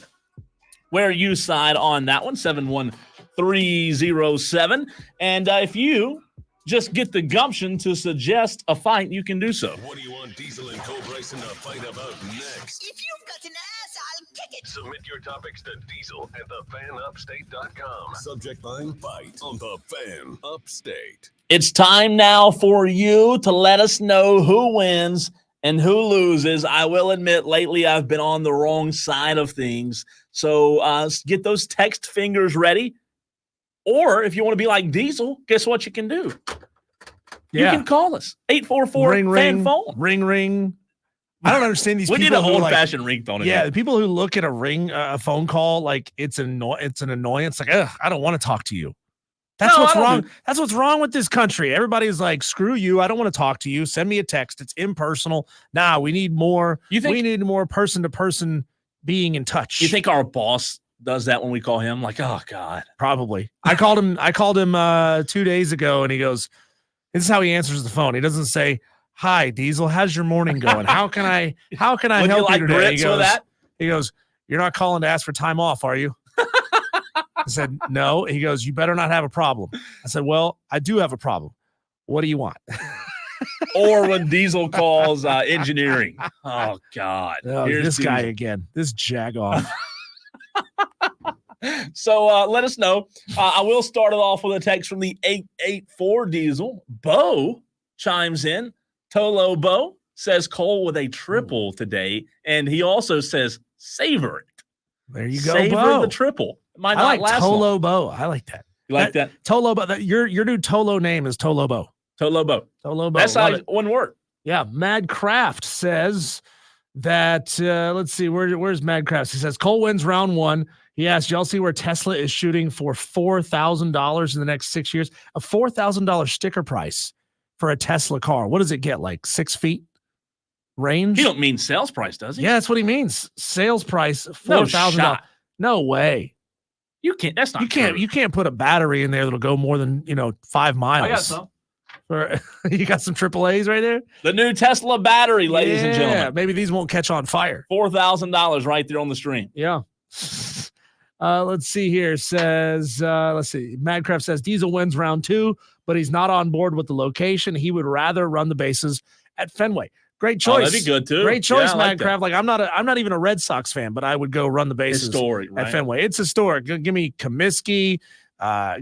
Speaker 1: where you side on that one, 71307. And if you just get the gumption to suggest a fight, you can do so.
Speaker 7: What do you want Diesel and Cole Bryson to fight about next?
Speaker 4: If you've got an ass, I'll kick it.
Speaker 7: Submit your topics to Diesel at thefanupstate.com. Subject line, fight on the Fan Upstate.
Speaker 1: It's time now for you to let us know who wins and who loses. I will admit, lately I've been on the wrong side of things. So get those text fingers ready. Or if you want to be like Diesel, guess what you can do?
Speaker 2: Yeah.
Speaker 1: You can call us. 844
Speaker 2: Ring,
Speaker 1: fan
Speaker 2: ring,
Speaker 1: phone.
Speaker 2: ring, ring. I don't understand these
Speaker 1: We
Speaker 2: people.
Speaker 1: need an
Speaker 2: who,
Speaker 1: old-fashioned ringtone.
Speaker 2: Yeah, the people who look at a phone call like it's an annoyance. Like, ugh, I don't want to talk to you. That's what's wrong. That's what's wrong with this country. Everybody's like, screw you. I don't want to talk to you. Send me a text. It's impersonal. Nah, we need more. We need more person-to-person being in touch.
Speaker 1: You think our boss does that when we call him? Like, oh God,
Speaker 2: probably. I called him 2 days ago, and he goes, "This is how he answers the phone. He doesn't say, 'Hi, Diesel. How's your morning going? How can I help you
Speaker 1: like
Speaker 2: today?'"
Speaker 1: Grits with that?
Speaker 2: He goes, "You're not calling to ask for time off, are you?" I said, "No." He goes, "You better not have a problem." I said, "Well, I do have a problem. What do you want?"
Speaker 1: Or when Diesel calls engineering. Oh God,
Speaker 2: here's this guy again. This jagoff.
Speaker 1: So let us know. I will start it off with a text from the 884 Diesel. Bo chimes in. Tolo Bo says Cole with a triple today. And he also says savor it.
Speaker 2: There you go,
Speaker 1: Savor
Speaker 2: Bo.
Speaker 1: the triple. It might
Speaker 2: I
Speaker 1: not
Speaker 2: like
Speaker 1: last
Speaker 2: Tolo
Speaker 1: long.
Speaker 2: Bo. I like that.
Speaker 1: You like that?
Speaker 2: Tolo Bo. Your new Tolo name is Tolo Bo.
Speaker 1: Tolo Bo.
Speaker 2: Tolo Bo.
Speaker 1: That's how one word.
Speaker 2: Yeah. Mad Craft says that, let's see, where's Mad Craft? He says Cole wins round one. He asked, y'all see where Tesla is shooting for $4,000 in the next 6 years? A $4,000 sticker price for a Tesla car. What does it get? Like 6 feet range?
Speaker 1: He don't mean sales price, does he?
Speaker 2: Yeah, that's what he means. Sales price
Speaker 1: No
Speaker 2: $4,000.
Speaker 1: shot.
Speaker 2: No way.
Speaker 1: You can't. That's not.
Speaker 2: You can't put a battery in there that'll go more than 5 miles.
Speaker 1: I got some.
Speaker 2: You got some AAAs right there?
Speaker 1: The new Tesla battery, ladies and gentlemen.
Speaker 2: Maybe these won't catch on fire.
Speaker 1: $4,000 right there on the stream.
Speaker 2: Yeah. Let's see here. It says, let's see. Madcraft says Diesel wins round 2, but he's not on board with the location. He would rather run the bases at Fenway. Great choice.
Speaker 1: That'd be good too.
Speaker 2: Great choice,
Speaker 1: Yeah,
Speaker 2: Madcraft. Like I'm not even a Red Sox fan, but I would go run the bases
Speaker 1: Historic, right?
Speaker 2: at Fenway. It's historic. Give me Comiskey,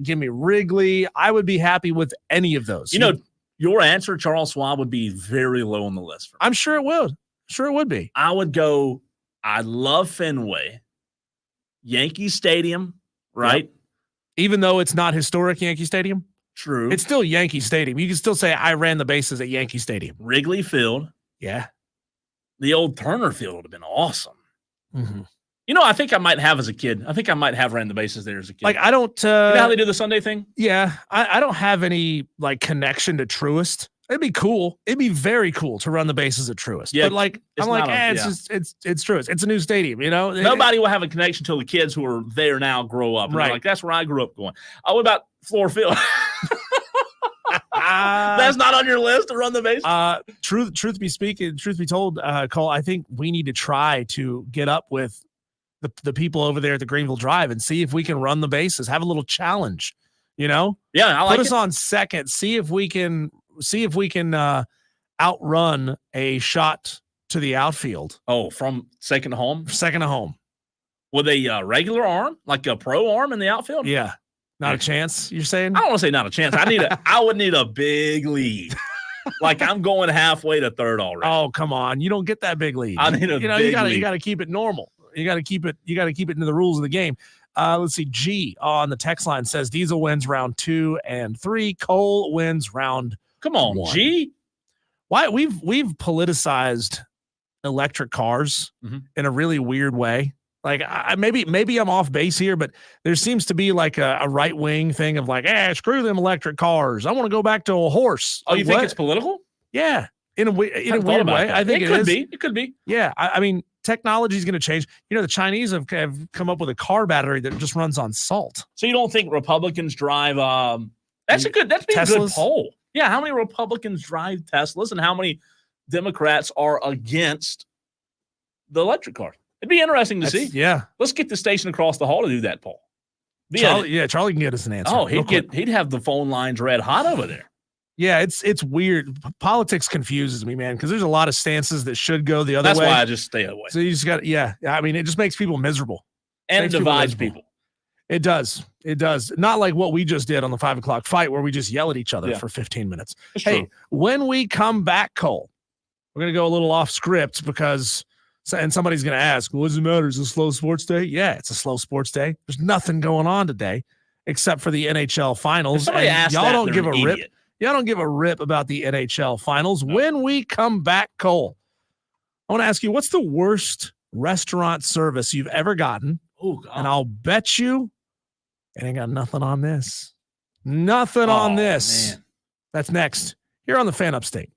Speaker 2: give me Wrigley. I would be happy with any of those.
Speaker 1: You your answer, Charles Schwab, would be very low on the list for me.
Speaker 2: I'm sure it would. Sure it would be.
Speaker 1: I would go, I love Fenway, Yankee Stadium, right?
Speaker 2: Yep. Even though it's not historic Yankee Stadium,
Speaker 1: True.
Speaker 2: it's still Yankee Stadium. You can still say I ran the bases at Yankee Stadium.
Speaker 1: Wrigley Field.
Speaker 2: Yeah.
Speaker 1: The old Turner Field would have been awesome.
Speaker 2: Mm-hmm.
Speaker 1: You know, I think I might have as a kid. I think I might have ran the bases there as a kid.
Speaker 2: Like, I don't.
Speaker 1: You know how they do the Sunday thing?
Speaker 2: Yeah. I don't have any, like, connection to Truist. It'd be cool. It'd be very cool to run the bases at Truist.
Speaker 1: Yeah,
Speaker 2: but, like, I'm like, it's Truist. It's a new stadium, you know?
Speaker 1: Nobody will have a connection till the kids who are there now grow up. And
Speaker 2: right.
Speaker 1: Like, that's where I grew up going. Oh, what about Floor Field? That's not on your list to run the base?
Speaker 2: Truth be told, Cole, I think we need to try to get up with the people over there at the Greenville Drive and see if we can run the bases, have a little challenge, you know?
Speaker 1: Yeah, I like
Speaker 2: Put us on second, see if we can outrun a shot to the outfield.
Speaker 1: Oh, from second to home?
Speaker 2: Second to home.
Speaker 1: With a regular arm, like a pro arm in the outfield?
Speaker 2: Yeah. Not a chance, you're saying?
Speaker 1: I don't want to say not a chance. I would need a big lead. Like I'm going halfway to third already.
Speaker 2: Oh, come on. You don't get that big lead.
Speaker 1: I need a big lead.
Speaker 2: You gotta keep it normal. You gotta keep it into the rules of the game. Let's see. G on the text line says Diesel wins round 2 and 3. Cole wins round.
Speaker 1: Come on,
Speaker 2: 1.
Speaker 1: G.
Speaker 2: Why we've politicized electric cars in a really weird way. Like maybe I'm off base here, but there seems to be like a right wing thing of like, screw them electric cars. I want to go back to a horse.
Speaker 1: Oh, you think it's political?
Speaker 2: Yeah, in a weird way.
Speaker 1: That.
Speaker 2: I think
Speaker 1: it could be. It could be.
Speaker 2: Yeah, I mean, technology is going to change. You know, the Chinese have come up with a car battery that just runs on salt.
Speaker 1: So you don't think Republicans drive? That's a good poll. Yeah, how many Republicans drive Teslas, and how many Democrats are against the electric car? It'd be interesting to see.
Speaker 2: Yeah.
Speaker 1: Let's get the station across the hall to do that poll.
Speaker 2: Charlie can get us an answer.
Speaker 1: Oh, he'd have the phone lines red hot over there.
Speaker 2: Yeah, it's weird. Politics confuses me, man, because there's a lot of stances that should go the other way.
Speaker 1: That's why I just stay away.
Speaker 2: So you just got I mean, it just makes people miserable.
Speaker 1: And it divides people.
Speaker 2: It does. It does. Not like what we just did on the 5 o'clock fight where we just yell at each other for 15 minutes.
Speaker 1: That's
Speaker 2: hey,
Speaker 1: true.
Speaker 2: When we come back, Cole, we're going to go a little off script because somebody's going to ask, what does it matter? Is it a slow sports day? Yeah, it's a slow sports day. There's nothing going on today except for the NHL finals.
Speaker 1: And
Speaker 2: y'all don't give a rip.
Speaker 1: Idiot.
Speaker 2: Y'all don't give a rip about the NHL finals. No. When we come back, Cole, I want to ask you, what's the worst restaurant service you've ever gotten?
Speaker 1: Oh, God.
Speaker 2: And I'll bet you it ain't got nothing on this. Nothing on this. Man. That's next here on the Fan Upstate.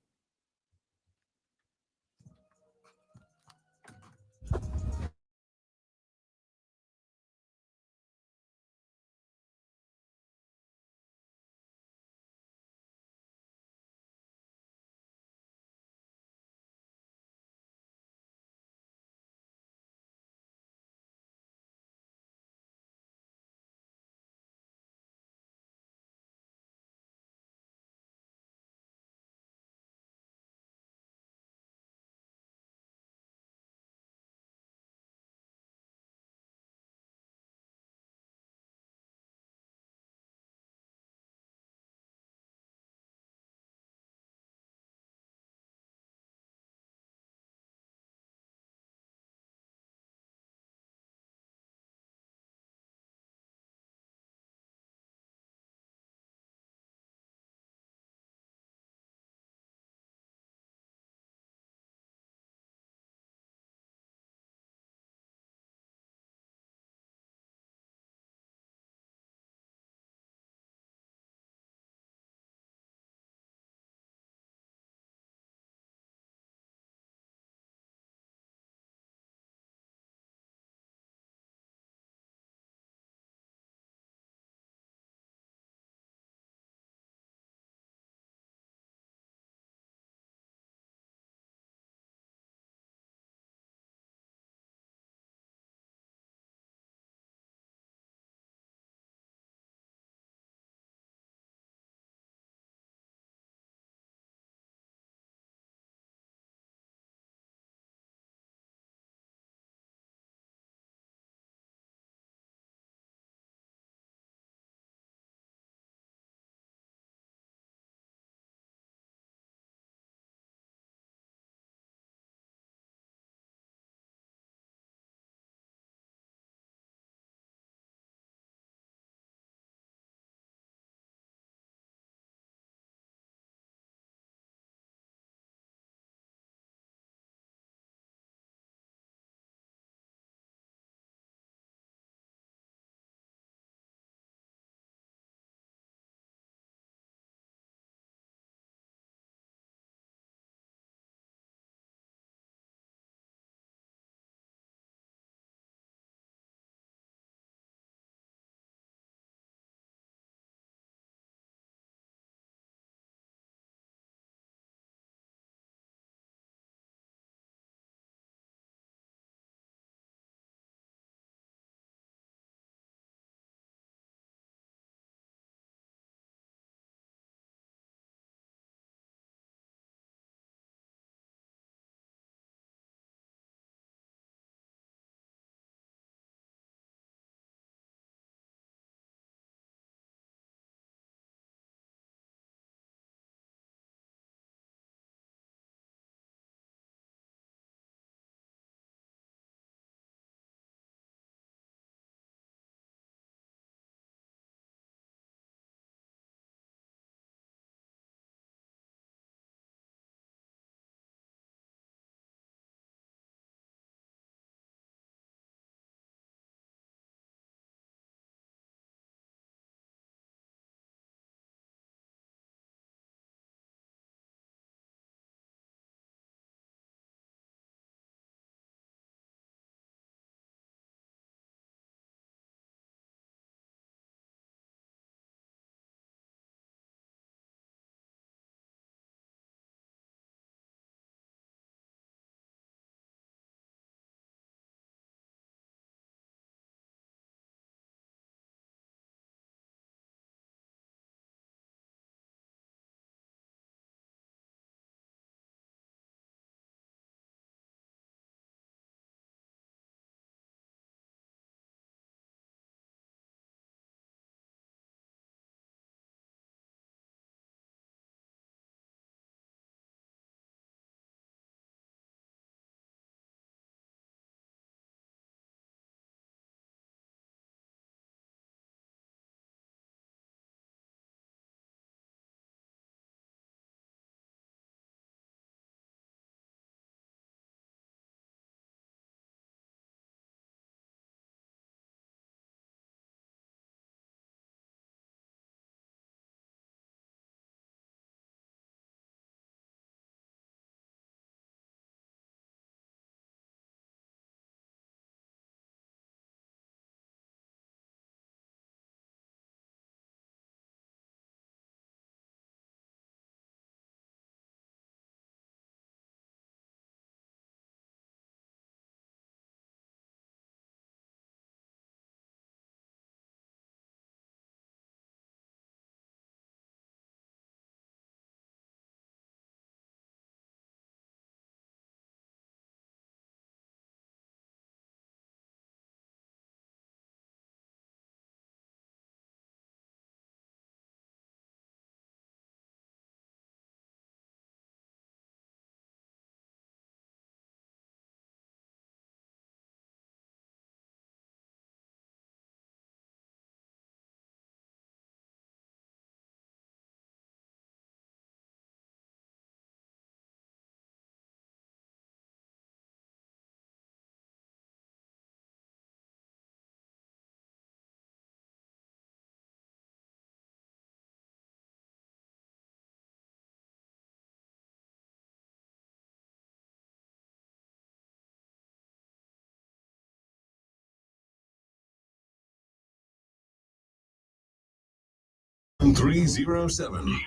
Speaker 7: 1307. Keyword.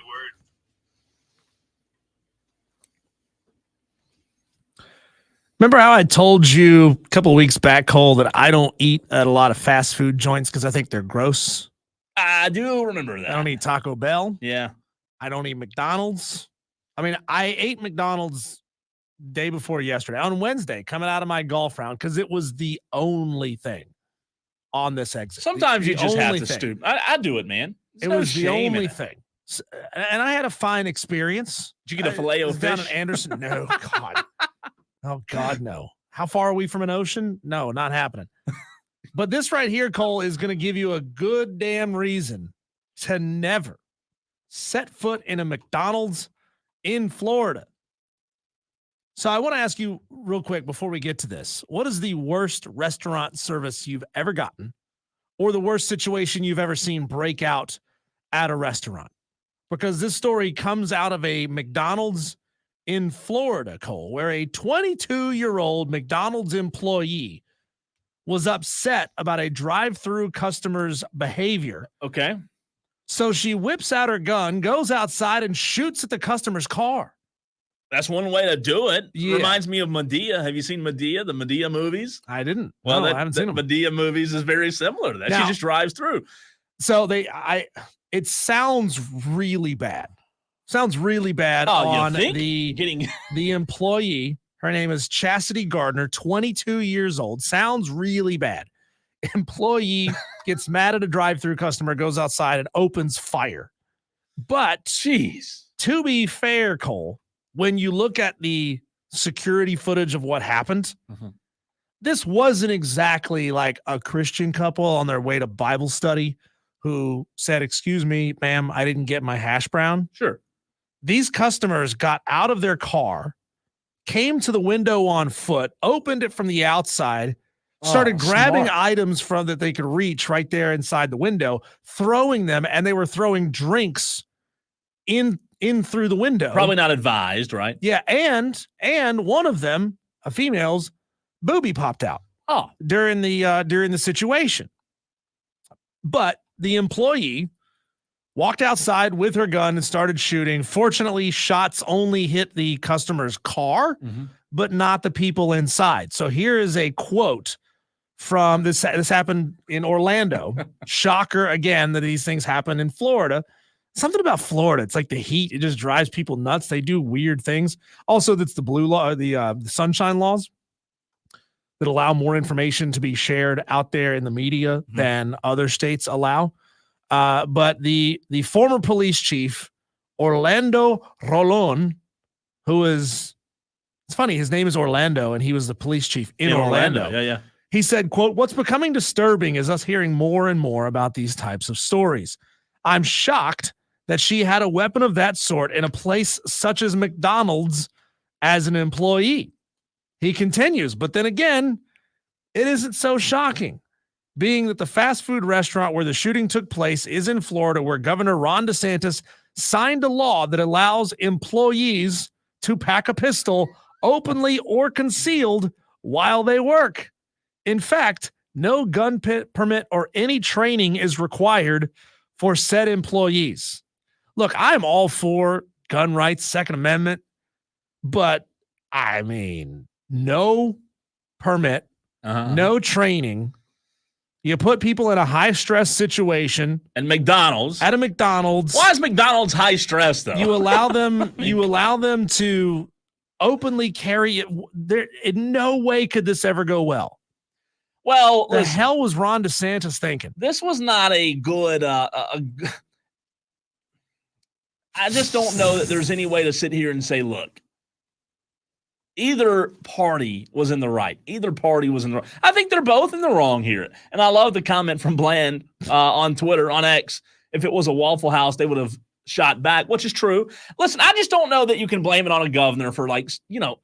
Speaker 2: Remember how I told you a couple of weeks back, Cole, that I don't eat at a lot of fast food joints because I think they're gross?
Speaker 1: I do remember that.
Speaker 2: I don't eat Taco Bell.
Speaker 1: Yeah.
Speaker 2: I don't eat McDonald's. I mean, I ate McDonald's day before yesterday on Wednesday coming out of my golf round because it was the only thing on this exit.
Speaker 1: Sometimes you just have to
Speaker 2: thing.
Speaker 1: stoop. I do it, man.
Speaker 2: It was the only thing. And I had a fine experience.
Speaker 1: Did you get a filet-o-fish?
Speaker 2: Down in Anderson? No, God. Oh, God, no. How far are we from an ocean? No, not happening. But this right here, Cole, is going to give you a good damn reason to never set foot in a McDonald's in Florida. So I want to ask you real quick before we get to this. What is the worst restaurant service you've ever gotten or the worst situation you've ever seen break out at a restaurant? Because this story comes out of a McDonald's in Florida, Cole, where a 22-year-old McDonald's employee was upset about a drive-through customer's behavior.
Speaker 1: Okay.
Speaker 2: So she whips out her gun, goes outside, and shoots at the customer's car.
Speaker 1: That's one way to do it.
Speaker 2: Yeah.
Speaker 1: Reminds me of Medea. Have you seen Medea, the Medea movies?
Speaker 2: I didn't.
Speaker 1: Well,
Speaker 2: no, I haven't seen them.
Speaker 1: Medea movies is very similar to that.
Speaker 2: Now,
Speaker 1: she just drives through.
Speaker 2: So it sounds really bad. Sounds really bad on the employee. Her name is Chastity Gardner, 22 years old. Sounds really bad. Employee gets mad at a drive-through customer, goes outside and opens fire. But
Speaker 1: jeez,
Speaker 2: to be fair, Cole, when you look at the security footage of what happened, this wasn't exactly like a Christian couple on their way to Bible study who said, "Excuse me, ma'am, I didn't get my hash brown."
Speaker 1: Sure.
Speaker 2: These customers got out of their car, came to the window on foot, opened it from the outside, started grabbing items from that they could reach right there inside the window, throwing them, and they were throwing drinks in through the window.
Speaker 1: Probably not advised, right?
Speaker 2: Yeah, and one of them, a female's boobie popped out. During the situation. But the employee walked outside with her gun and started shooting. Fortunately, shots only hit the customer's car, but not the people inside. So here is a quote from this. This happened in Orlando. Shocker again that these things happen in Florida. Something about Florida. It's like the heat. It just drives people nuts. They do weird things. Also, that's the blue law, the sunshine laws that allow more information to be shared out there in the media than other states allow. But the former police chief, Orlando Rolon, who is, it's funny, his name is Orlando, and he was the police chief in Orlando.
Speaker 1: Yeah.
Speaker 2: He said, quote, "What's becoming disturbing is us hearing more and more about these types of stories. I'm shocked that she had a weapon of that sort in a place such as McDonald's as an employee." He continues, but then again, it isn't so shocking, being that the fast food restaurant where the shooting took place is in Florida, where Governor Ron DeSantis signed a law that allows employees to pack a pistol openly or concealed while they work. In fact, no gun permit or any training is required for said employees. Look, I'm all for gun rights, Second Amendment, but I mean, no permit, no training. You put people in a high stress situation.
Speaker 1: And McDonald's.
Speaker 2: At a McDonald's.
Speaker 1: Why is McDonald's high stress though?
Speaker 2: You allow them to openly carry it. There, in no way could this ever go well.
Speaker 1: Well,
Speaker 2: the hell was Ron DeSantis thinking?
Speaker 1: This was not a good. I just don't know that there's any way to sit here and say, look, either party was in the right. Either party was in the wrong. I think they're both in the wrong here. And I love the comment from Bland on Twitter, on X. If it was a Waffle House, they would have shot back, which is true. Listen, I just don't know that you can blame it on a governor for, like,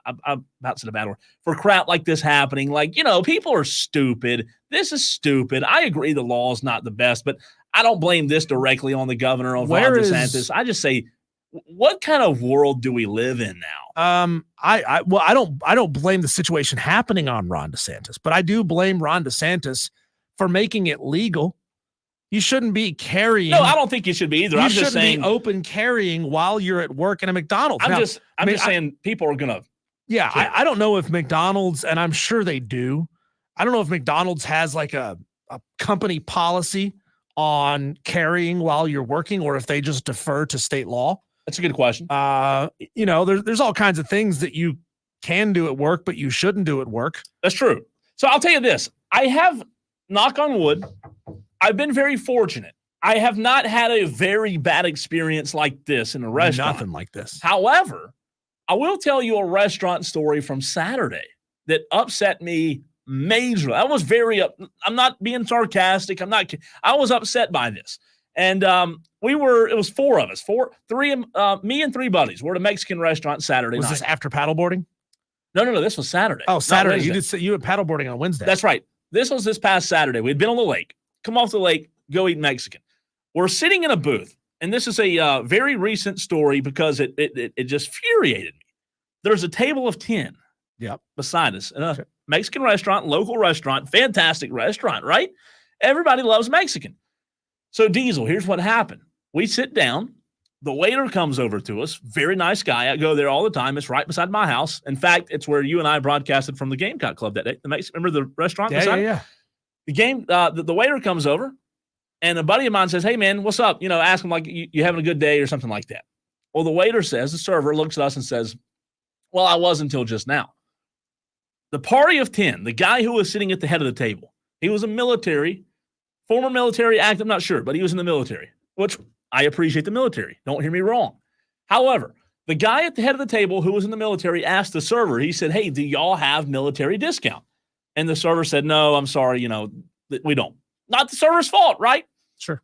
Speaker 1: I'm about to say a bad word, for crap like this happening. Like, people are stupid. This is stupid. I agree the law is not the best, but I don't blame this directly on the governor of Ron DeSantis. I just say, what kind of world do we live in now?
Speaker 2: I don't blame the situation happening on Ron DeSantis, but I do blame Ron DeSantis for making it legal You shouldn't be carrying.
Speaker 1: No, I don't think you should be either.
Speaker 2: You
Speaker 1: I'm
Speaker 2: shouldn't
Speaker 1: just saying
Speaker 2: be open carrying while you're at work in a McDonald's.
Speaker 1: I'm
Speaker 2: Now,
Speaker 1: just saying people are gonna.
Speaker 2: Yeah,
Speaker 1: carry.
Speaker 2: I don't know if McDonald's, and I'm sure they do. I don't know if McDonald's has like a company policy on carrying while you're working, or if they just defer to state law.
Speaker 1: That's a good question.
Speaker 2: There's all kinds of things that you can do at work, but you shouldn't do at work.
Speaker 1: That's true. So I'll tell you this. I have, knock on wood, I've been very fortunate. I have not had a very bad experience like this in a restaurant.
Speaker 2: Nothing like this.
Speaker 1: However, I will tell you a restaurant story from Saturday that upset me majorly. I was I'm not being sarcastic. I was upset by this. And it was four of us, me and three buddies. We're at a Mexican restaurant Saturday night.
Speaker 2: Was this after paddleboarding?
Speaker 1: No, this was Saturday.
Speaker 2: Oh, Saturday. You
Speaker 1: Wednesday.
Speaker 2: were paddleboarding on Wednesday.
Speaker 1: That's right. This was this past Saturday. We'd been on the lake, come off the lake, go eat Mexican. We're sitting in a booth, and this is a very recent story because it just infuriated me. There's a table of 10 beside us in a Mexican restaurant, local restaurant, fantastic restaurant, right? Everybody loves Mexican. So, Diesel, here's what happened. We sit down. The waiter comes over to us. Very nice guy. I go there all the time. It's right beside my house. In fact, it's where you and I broadcasted from the Gamecock Club that day. Remember the restaurant?
Speaker 2: Yeah.
Speaker 1: The waiter comes over, and a buddy of mine says, "Hey, man, what's up?" Ask him like, you having a good day or something like that. Well, the waiter says, the server looks at us and says, "Well, I was until just now." The party of 10, the guy who was sitting at the head of the table, he was former military active, I'm not sure, but he was in the military, which I appreciate the military. Don't hear me wrong. However, the guy at the head of the table who was in the military asked the server, he said, "Hey, do y'all have military discount?" And the server said, "No, I'm sorry, we don't." Not the server's fault, right?
Speaker 2: Sure.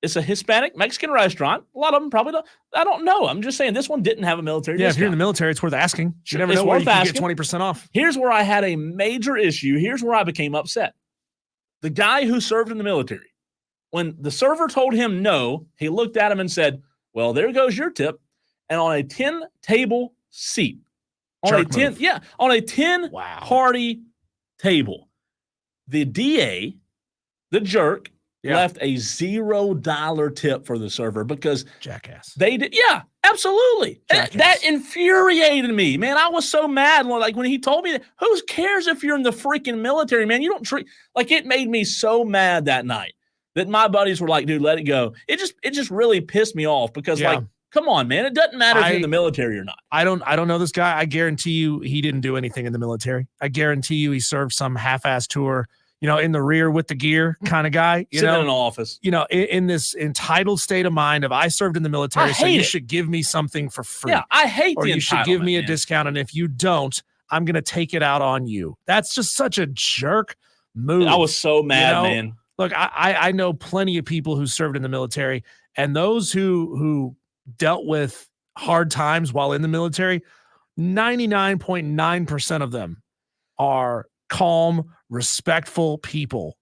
Speaker 1: It's a Hispanic Mexican restaurant. A lot of them probably don't. I don't know. I'm just saying this one didn't have a military discount.
Speaker 2: If you're in the military, it's worth asking. You never
Speaker 1: It's
Speaker 2: know where
Speaker 1: worth
Speaker 2: you can
Speaker 1: asking.
Speaker 2: get 20% off.
Speaker 1: Here's where I had a major issue. Here's where I became upset. The guy who served in the military, when the server told him no, he looked at him and said, "Well, there goes your tip." And on a 10-table seat, on a 10 party table, the DA, the jerk, left a $0 tip for the server because
Speaker 2: jackass.
Speaker 1: They did. Yeah, absolutely. That infuriated me, man. I was so mad. Like when he told me that, who cares if you're in the freaking military, man? You don't treat like it made me so mad that night that my buddies were like, "Dude, let it go." It just really pissed me off because like, come on, man. It doesn't matter if you're in the military or not. I don't know this guy. I guarantee you he didn't do anything in the military. I guarantee you he served some half-ass tour, in the rear with the gear kind of guy. Sitting in an office.
Speaker 2: In this entitled state of mind of I served in the military, so you should give me something for free.
Speaker 1: Yeah, I hate
Speaker 2: or
Speaker 1: the
Speaker 2: you should give me a
Speaker 1: man.
Speaker 2: discount, and if you don't, I'm going to take it out on you. That's just such a jerk move.
Speaker 1: I was so mad, man.
Speaker 2: Look, I know plenty of people who served in the military, and those who dealt with hard times while in the military, 99.9% of them are calm, respectful people.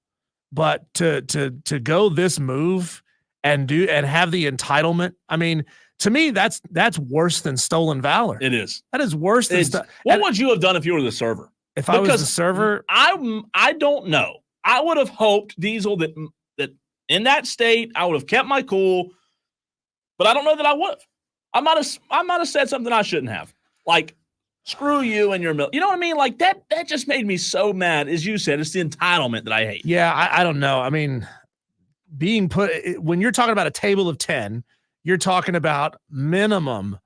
Speaker 2: But to go this move and have the entitlement, I mean, to me, that's worse than stolen valor.
Speaker 1: It is.
Speaker 2: That is worse than
Speaker 1: what would you have done if you were the server?
Speaker 2: If I was the server,
Speaker 1: I don't know. I would have hoped, Diesel, that in that state I would have kept my cool, but I don't know that I would have. I might have said something I shouldn't have. Like, screw you and your you know what I mean? Like that just made me so mad. As you said, it's the entitlement that I hate.
Speaker 2: Yeah, I don't know. I mean, being put when you're talking about a table of 10, you're talking about minimum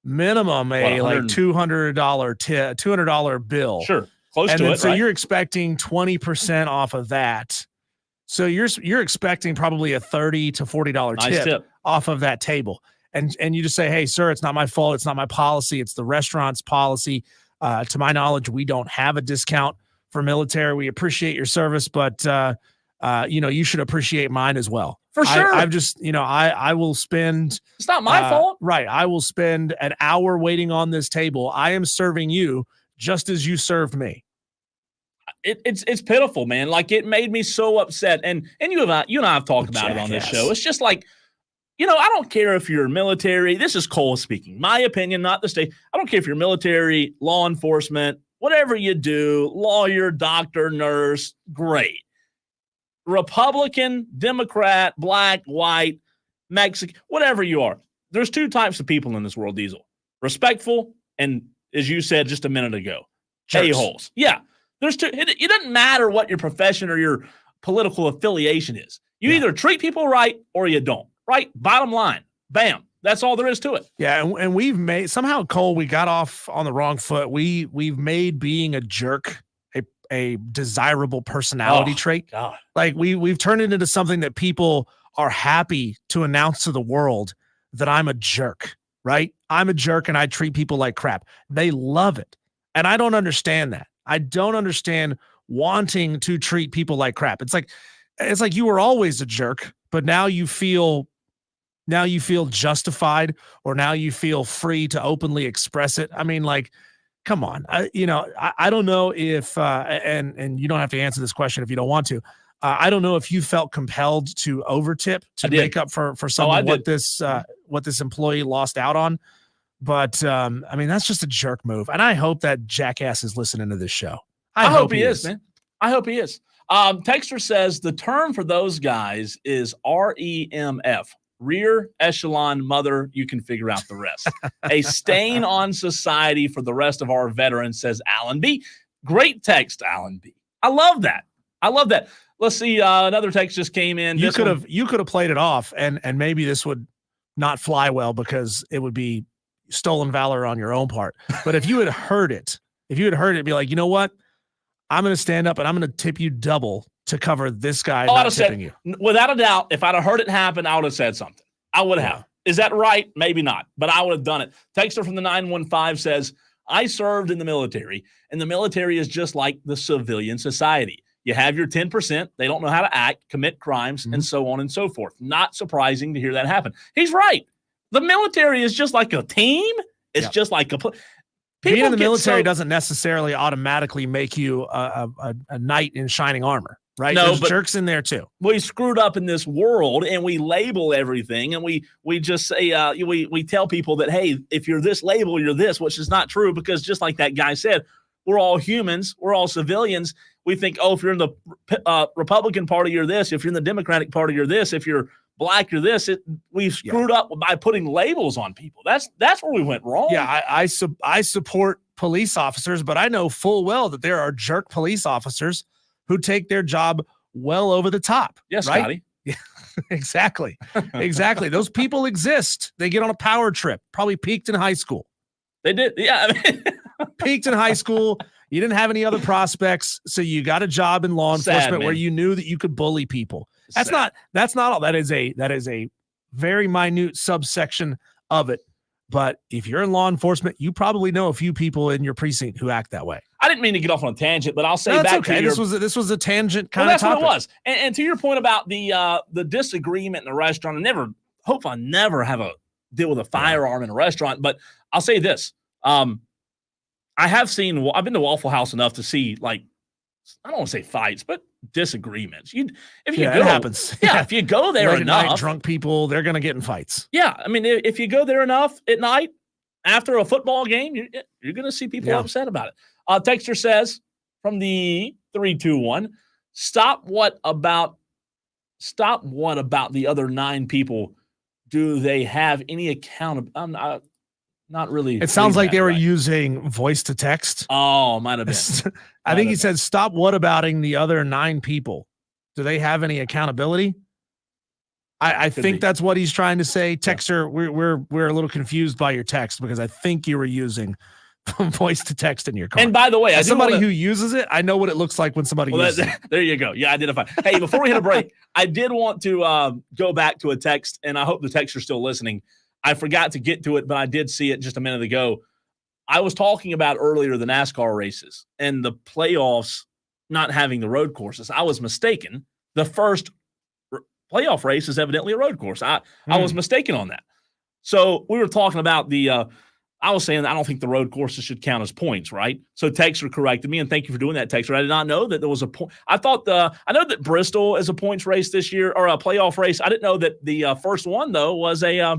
Speaker 2: a like $200 bill.
Speaker 1: Sure. Close to it.
Speaker 2: So
Speaker 1: right?
Speaker 2: you're expecting 20% off of that. So you're expecting probably a $30 to $40 tip off of that table. And you just say, "Hey, sir, it's not my fault. It's not my policy. It's the restaurant's policy. To my knowledge, we don't have a discount for military. We appreciate your service, but you should appreciate mine as well."
Speaker 1: For sure.
Speaker 2: I've just, I will spend.
Speaker 1: It's not my fault.
Speaker 2: Right. I will spend an hour waiting on this table. I am serving you just as you served me.
Speaker 1: It's pitiful, man. Like it made me so upset. And you and I have talked about it on this show. It's just like, I don't care if you're military. This is Cole speaking. My opinion, not the state. I don't care if you're military, law enforcement, whatever you do, lawyer, doctor, nurse, great. Republican, Democrat, black, white, Mexican, whatever you are. There's two types of people in this world, Diesel. Respectful and, as you said just a minute ago, a-holes. Yeah. There's two. It doesn't matter what your profession or your political affiliation is. You either treat people right or you don't. Right? Bottom line. Bam. That's all there is to it.
Speaker 2: Yeah, and we've made somehow, Cole, we got off on the wrong foot. We've made being a jerk a desirable personality trait.
Speaker 1: God.
Speaker 2: Like we've turned it into something that people are happy to announce to the world that I'm a jerk, right? I'm a jerk and I treat people like crap. They love it. And I don't understand that. I don't understand wanting to treat people like crap. It's like you were always a jerk, but now you feel justified, or now you feel free to openly express it. I mean, like, come on. I don't know if and you don't have to answer this question if you don't want to. I don't know if you felt compelled to overtip to make up for some of what this employee lost out on. But I mean, that's just a jerk move. And I hope that jackass is listening to this show.
Speaker 1: I hope he is, man. I hope he is. Texter says the term for those guys is REMF. Rear echelon mother, you can figure out the rest. A stain on society for the rest of our veterans, says Alan B. Great text, Alan B. I love that. Let's see. Another text just came in.
Speaker 2: You could have played it off, and maybe this would not fly well because it would be stolen valor on your own part. But if you had heard it, be like, you know what? I'm going to stand up and I'm going to tip you double to cover this guy not tipping you.
Speaker 1: Without a doubt, if I'd have heard it happen, I would have said something. I would have. Is that right? Maybe not, but I would have done it. Texter from the 915 says, I served in the military, and the military is just like the civilian society. You have your 10%. They don't know how to act, commit crimes, and so on and so forth. Not surprising to hear that happen. He's right. The military is just like a team. It's just like
Speaker 2: being in the military doesn't necessarily automatically make you a knight in shining armor. Right?
Speaker 1: No,
Speaker 2: there's
Speaker 1: but
Speaker 2: jerks in there too.
Speaker 1: We screwed up in this world, and we label everything, and we just say we tell people that, hey, if you're this label, you're this, which is not true, because just like that guy said, we're all humans, we're all civilians. We think, if you're in the Republican Party, you're this. If you're in the Democratic Party, you're this. If you're black, you're this. We've screwed up by putting labels on people. That's where we went wrong.
Speaker 2: Yeah, I support police officers, but I know full well that there are jerk police officers who take their job well over the top.
Speaker 1: Yes,
Speaker 2: right?
Speaker 1: Scotty.
Speaker 2: Yeah, exactly. Exactly. Those people exist. They get on a power trip, probably peaked in high school.
Speaker 1: They did. Yeah.
Speaker 2: Peaked in high school. You didn't have any other prospects. So you got a job in law enforcement where you knew that you could bully people. That's not all. That is a very minute subsection of it. But if you're in law enforcement, you probably know a few people in your precinct who act that way.
Speaker 1: I didn't mean to get off on a tangent, but I'll say back to your,
Speaker 2: this was a tangent kind of topic.
Speaker 1: That's what it was. And to your point about the disagreement in a restaurant, I never have a deal with a firearm in a restaurant. But I'll say this: I've been to Waffle House enough to see, like, I don't want to say fights, but disagreements. It
Speaker 2: happens.
Speaker 1: Yeah, if you go there enough,
Speaker 2: night, drunk people, they're going to get in fights.
Speaker 1: Yeah, I mean, if you go there enough at night after a football game, you're going to see people upset about it. Texter says from the 321, stop what about the other 9 people? Do they have any account? I'm not really.
Speaker 2: It sounds like they were using voice to text.
Speaker 1: Oh, might have been.
Speaker 2: I think he said, stop what-abouting the other 9 people. Do they have any accountability? I think that's what he's trying to say. Texter, we're a little confused by your text because I think you were using voice to text in your car.
Speaker 1: And by the way,
Speaker 2: as somebody who uses it, I know what it looks like when somebody uses it.
Speaker 1: There you go. Yeah, identify. Hey, before we hit a break, I did want to go back to a text, and I hope the texter's still listening. I forgot to get to it, but I did see it just a minute ago. I was talking about earlier the NASCAR races and the playoffs not having the road courses. I was mistaken. The first playoff race is evidently a road course. I was mistaken on that. So we were talking about I was saying that I don't think the road courses should count as points, right? So Texter corrected me, and thank you for doing that, Texter. I did not know that there was a point. I know that Bristol is a points race this year, or a playoff race. I didn't know that the first one though was a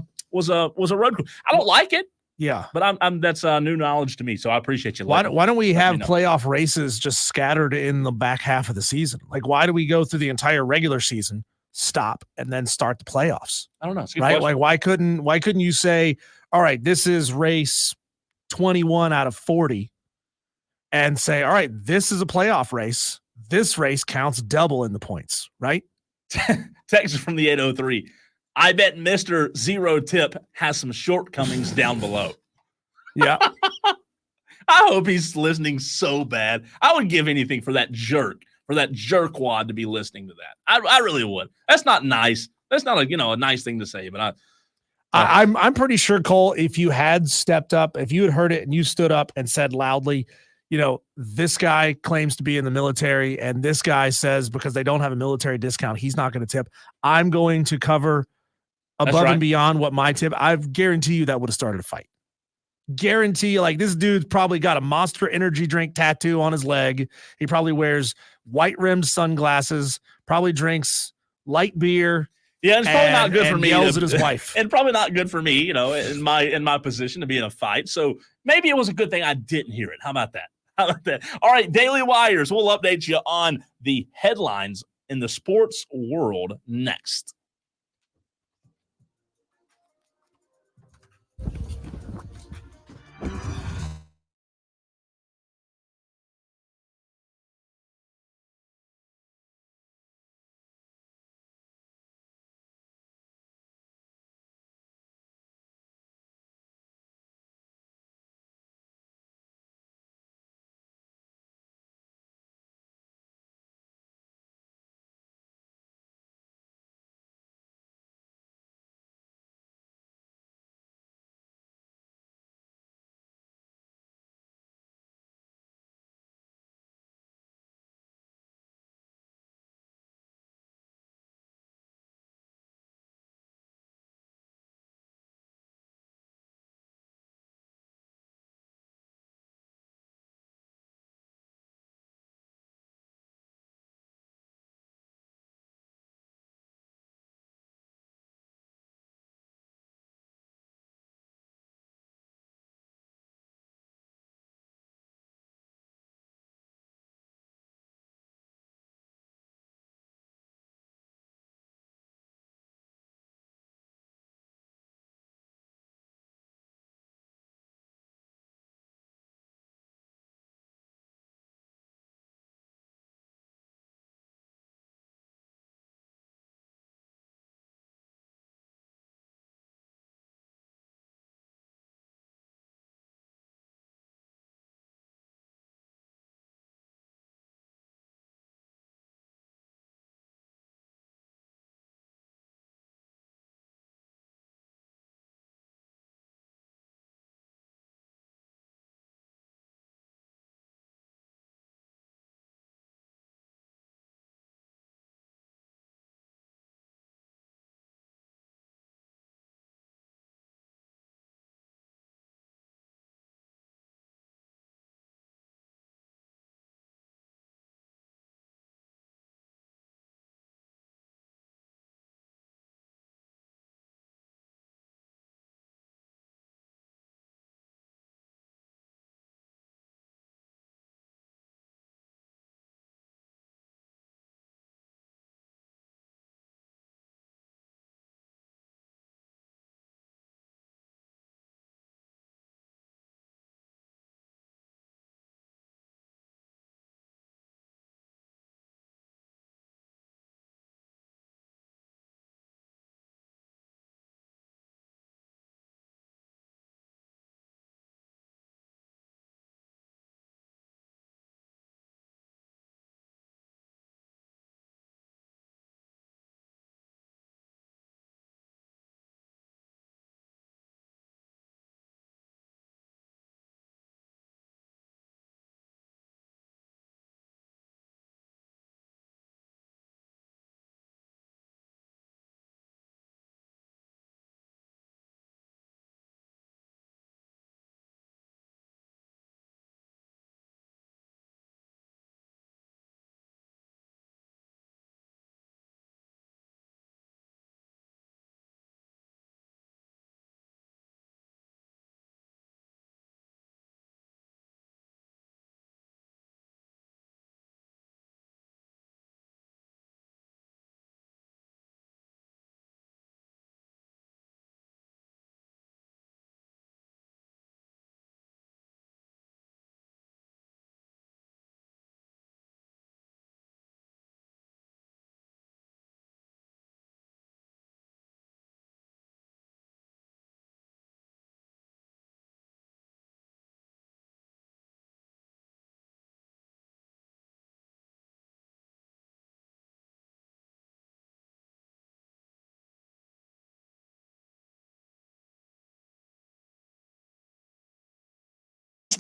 Speaker 1: road course. I don't like it.
Speaker 2: Yeah.
Speaker 1: But I'm that's new knowledge to me, so I appreciate you.
Speaker 2: Why don't we have
Speaker 1: me know.
Speaker 2: playoff races just scattered in the back half of the season? Like, why do we go through the entire regular season, stop, and then start the playoffs?
Speaker 1: I don't know. It's a good
Speaker 2: Right?
Speaker 1: question.
Speaker 2: Like, why couldn't you say, all right, this is race 21 out of 40, and say, all right, this is a playoff race. This race counts double in the points, right?
Speaker 1: Text from the 803. I bet Mr. Zero Tip has some shortcomings down below.
Speaker 2: Yeah.
Speaker 1: I hope he's listening so bad. I would give anything for that jerkwad to be listening to that. I really would. That's not nice. That's not a nice thing to say, but
Speaker 2: I'm pretty sure, Cole, if you had stepped up, if you had heard it and you stood up and said loudly, this guy claims to be in the military and this guy says because they don't have a military discount, he's not going to tip. I'm going to cover above and beyond what my tip. I guarantee you that would have started a fight. Guarantee you, like, this dude's probably got a Monster Energy drink tattoo on his leg. He probably wears white rimmed sunglasses, probably drinks light beer.
Speaker 1: Yeah, it's probably not good for me.
Speaker 2: Yells at his wife.
Speaker 1: And probably not good for me, in my position to be in a fight. So maybe it was a good thing I didn't hear it. How about that? All right, Daily Wires. We'll update you on the headlines in the sports world next.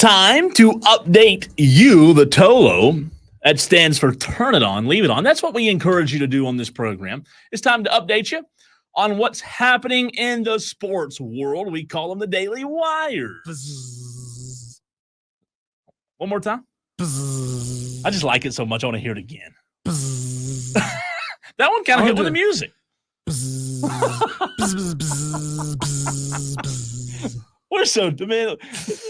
Speaker 1: time to update you, the Tolo. That stands for Turn It On, Leave It On. That's what we encourage you to do on this program. It's time to update you on what's happening in the sports world. We call them the Daily Wires.
Speaker 2: Bzzz.
Speaker 1: One more time.
Speaker 2: Bzzz.
Speaker 1: I just like it so much, I want to hear it again.
Speaker 2: Bzzz.
Speaker 1: That one kind of hit with the
Speaker 2: Bzzz.
Speaker 1: music.
Speaker 2: Bzzz. Bzzz, bzzz, bzzz, bzzz.
Speaker 1: We're so, man,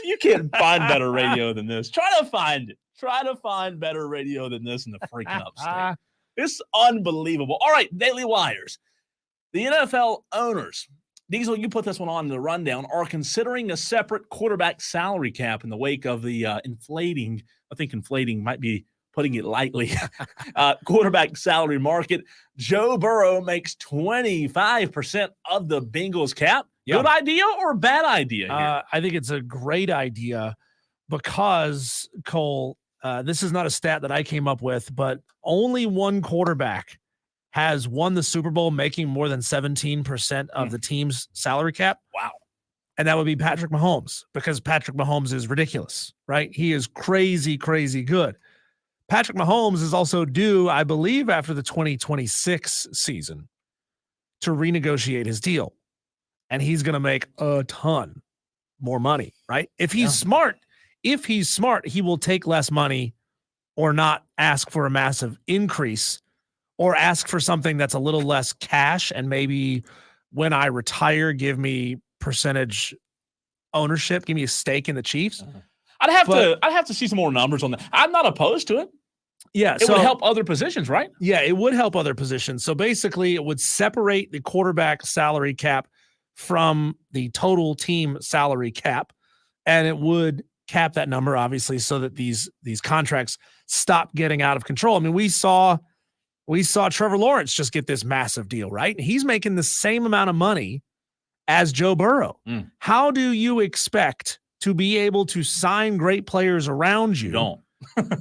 Speaker 1: you can't find better radio than this. Try to find it. Try to find better radio than this in the freaking upstate. It's unbelievable. All right, Daily Wires. The NFL owners, Diesel, you put this one on in the rundown, are considering a separate quarterback salary cap in the wake of the inflating, I think inflating might be putting it lightly, quarterback salary market. Joe Burrow makes 25% of the Bengals cap.
Speaker 2: Yeah.
Speaker 1: Good idea or bad idea here?
Speaker 2: I think it's a great idea because, Cole, this is not a stat that I came up with, but only one quarterback has won the Super Bowl making more than 17% of the team's salary cap.
Speaker 1: Wow.
Speaker 2: And that would be Patrick Mahomes, because Patrick Mahomes is ridiculous, right? He is crazy, crazy good. Patrick Mahomes is also due, I believe, after the 2026 season to renegotiate his deal. And he's going to make a ton more money, right? If he's smart, he will take less money or not ask for a massive increase or ask for something that's a little less cash, and maybe when I retire, give me percentage ownership, give me a stake in the Chiefs.
Speaker 1: I'd have to see some more numbers on that. I'm not opposed to it.
Speaker 2: Yeah,
Speaker 1: It would help other positions, right?
Speaker 2: Yeah, it would help other positions. So basically, it would separate the quarterback salary cap from the total team salary cap, and it would cap that number, obviously, so that these contracts stop getting out of control. I mean, we saw Trevor Lawrence just get this massive deal, right? He's making the same amount of money as Joe Burrow. How do you expect to be able to sign great players around you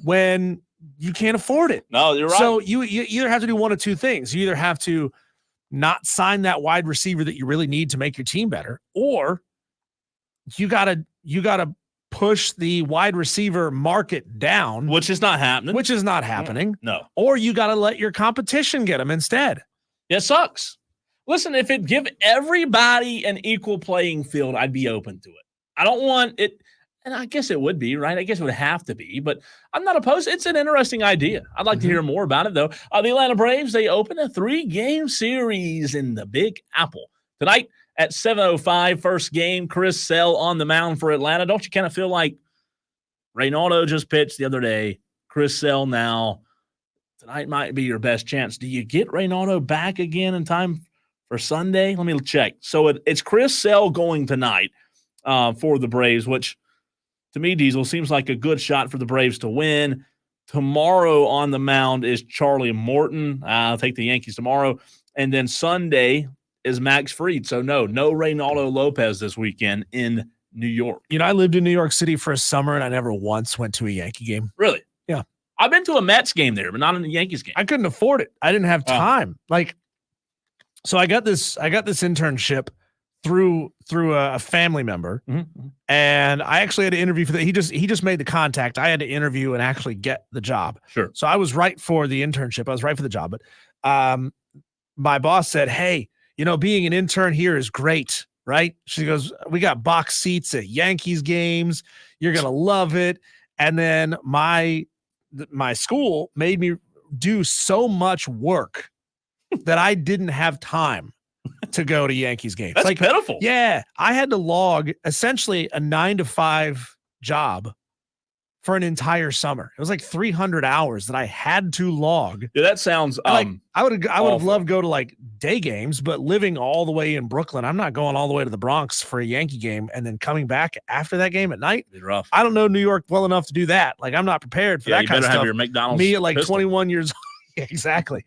Speaker 2: when you can't afford it?
Speaker 1: No, you're right.
Speaker 2: So you either have to do one of two things. You either have to not sign that wide receiver that you really need to make your team better, or you gotta push the wide receiver market down,
Speaker 1: which is not happening. No.
Speaker 2: Or you got to let your competition get them instead.
Speaker 1: It sucks. Listen, if it give everybody an equal playing field, I'd be open to it. I don't want it, and I guess it would be, right? I guess it would have to be, but I'm not opposed. It's an interesting idea. I'd like to hear more about it, though. The Atlanta Braves, they open a 3-game series in the Big Apple tonight at 7:05, first game. Chris Sale on the mound for Atlanta. Don't you kind of feel like Reynaldo just pitched the other day? Chris Sale now. Tonight might be your best chance. Do you get Reynaldo back again in time for Sunday? Let me check. So it's Chris Sale going tonight for the Braves, which to me, Diesel, seems like a good shot for the Braves to win. Tomorrow on the mound is Charlie Morton. I'll take the Yankees tomorrow. And then Sunday is Max Fried. So no Reynaldo Lopez this weekend in New York.
Speaker 2: You know, I lived in New York City for a summer, and I never once went to a Yankee game.
Speaker 1: Really?
Speaker 2: Yeah.
Speaker 1: I've been to a Mets game there, but not in the Yankees game.
Speaker 2: I couldn't afford it. I didn't have time. So I got this internship through a family member, and I actually had to interview for that. He just made the contact. I had to interview and actually get the job.
Speaker 1: Sure.
Speaker 2: So I was right for the internship. I was right for the job. But my boss said, "Hey, you know, being an intern here is great, right?" She goes, "We got box seats at Yankees games. You're gonna love it." And then my school made me do so much work that I didn't have time to go to Yankees games.
Speaker 1: That's pitiful.
Speaker 2: Yeah. I had to log essentially a 9-to-5 job for an entire summer. It was like 300 hours that I had to log.
Speaker 1: Yeah, that sounds
Speaker 2: I would have loved to go to like day games, but living all the way in Brooklyn, I'm not going all the way to the Bronx for a Yankee game and then coming back after that game at night.
Speaker 1: It'd be rough.
Speaker 2: I don't know New York well enough to do that. Like, I'm not prepared for that kind of stuff.
Speaker 1: Have your McDonald's
Speaker 2: Me at like
Speaker 1: pistol.
Speaker 2: 21 years old. Yeah, exactly.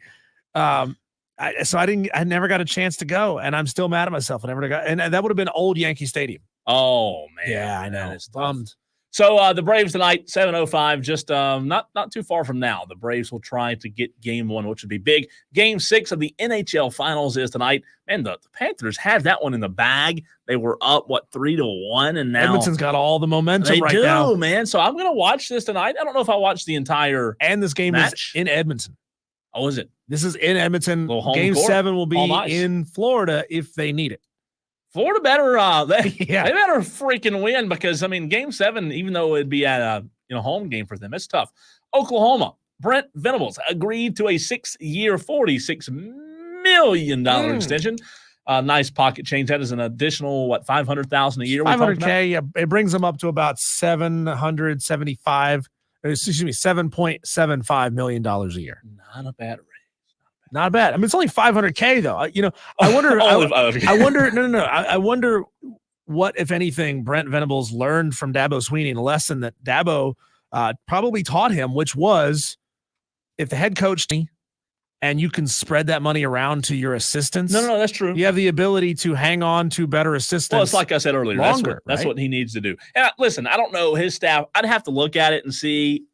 Speaker 2: I never got a chance to go, and I'm still mad at myself. I never got, and that would have been old Yankee Stadium.
Speaker 1: Oh man.
Speaker 2: Yeah, I know.
Speaker 1: Man, it's tough.
Speaker 2: Bummed.
Speaker 1: So the Braves tonight, 7:05, just not too far from now. The Braves will try to get Game 1, which would be big. Game 6 of the NHL Finals is tonight. Man, the Panthers had that one in the bag. They were up 3-1, and now
Speaker 2: Edmonton's got all the momentum
Speaker 1: they
Speaker 2: right
Speaker 1: do,
Speaker 2: now.
Speaker 1: man. So I'm gonna watch this tonight. I don't know if I watch the entire
Speaker 2: And this game
Speaker 1: match.
Speaker 2: is in Edmonton.
Speaker 1: Oh, is it?
Speaker 2: This is in Edmonton.
Speaker 1: Little home
Speaker 2: Game
Speaker 1: court.
Speaker 2: 7 will be
Speaker 1: Home ice.
Speaker 2: in Florida if they need it.
Speaker 1: Florida better they
Speaker 2: Yeah.
Speaker 1: better freaking win, because I mean Game 7, even though it'd be at a home game for them, it's tough. Oklahoma, Brent Venables agreed to a 6-year, $46 million extension. Nice pocket change. That is an additional $500,000 a year.
Speaker 2: $500K. Yeah, it brings them up to about $7.75 million a year.
Speaker 1: Not a bad rate.
Speaker 2: Not bad. I mean, it's only $500K though. I wonder. I wonder. No. I wonder what, if anything, Brent Venables learned from Dabo Sweeney, and a lesson that Dabo probably taught him, which was, if the head coach and you can spread that money around to your assistants.
Speaker 1: No, that's true.
Speaker 2: You have the ability to hang on to better assistants.
Speaker 1: Well, it's like I said earlier.
Speaker 2: Longer,
Speaker 1: that's what he needs to do. And listen, I don't know his staff. I'd have to look at it and see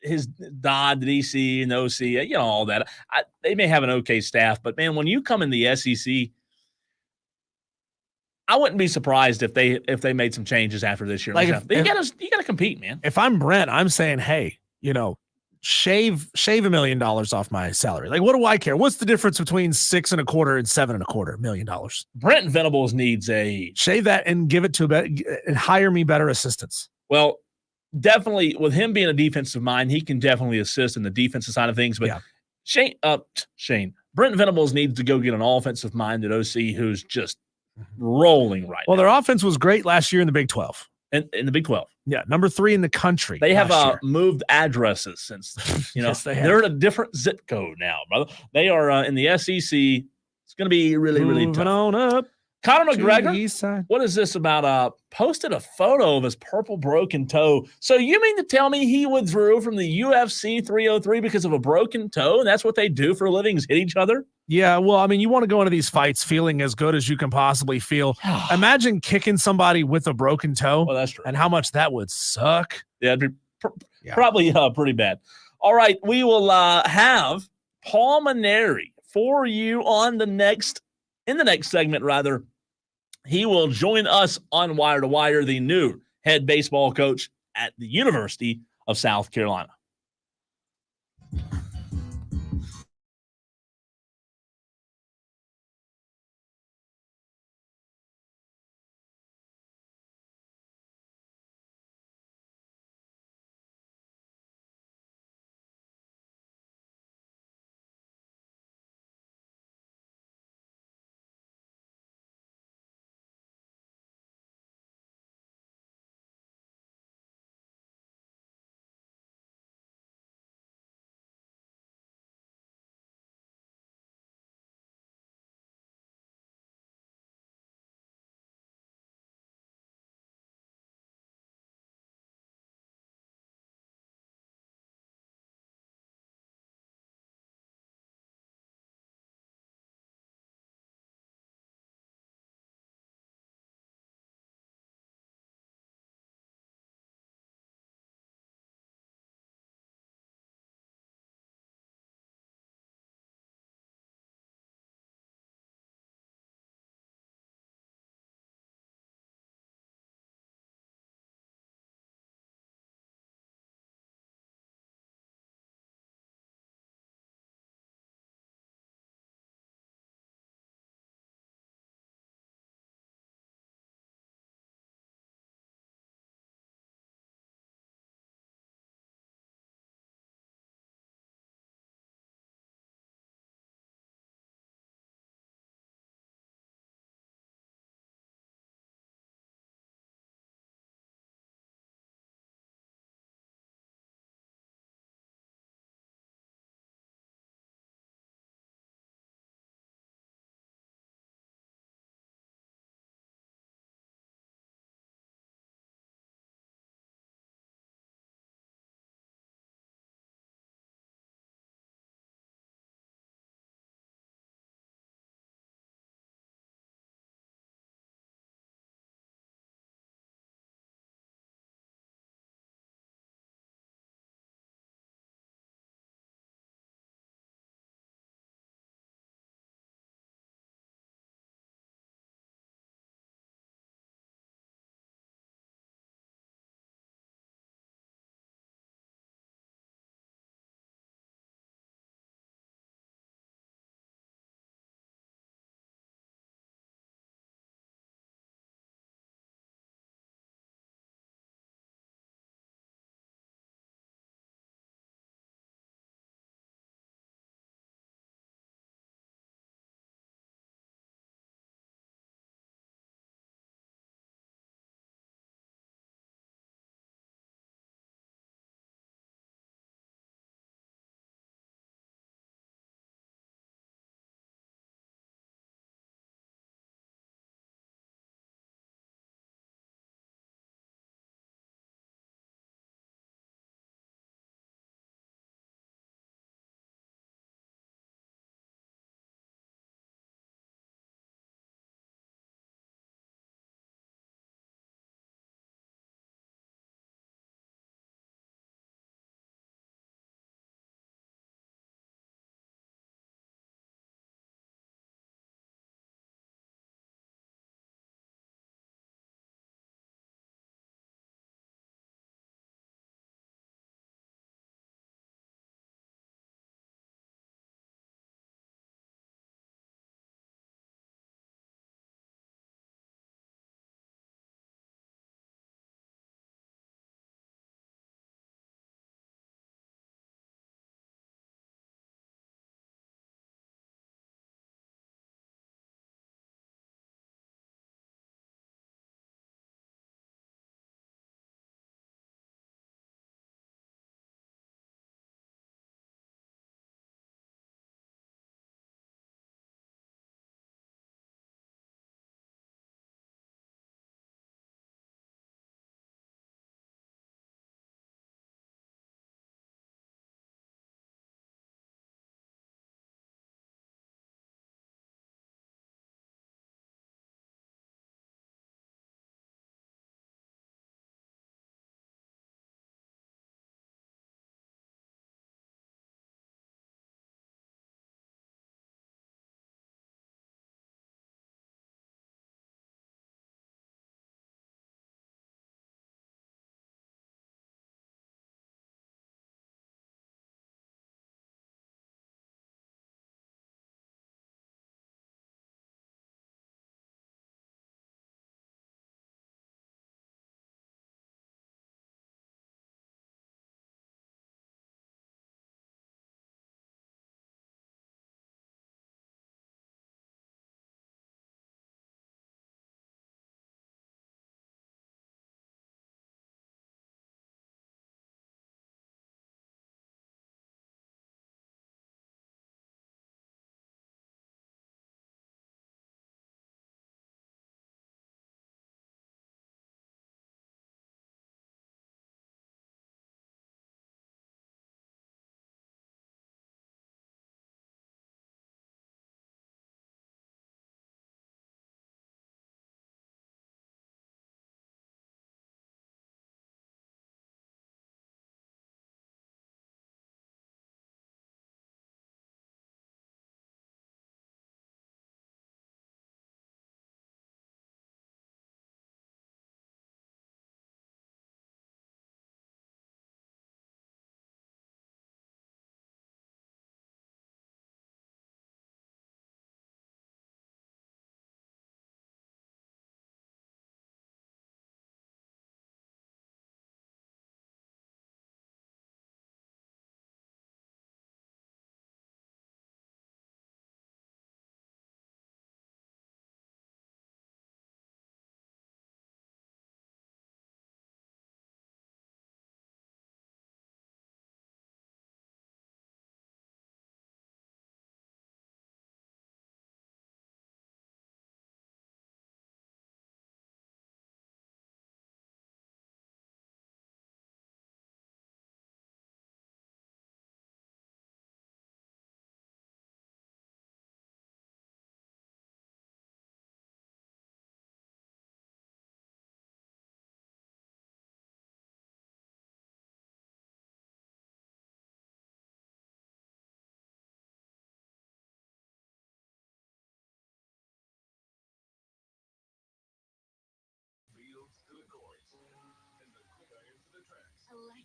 Speaker 1: his Dodd, the DC, and OC, all that. They may have an okay staff, but man, when you come in the SEC, I wouldn't be surprised if they made some changes after this year. You gotta compete, man.
Speaker 2: If I'm Brent, I'm saying, hey, shave $1 million off my salary. Like, what do I care? What's the difference between $6.25 and $7.25 million?
Speaker 1: Brent Venables needs
Speaker 2: shave that and give it to and hire me better assistants.
Speaker 1: Well, definitely, with him being a defensive mind, he can definitely assist in the defensive side of things. But Brent Venables needs to go get an offensive minded OC who's just rolling right now.
Speaker 2: Their offense was great last year in the Big 12.
Speaker 1: In the Big 12.
Speaker 2: Yeah, number 3 in the country.
Speaker 1: They have moved addresses since
Speaker 2: Yes,
Speaker 1: they're in a different zip code now, brother. They are in the SEC. It's going to be really, really tough.
Speaker 2: Moving on up.
Speaker 1: Conor McGregor, what is this about? Posted a photo of his purple broken toe. So you mean to tell me he withdrew from the UFC 303 because of a broken toe, and that's what they do for a living, is hit each other?
Speaker 2: Yeah, well, I mean, you want to go into these fights feeling as good as you can possibly feel. Imagine kicking somebody with a broken toe.
Speaker 1: Well, that's true.
Speaker 2: And how much that would suck.
Speaker 1: Yeah, it'd be probably pretty bad. All right, we will have Paul Mainieri for you in the next segment, rather. He will join us on Wire to Wire, the new head baseball coach at the University of South Carolina.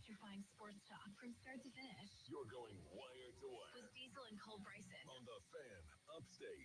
Speaker 9: electrifying sports talk from start to finish.
Speaker 7: You're going wire to wire
Speaker 9: With Diesel and Cole Bryson.
Speaker 7: on the Fan Upstate.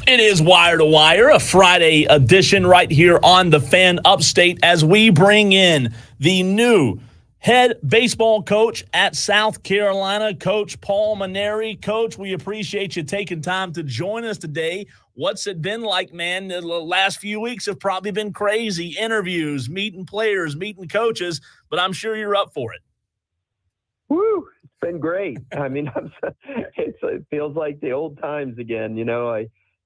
Speaker 1: It is Wire to Wire, a Friday edition right here on the Fan Upstate as we bring in the new head baseball coach at South Carolina, Coach Paul Mainieri. Coach, we appreciate you taking time to join us today. What's it been like, man? The last few weeks have probably been crazy. Interviews, meeting players, meeting coaches, but I'm sure you're up for it.
Speaker 8: Woo! It's been great. I mean, it feels like the old times again. You know,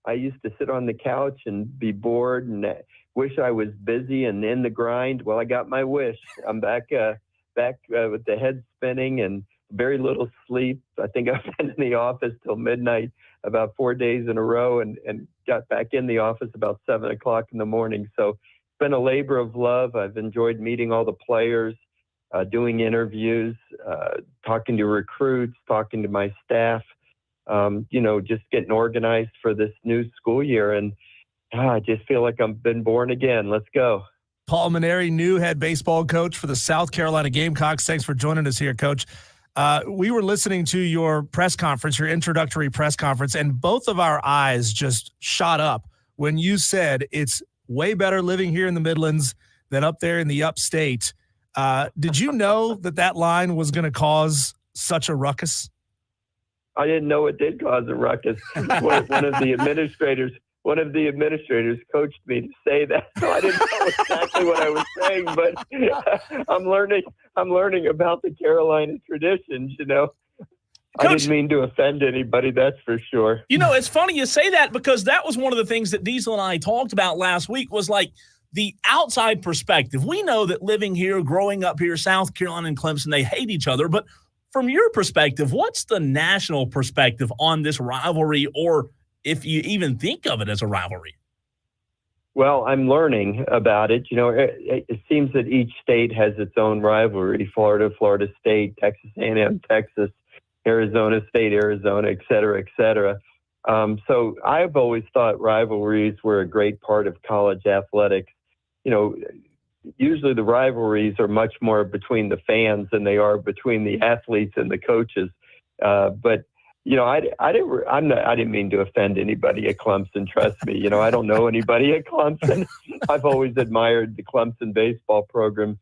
Speaker 8: I used to sit on the couch and be bored and wish I was busy and in the grind. Well, I got my wish. I'm back with the head spinning and very little sleep. I think I've been in the office till midnight about 4 days in a row and got back in the office about 7 o'clock in the morning. So it's been a labor of love. I've enjoyed meeting all the players, doing interviews, talking to recruits, talking to my staff. Just getting organized for this new school year. And I just feel like I've been born again. Let's go.
Speaker 2: Paul Mainieri, new head baseball coach for the South Carolina Gamecocks. Thanks for joining us here, Coach. We were listening to your press conference, your introductory press conference, and both of our eyes just shot up when you said it's way better living here in the Midlands than up there in the upstate. Did you know that line was going to cause such a ruckus?
Speaker 8: I didn't know it did cause a ruckus. One of the administrators coached me to say that, so I didn't know exactly what I was saying. But I'm learning about the Carolina traditions. You know, Coach, I didn't mean to offend anybody. That's for sure.
Speaker 1: You know, it's funny you say that because that was one of the things that Diesel and I talked about last week. Was like the outside perspective. We know that living here, growing up here, South Carolina and Clemson, they hate each other, but from your perspective, what's the national perspective on this rivalry, or if you even think of it as a rivalry?
Speaker 8: Well, I'm learning about it. You know, it seems that each state has its own rivalry. Florida State, Texas A&M, Texas, Arizona State, Arizona, et cetera, et cetera. So I've always thought rivalries were a great part of college athletics. You know, usually the rivalries are much more between the fans than they are between the athletes and the coaches. But you know, I didn't mean to offend anybody at Clemson. Trust me. You know, I don't know anybody at Clemson. I've always admired the Clemson baseball program.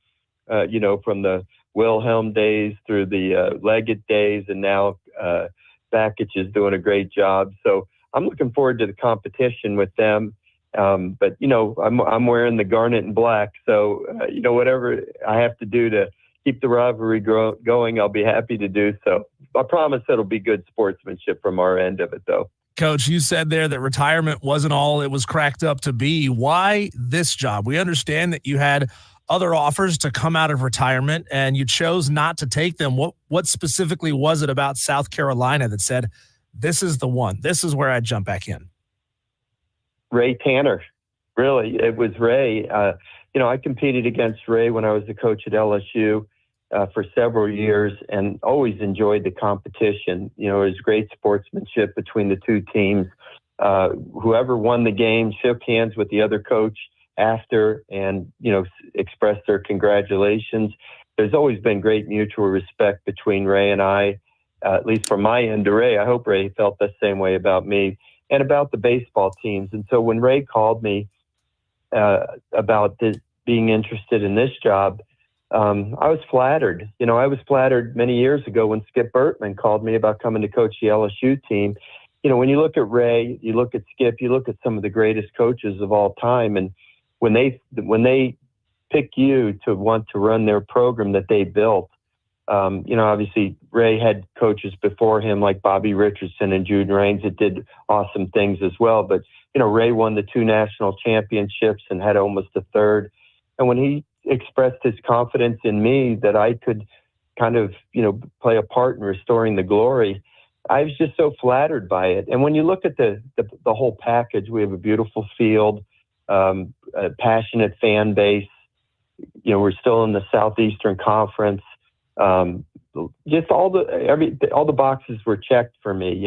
Speaker 8: You know, from the Wilhelm days through the Leggett days, and now Bakich is doing a great job. So I'm looking forward to the competition with them. But you know, I'm wearing the garnet and black, so you know, whatever I have to do to keep the rivalry going, I'll be happy to do so. I promise it'll be good sportsmanship from our end of it, though.
Speaker 2: Coach, you said there that retirement wasn't all it was cracked up to be. Why this job? We understand that you had other offers to come out of retirement, and you chose not to take them. What specifically was it about South Carolina that said, this is the one, this is where I jump back in?
Speaker 8: Ray Tanner. Really, it was Ray. You know, I competed against Ray when I was the coach at LSU for several years and always enjoyed the competition. You know, it was great sportsmanship between the two teams. Whoever won the game shook hands with the other coach after and, you know, expressed their congratulations. There's always been great mutual respect between Ray and I, at least from my end to Ray. I hope Ray felt the same way about me and about the baseball teams. And so when Ray called me about this, being interested in this job, I was flattered. You know, I was flattered many years ago when Skip Bertman called me about coming to coach the LSU team. You know, when you look at Ray, you look at Skip, you look at some of the greatest coaches of all time, and when they pick you to want to run their program that they built, you know, obviously Ray had coaches before him like Bobby Richardson and Jude Raines that did awesome things as well. But, you know, Ray won the 2 national championships and had almost a third. And when he expressed his confidence in me that I could kind of, play a part in restoring the glory. I was just so flattered by it. And when you look at the whole package, we have a beautiful field, a passionate fan base. We're still in the Southeastern Conference. Just all the boxes were checked for me.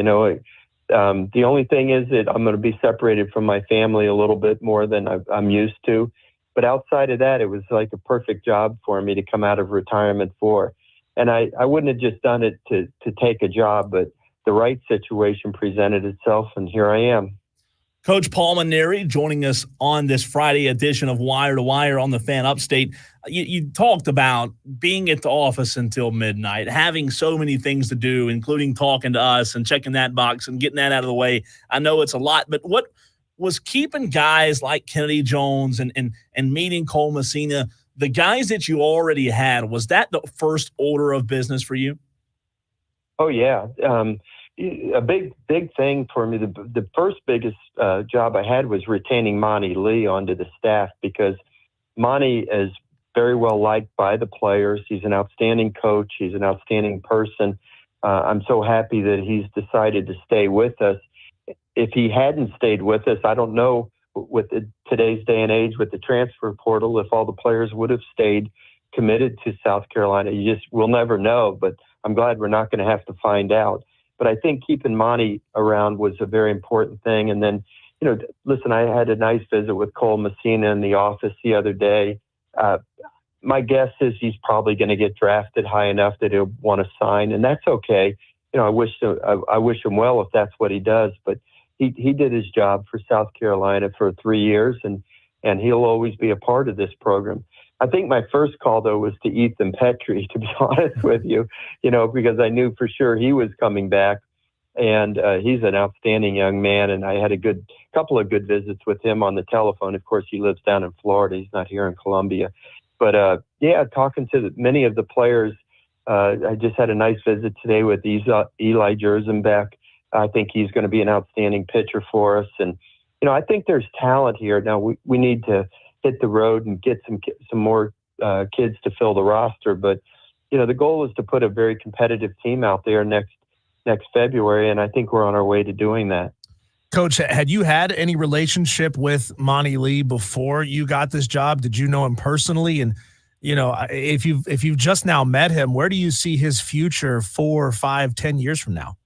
Speaker 8: The only thing is that I'm going to be separated from my family a little bit more than I'm used to. But outside of that, it was like a perfect job for me to come out of retirement for. And I wouldn't have just done it to take a job, but the right situation presented itself, and here I am.
Speaker 1: Coach Paul Mainieri joining us on this Friday edition of Wire to Wire on the Fan Upstate. You talked about being at the office until midnight, having so many things to do, including talking to us and checking that box and getting that out of the way. I know it's a lot, but what was keeping guys like Kennedy Jones and meeting Cole Messina, the guys that you already had, was that the first order of business for you?
Speaker 8: Oh, yeah. A big thing for me, the first biggest job I had was retaining Monty Lee onto the staff, because Monty is very well liked by the players. He's an outstanding coach. He's an outstanding person. I'm so happy that he's decided to stay with us. If he hadn't stayed with us, I don't know, with today's day and age with the transfer portal, if all the players would have stayed committed to South Carolina. We'll never know, but I'm glad we're not going to have to find out. But I think keeping Monty around was a very important thing. And then, listen, I had a nice visit with Cole Messina in the office the other day. My guess is he's probably going to get drafted high enough that he'll want to sign, and that's okay. I wish him well if that's what he does. But he did his job for South Carolina for 3 years, and he'll always be a part of this program. I think my first call, though, was to Ethan Petrie, to be honest with you, because I knew for sure he was coming back, and he's an outstanding young man, and I had a couple of good visits with him on the telephone. Of course, he lives down in Florida. He's not here in Columbia. But, talking to many of the players, I just had a nice visit today with Eli Jerzenbeck. I think he's going to be an outstanding pitcher for us. And, I think there's talent here. Now, we need to hit the road and get some more kids to fill the roster. But, the goal is to put a very competitive team out there next February, and I think we're on our way to doing that.
Speaker 2: Coach, had you had any relationship with Monty Lee before you got this job? Did you know him personally? And, if you've just now met him, where do you see his future 4, 5, 10 years from now?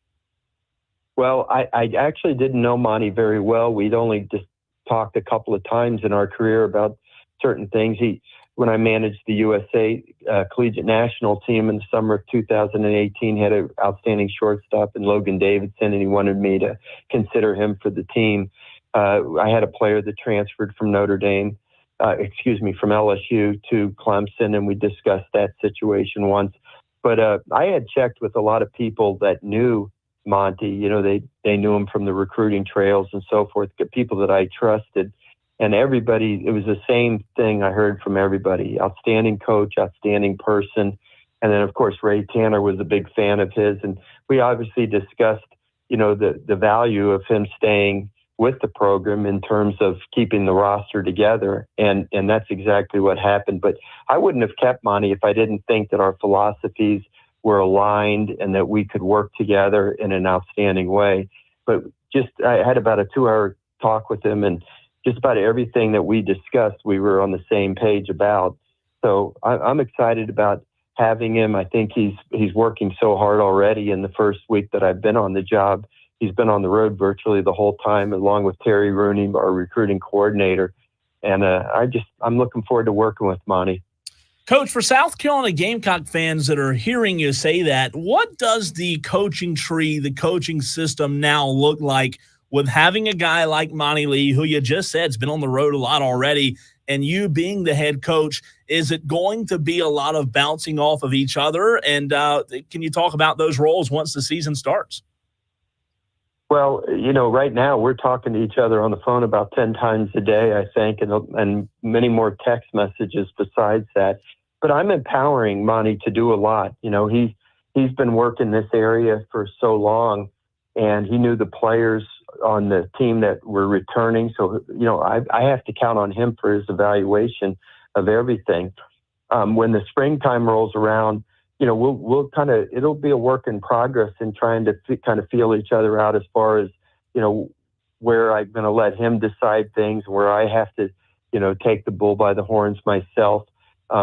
Speaker 8: Well, I actually didn't know Monty very well. We'd only just talked a couple of times in our career about certain things. When I managed the USA Collegiate National Team in the summer of 2018, he had an outstanding shortstop in Logan Davidson, and he wanted me to consider him for the team. I had a player that transferred from from LSU to Clemson, and we discussed that situation once. But I had checked with a lot of people that knew Monty. They knew him from the recruiting trails and so forth, people that I trusted. And everybody, it was the same thing I heard from everybody. Outstanding coach, outstanding person. And then, of course, Ray Tanner was a big fan of his. And we obviously discussed, the value of him staying with the program in terms of keeping the roster together. And that's exactly what happened. But I wouldn't have kept Monty if I didn't think that our philosophies were aligned and that we could work together in an outstanding way. But I had about a 2-hour talk with him, and just about everything that we discussed, we were on the same page about. So I'm excited about having him. I think he's working so hard already. In the first week that I've been on the job, he's been on the road virtually the whole time, along with Terry Rooney, our recruiting coordinator. And I'm looking forward to working with Monty.
Speaker 1: Coach, for South Carolina Gamecock fans that are hearing you say that, what does the coaching tree, the coaching system now look like with having a guy like Monty Lee, who you just said has been on the road a lot already, and you being the head coach? Is it going to be a lot of bouncing off of each other? And can you talk about those roles once the season starts?
Speaker 8: Well, right now we're talking to each other on the phone about 10 times a day, I think, and many more text messages besides that. But I'm empowering Monty to do a lot. He's been working this area for so long, and he knew the players on the team that were returning. So, I have to count on him for his evaluation of everything. When the springtime rolls around, we'll kind of, it'll be a work in progress in trying to kind of feel each other out as far as, where I'm going to let him decide things, where I have to, take the bull by the horns myself.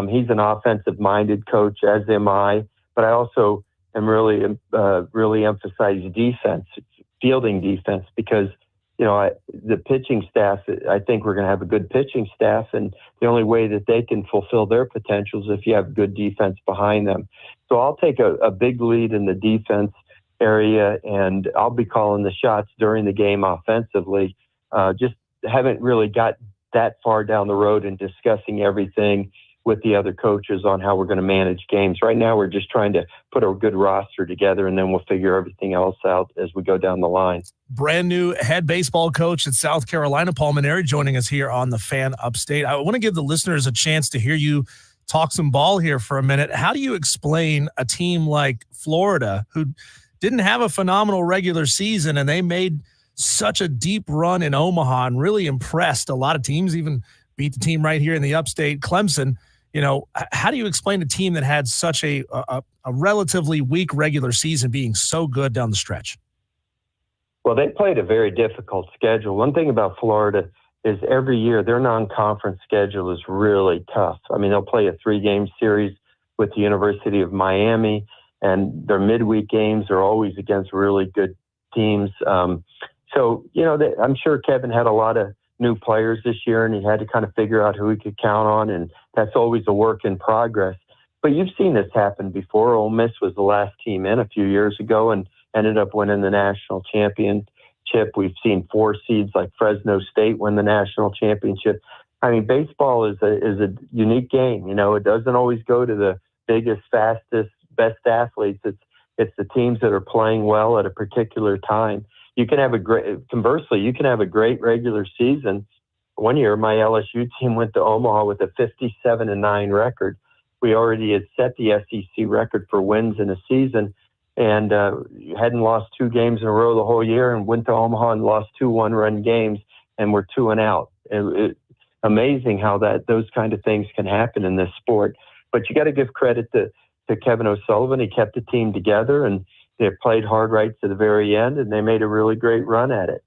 Speaker 8: He's an offensive-minded coach, as am I, but I also am really emphasize defense, fielding defense, because, the pitching staff, I think we're going to have a good pitching staff, and the only way that they can fulfill their potential is if you have good defense behind them. So I'll take a big lead in the defense area, and I'll be calling the shots during the game offensively. Just haven't really got that far down the road in discussing everything with the other coaches on how we're going to manage games. Right now, we're just trying to put a good roster together, and then we'll figure everything else out as we go down the line.
Speaker 2: Brand new head baseball coach at South Carolina, Paul Mainieri, joining us here on the Fan Upstate. I want to give the listeners a chance to hear you talk some ball here for a minute. How do you explain a team like Florida, who didn't have a phenomenal regular season, and they made such a deep run in Omaha and really impressed a lot of teams, even beat the team right here in the Upstate, Clemson? How do you explain a team that had such a relatively weak regular season being so good down the stretch?
Speaker 8: Well, they played a very difficult schedule. One thing about Florida is every year their non-conference schedule is really tough. I mean, they'll play a 3-game series with the University of Miami, and their midweek games are always against really good teams. I'm sure Kevin had a lot of new players this year, and he had to kind of figure out who he could count on, and that's always a work in progress. But you've seen this happen before. Ole Miss was the last team in a few years ago and ended up winning the national championship. We've seen 4 seeds like Fresno State win the national championship. I mean, baseball is a unique game. It doesn't always go to the biggest, fastest, best athletes. It's the teams that are playing well at a particular time. Conversely, you can have a great regular season. One year, my LSU team went to Omaha with a 57-9 record. We already had set the SEC record for wins in a season, and hadn't lost 2 games in a row the whole year, and went to Omaha and lost 2 one-run games, and we're 2-0. It's amazing how those kind of things can happen in this sport. But you got to give credit to Kevin O'Sullivan. He kept the team together, and they played hard right to the very end, and they made a really great run at it.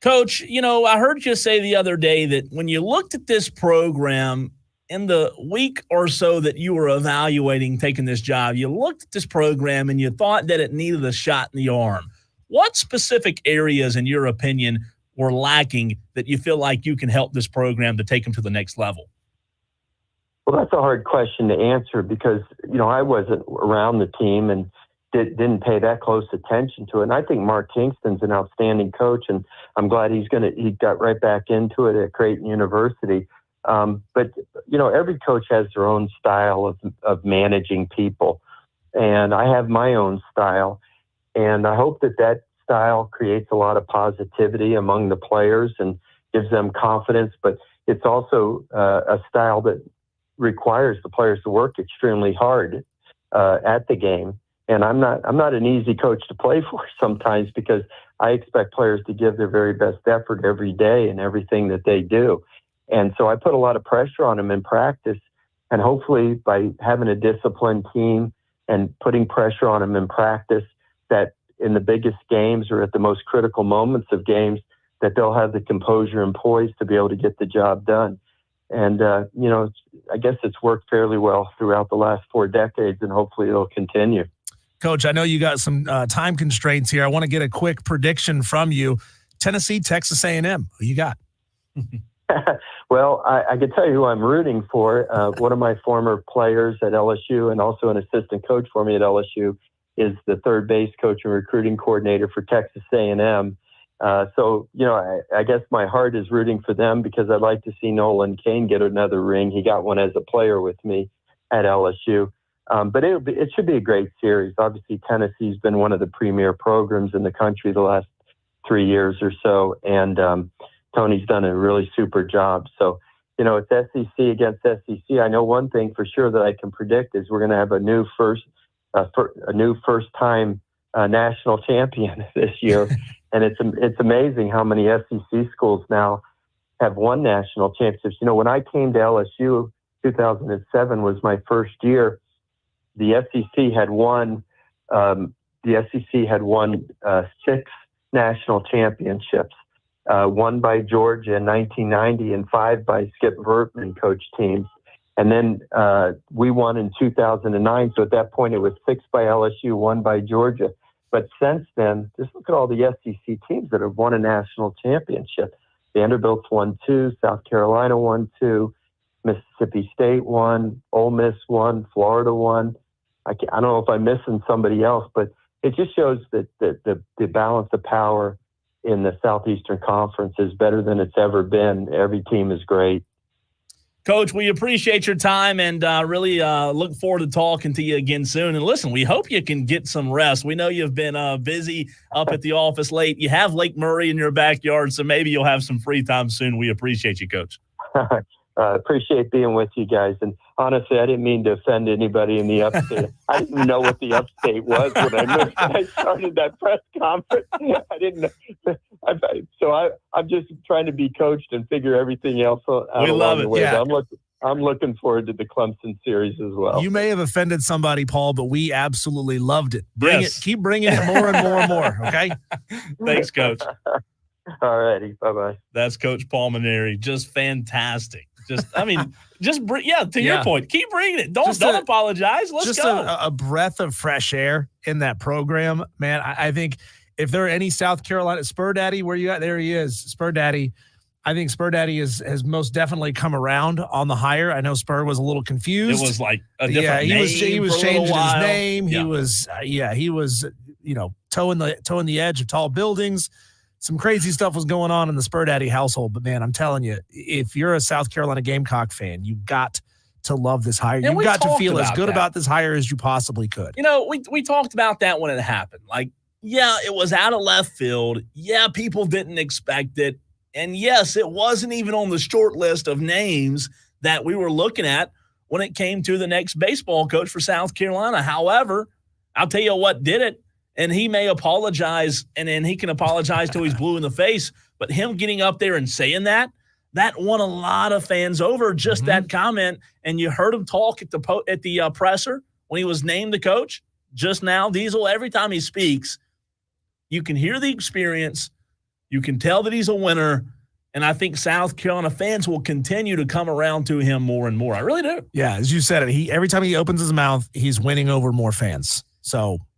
Speaker 1: Coach, I heard you say the other day that when you looked at this program in the week or so that you were evaluating taking this job, you looked at this program and you thought that it needed a shot in the arm. What specific areas, in your opinion, were lacking that you feel like you can help this program to take them to the next level?
Speaker 8: Well, that's a hard question to answer because, I wasn't around the team and didn't pay that close attention to it. And I think Mark Kingston's an outstanding coach, and I'm glad he got right back into it at Creighton University. But every coach has their own style of managing people, and I have my own style, and I hope that style creates a lot of positivity among the players and gives them confidence. But it's also a style that requires the players to work extremely hard at the game. And I'm not an easy coach to play for sometimes because I expect players to give their very best effort every day in everything that they do. And so I put a lot of pressure on them in practice. And hopefully by having a disciplined team and putting pressure on them in practice, that in the biggest games or at the most critical moments of games, that they'll have the composure and poise to be able to get the job done. And, I guess it's worked fairly well throughout the last 4 decades, and hopefully it'll continue.
Speaker 2: Coach, I know you got some time constraints here. I want to get a quick prediction from you. Tennessee, Texas A&M. Who you got?
Speaker 8: Well, I can tell you who I'm rooting for. One of my former players at LSU and also an assistant coach for me at LSU is the third base coach and recruiting coordinator for Texas A&M. So, I guess my heart is rooting for them because I'd like to see Nolan Cain get another ring. He got one as a player with me at LSU. But it should be a great series. Obviously, Tennessee's been one of the premier programs in the country the last 3 years or so, and Tony's done a really super job. So, it's SEC against SEC. I know one thing for sure that I can predict is we're going to have a new first-time national champion this year, and it's amazing how many SEC schools now have won national championships. When I came to LSU, 2007 was my first year. the SEC had won. The SEC had won 6 national championships, one by Georgia in 1990 and 5 by Skip Vertman coach teams. And then we won in 2009. So at that point, it was 6 by LSU, 1 by Georgia. But since then, just look at all the SEC teams that have won a national championship. Vanderbilt's won 2, South Carolina won 2, Mississippi State won, Ole Miss won, Florida won. I don't know if I'm missing somebody else, but it just shows that the balance of power in the Southeastern Conference is better than it's ever been. Every team is great.
Speaker 1: Coach, we appreciate your time and really look forward to talking to you again soon. And listen, we hope you can get some rest. We know you've been busy up at the office late. You have Lake Murray in your backyard, so maybe you'll have some free time soon. We appreciate you, Coach.
Speaker 8: Appreciate being with you guys. And honestly, I didn't mean to offend anybody in the upstate. I didn't even know what the upstate was when I started that press conference. I didn't know. I'm just trying to be coached and figure everything else out.
Speaker 1: We love it.
Speaker 2: Yeah.
Speaker 8: I'm looking forward to the Clemson series as well.
Speaker 2: You may have offended somebody, Paul, but we absolutely loved it.
Speaker 1: Yes.
Speaker 2: Keep bringing it more and more and more. Okay.
Speaker 1: Thanks, Coach.
Speaker 8: All righty. Bye-bye.
Speaker 1: That's Coach Paul Mainieri. Just fantastic. To your point, keep bringing it. Don't apologize. Let's go.
Speaker 2: A breath of fresh air in that program, man. I think if there are any South Carolina Spur Daddy, where you at? There he is, Spur Daddy. I think Spur Daddy has most definitely come around on the hire. I know Spur was a little confused.
Speaker 1: It was like a different name.
Speaker 2: He was changing his name.
Speaker 1: Yeah.
Speaker 2: He was towing the edge of tall buildings. Some crazy stuff was going on in the Spur Daddy household, but man, I'm telling you, if you're a South Carolina Gamecock fan, you got to love this hire. You've got to feel as good about this hire as you possibly could.
Speaker 1: We talked about that when it happened. Like, yeah, it was out of left field. Yeah, people didn't expect it. And yes, it wasn't even on the short list of names that we were looking at when it came to the next baseball coach for South Carolina. However, I'll tell you what did it. And he may apologize, and then he can apologize till he's blue in the face. But him getting up there and saying that won a lot of fans over, just that comment. And you heard him talk at the presser when he was named the coach just now. Diesel, every time he speaks, you can hear the experience. You can tell that he's a winner. And I think South Carolina fans will continue to come around to him more and more. I really do.
Speaker 2: Yeah, as you said it, every time he opens his mouth, he's winning over more fans. So –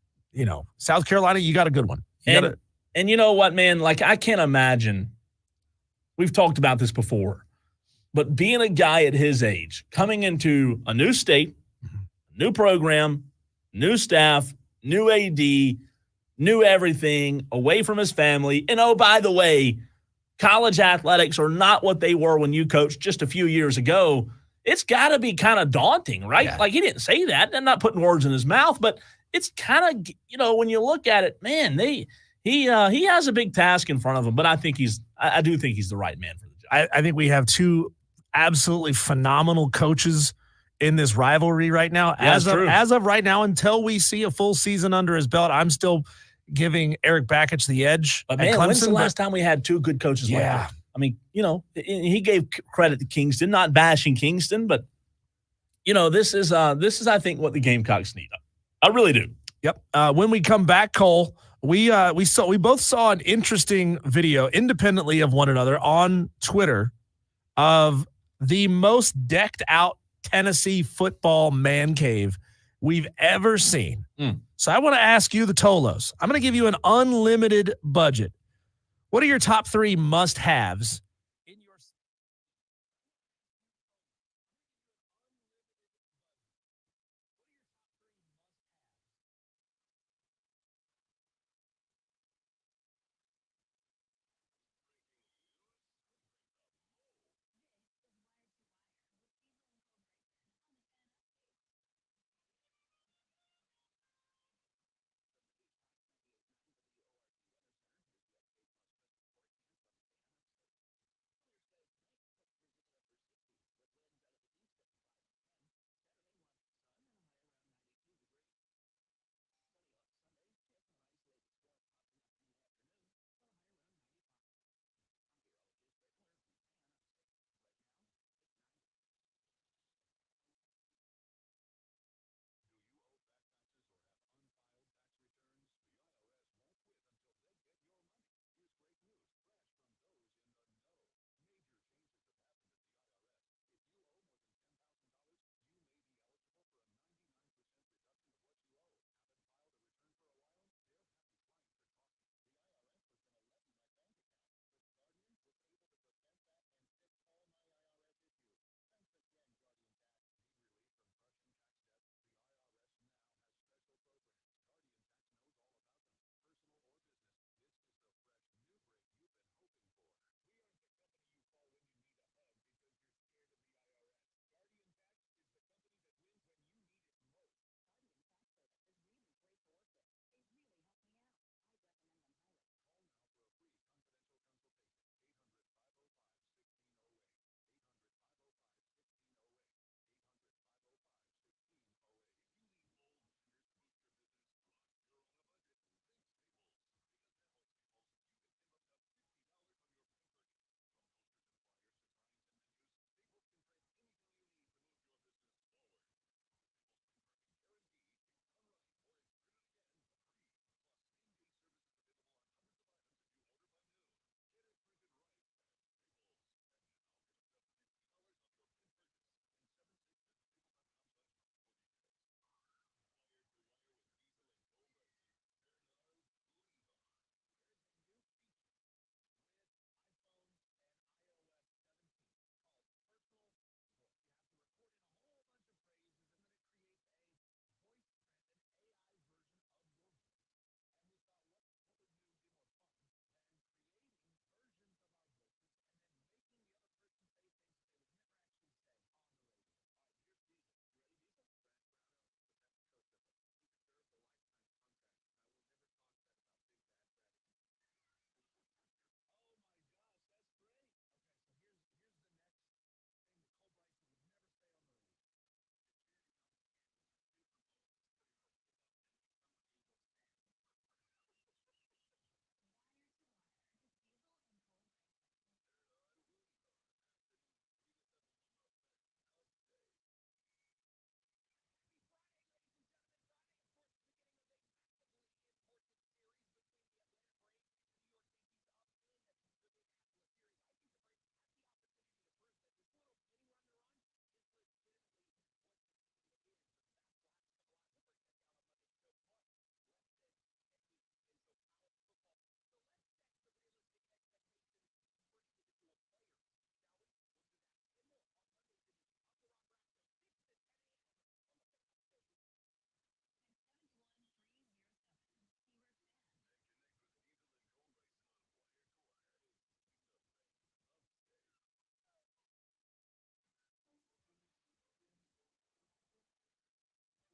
Speaker 2: South Carolina, you got a good one.
Speaker 1: And you know what, man? Like, I can't imagine. We've talked about this before, but being a guy at his age, coming into a new state, new program, new staff, new AD, new everything, away from his family. And oh, by the way, college athletics are not what they were when you coached just a few years ago. It's got to be kind of daunting, right? Yeah. Like, he didn't say that. I'm not putting words in his mouth, but it's kind of, when you look at it, man, he has a big task in front of him, but I do think he's the right man for the job.
Speaker 2: I think we have two absolutely phenomenal coaches in this rivalry right now.
Speaker 1: Yeah,
Speaker 2: as of right now, until we see a full season under his belt, I'm still giving Eric Bakich the edge.
Speaker 1: But man, when's the last time we had two good coaches like that? I mean, he gave credit to Kingston, not bashing Kingston, but this is I think what the Gamecocks need. I really do.
Speaker 2: Yep. When we come back, Cole, we both saw an interesting video independently of one another on Twitter of the most decked out Tennessee football man cave we've ever seen. So I want to ask you, the Tolos. I'm going to give you an unlimited budget. What are your top 3 must-haves in your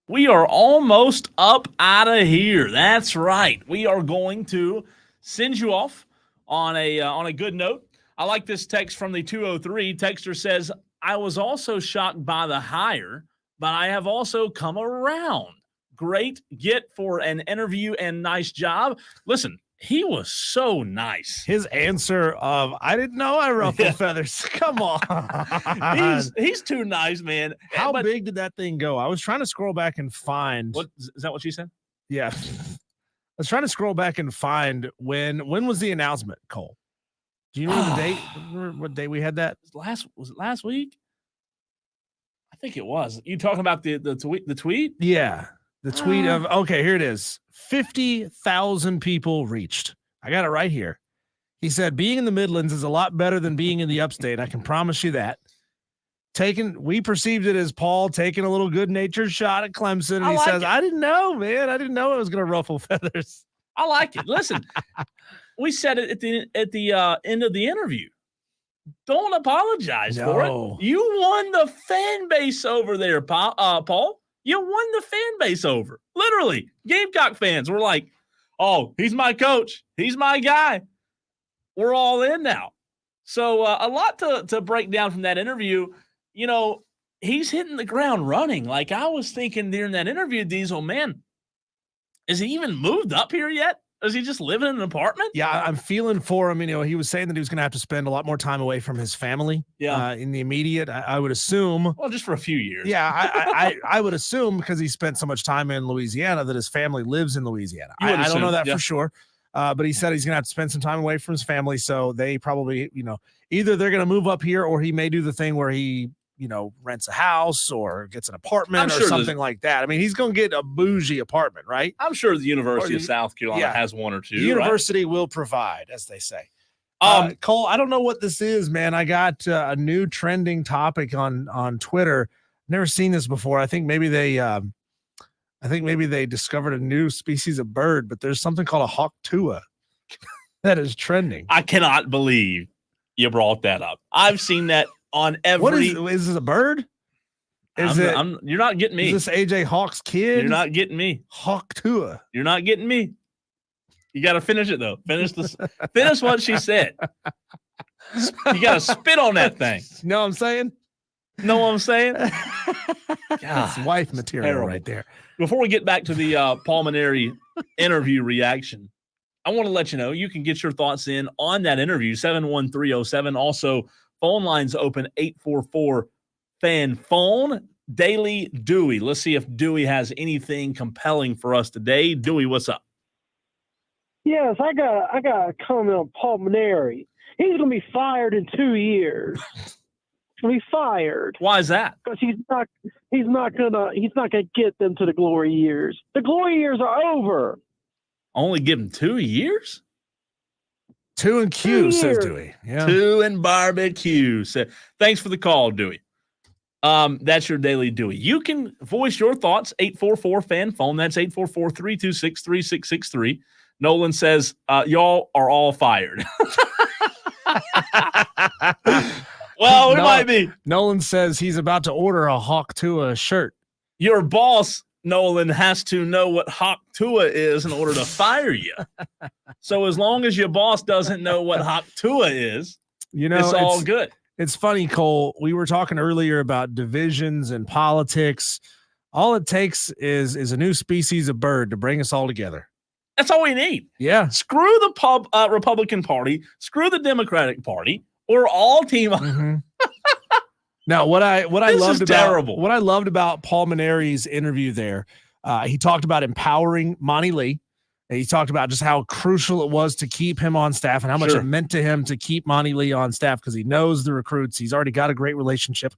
Speaker 1: We are almost up out of here. That's right. We are going to send you off on a good note. I like this text from the 203. Texter says, I was also shocked by the hire, but I have also come around. Great get for an interview and nice job. Listen, he was so nice.
Speaker 2: His answer of, I didn't know I ruffle feathers. Come on.
Speaker 1: He's too nice, man.
Speaker 2: How big did that thing go? I was trying to scroll back and find.
Speaker 1: What is that what you said?
Speaker 2: Yeah. I was trying to scroll back and find when was the announcement, Cole? Do you know the date? What day we had that?
Speaker 1: Was it last week? I think it was. You talking about the tweet?
Speaker 2: Yeah. The tweet of, okay, here it is. 50,000 people reached. I got it right here. He said, being in the Midlands is a lot better than being in the upstate. I can promise you that. We perceived it as Paul taking a little good-natured shot at Clemson. And he says, I didn't know, man. I didn't know it was going to ruffle feathers.
Speaker 1: I like it. Listen, we said it at the end of the interview. Don't apologize for it. You won the fan base over there, Paul. You won the fan base over. Literally, Gamecock fans were like, oh, he's my coach. He's my guy. We're all in now. So a lot to break down from that interview. You know, he's hitting the ground running. Like I was thinking during that interview, Diesel, man, is he even moved up here yet? Is he just living in an apartment?
Speaker 2: Yeah, I'm feeling for him. You know, he was saying that he was going to have to spend a lot more time away from his family. In the immediate, I would assume.
Speaker 1: Well, just for a few years.
Speaker 2: Yeah, I would assume because he spent so much time in Louisiana that his family lives in Louisiana. I don't know that for sure. But he said he's going to have to spend some time away from his family. So they probably, either they're going to move up here or he may do the thing where he, rents a house or gets an apartment or something like that. I mean, he's going to get a bougie apartment, right?
Speaker 1: I'm sure the University of South Carolina has one or two.
Speaker 2: The university will provide, as they say. Cole, I don't know what this is, man. I got a new trending topic on Twitter. Never seen this before. I think maybe they discovered a new species of bird, but there's something called a hawk tua that is trending.
Speaker 1: I cannot believe you brought that up. I've seen that on every.
Speaker 2: What is this a bird?
Speaker 1: You're not getting me.
Speaker 2: Is this AJ Hawk's kid?
Speaker 1: You're not getting me.
Speaker 2: Hawk tua.
Speaker 1: You're not getting me. You got to finish it though. Finish what she said. You got to spit on that thing.
Speaker 2: You know what I'm saying?
Speaker 1: Know what I'm saying?
Speaker 2: That's wife material terrible. Right there.
Speaker 1: Before we get back to the Paul Mainieri interview reaction, I want to let you know you can get your thoughts in on that interview, 71307. Also, phone lines open, 844-FAN-PHONE. Daily Dewey. Let's see if Dewey has anything compelling for us today. Dewey, what's up?
Speaker 10: Yes, I got a comment on Paul Mainieri. He's going to be fired in 2 years. He's going to be fired.
Speaker 1: Why is that?
Speaker 10: Because he's not gonna get them to the glory years. The glory years are over.
Speaker 1: Only give him 2 years?
Speaker 2: 2 and Q, says Dewey. Yeah.
Speaker 1: 2 and barbecue. So, thanks for the call, Dewey. That's your Daily Dewey. You can voice your thoughts, 844-FAN-PHONE. That's 844-326-3663. Nolan says, y'all are all fired. Well, we might be.
Speaker 2: Nolan says he's about to order a Hawk Tua shirt.
Speaker 1: Your boss, Nolan, has to know what Hawk Tua is in order to fire you. So as long as your boss doesn't know what Hawk Tua is, it's all good.
Speaker 2: It's funny, Cole. We were talking earlier about divisions and politics. All it takes is a new species of bird to bring us all together.
Speaker 1: That's all we need.
Speaker 2: Yeah.
Speaker 1: Screw the Republican Party. Screw the Democratic Party. We're all team up.
Speaker 2: Mm-hmm. Now, what I loved about Paul Mainieri's interview there, he talked about empowering Monty Lee. And he talked about just how crucial it was to keep him on staff and how much it meant to him to keep Monty Lee on staff because he knows the recruits. He's already got a great relationship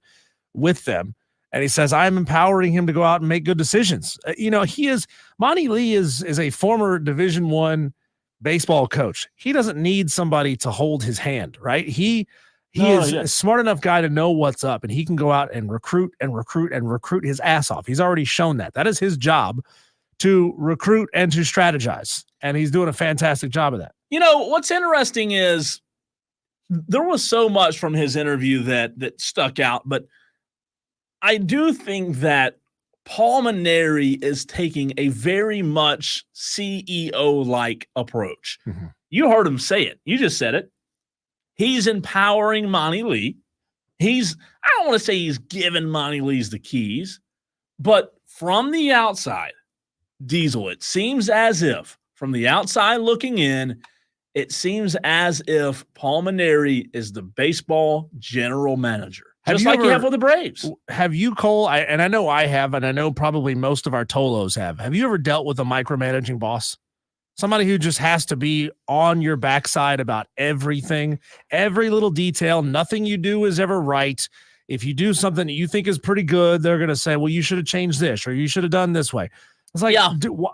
Speaker 2: with them. And he says, I'm empowering him to go out and make good decisions. Monty Lee is a former Division I baseball coach. He doesn't need somebody to hold his hand, right? He is a smart enough guy to know what's up, and he can go out and recruit his ass off. He's already shown that. That is his job, to recruit and to strategize. And he's doing a fantastic job of that.
Speaker 1: You know, what's interesting is there was so much from his interview that stuck out, but I do think that Paul Mainieri is taking a very much CEO-like approach.
Speaker 2: Mhm.
Speaker 1: You heard him say it. You just said it. He's empowering Monty Lee. I don't want to say he's giving Monty Lee's the keys, but from the outside, Diesel, it seems as if, from the outside looking in, it seems as if Paul Mainieri is the baseball general manager. Just like you have with the Braves.
Speaker 2: Have you, Cole, and I know I have, and I know probably most of our Tolos have you ever dealt with a micromanaging boss? Somebody who just has to be on your backside about everything, every little detail. Nothing you do is ever right. If you do something that you think is pretty good, they're going to say, well, you should have changed this, or you should have done this way. It's like,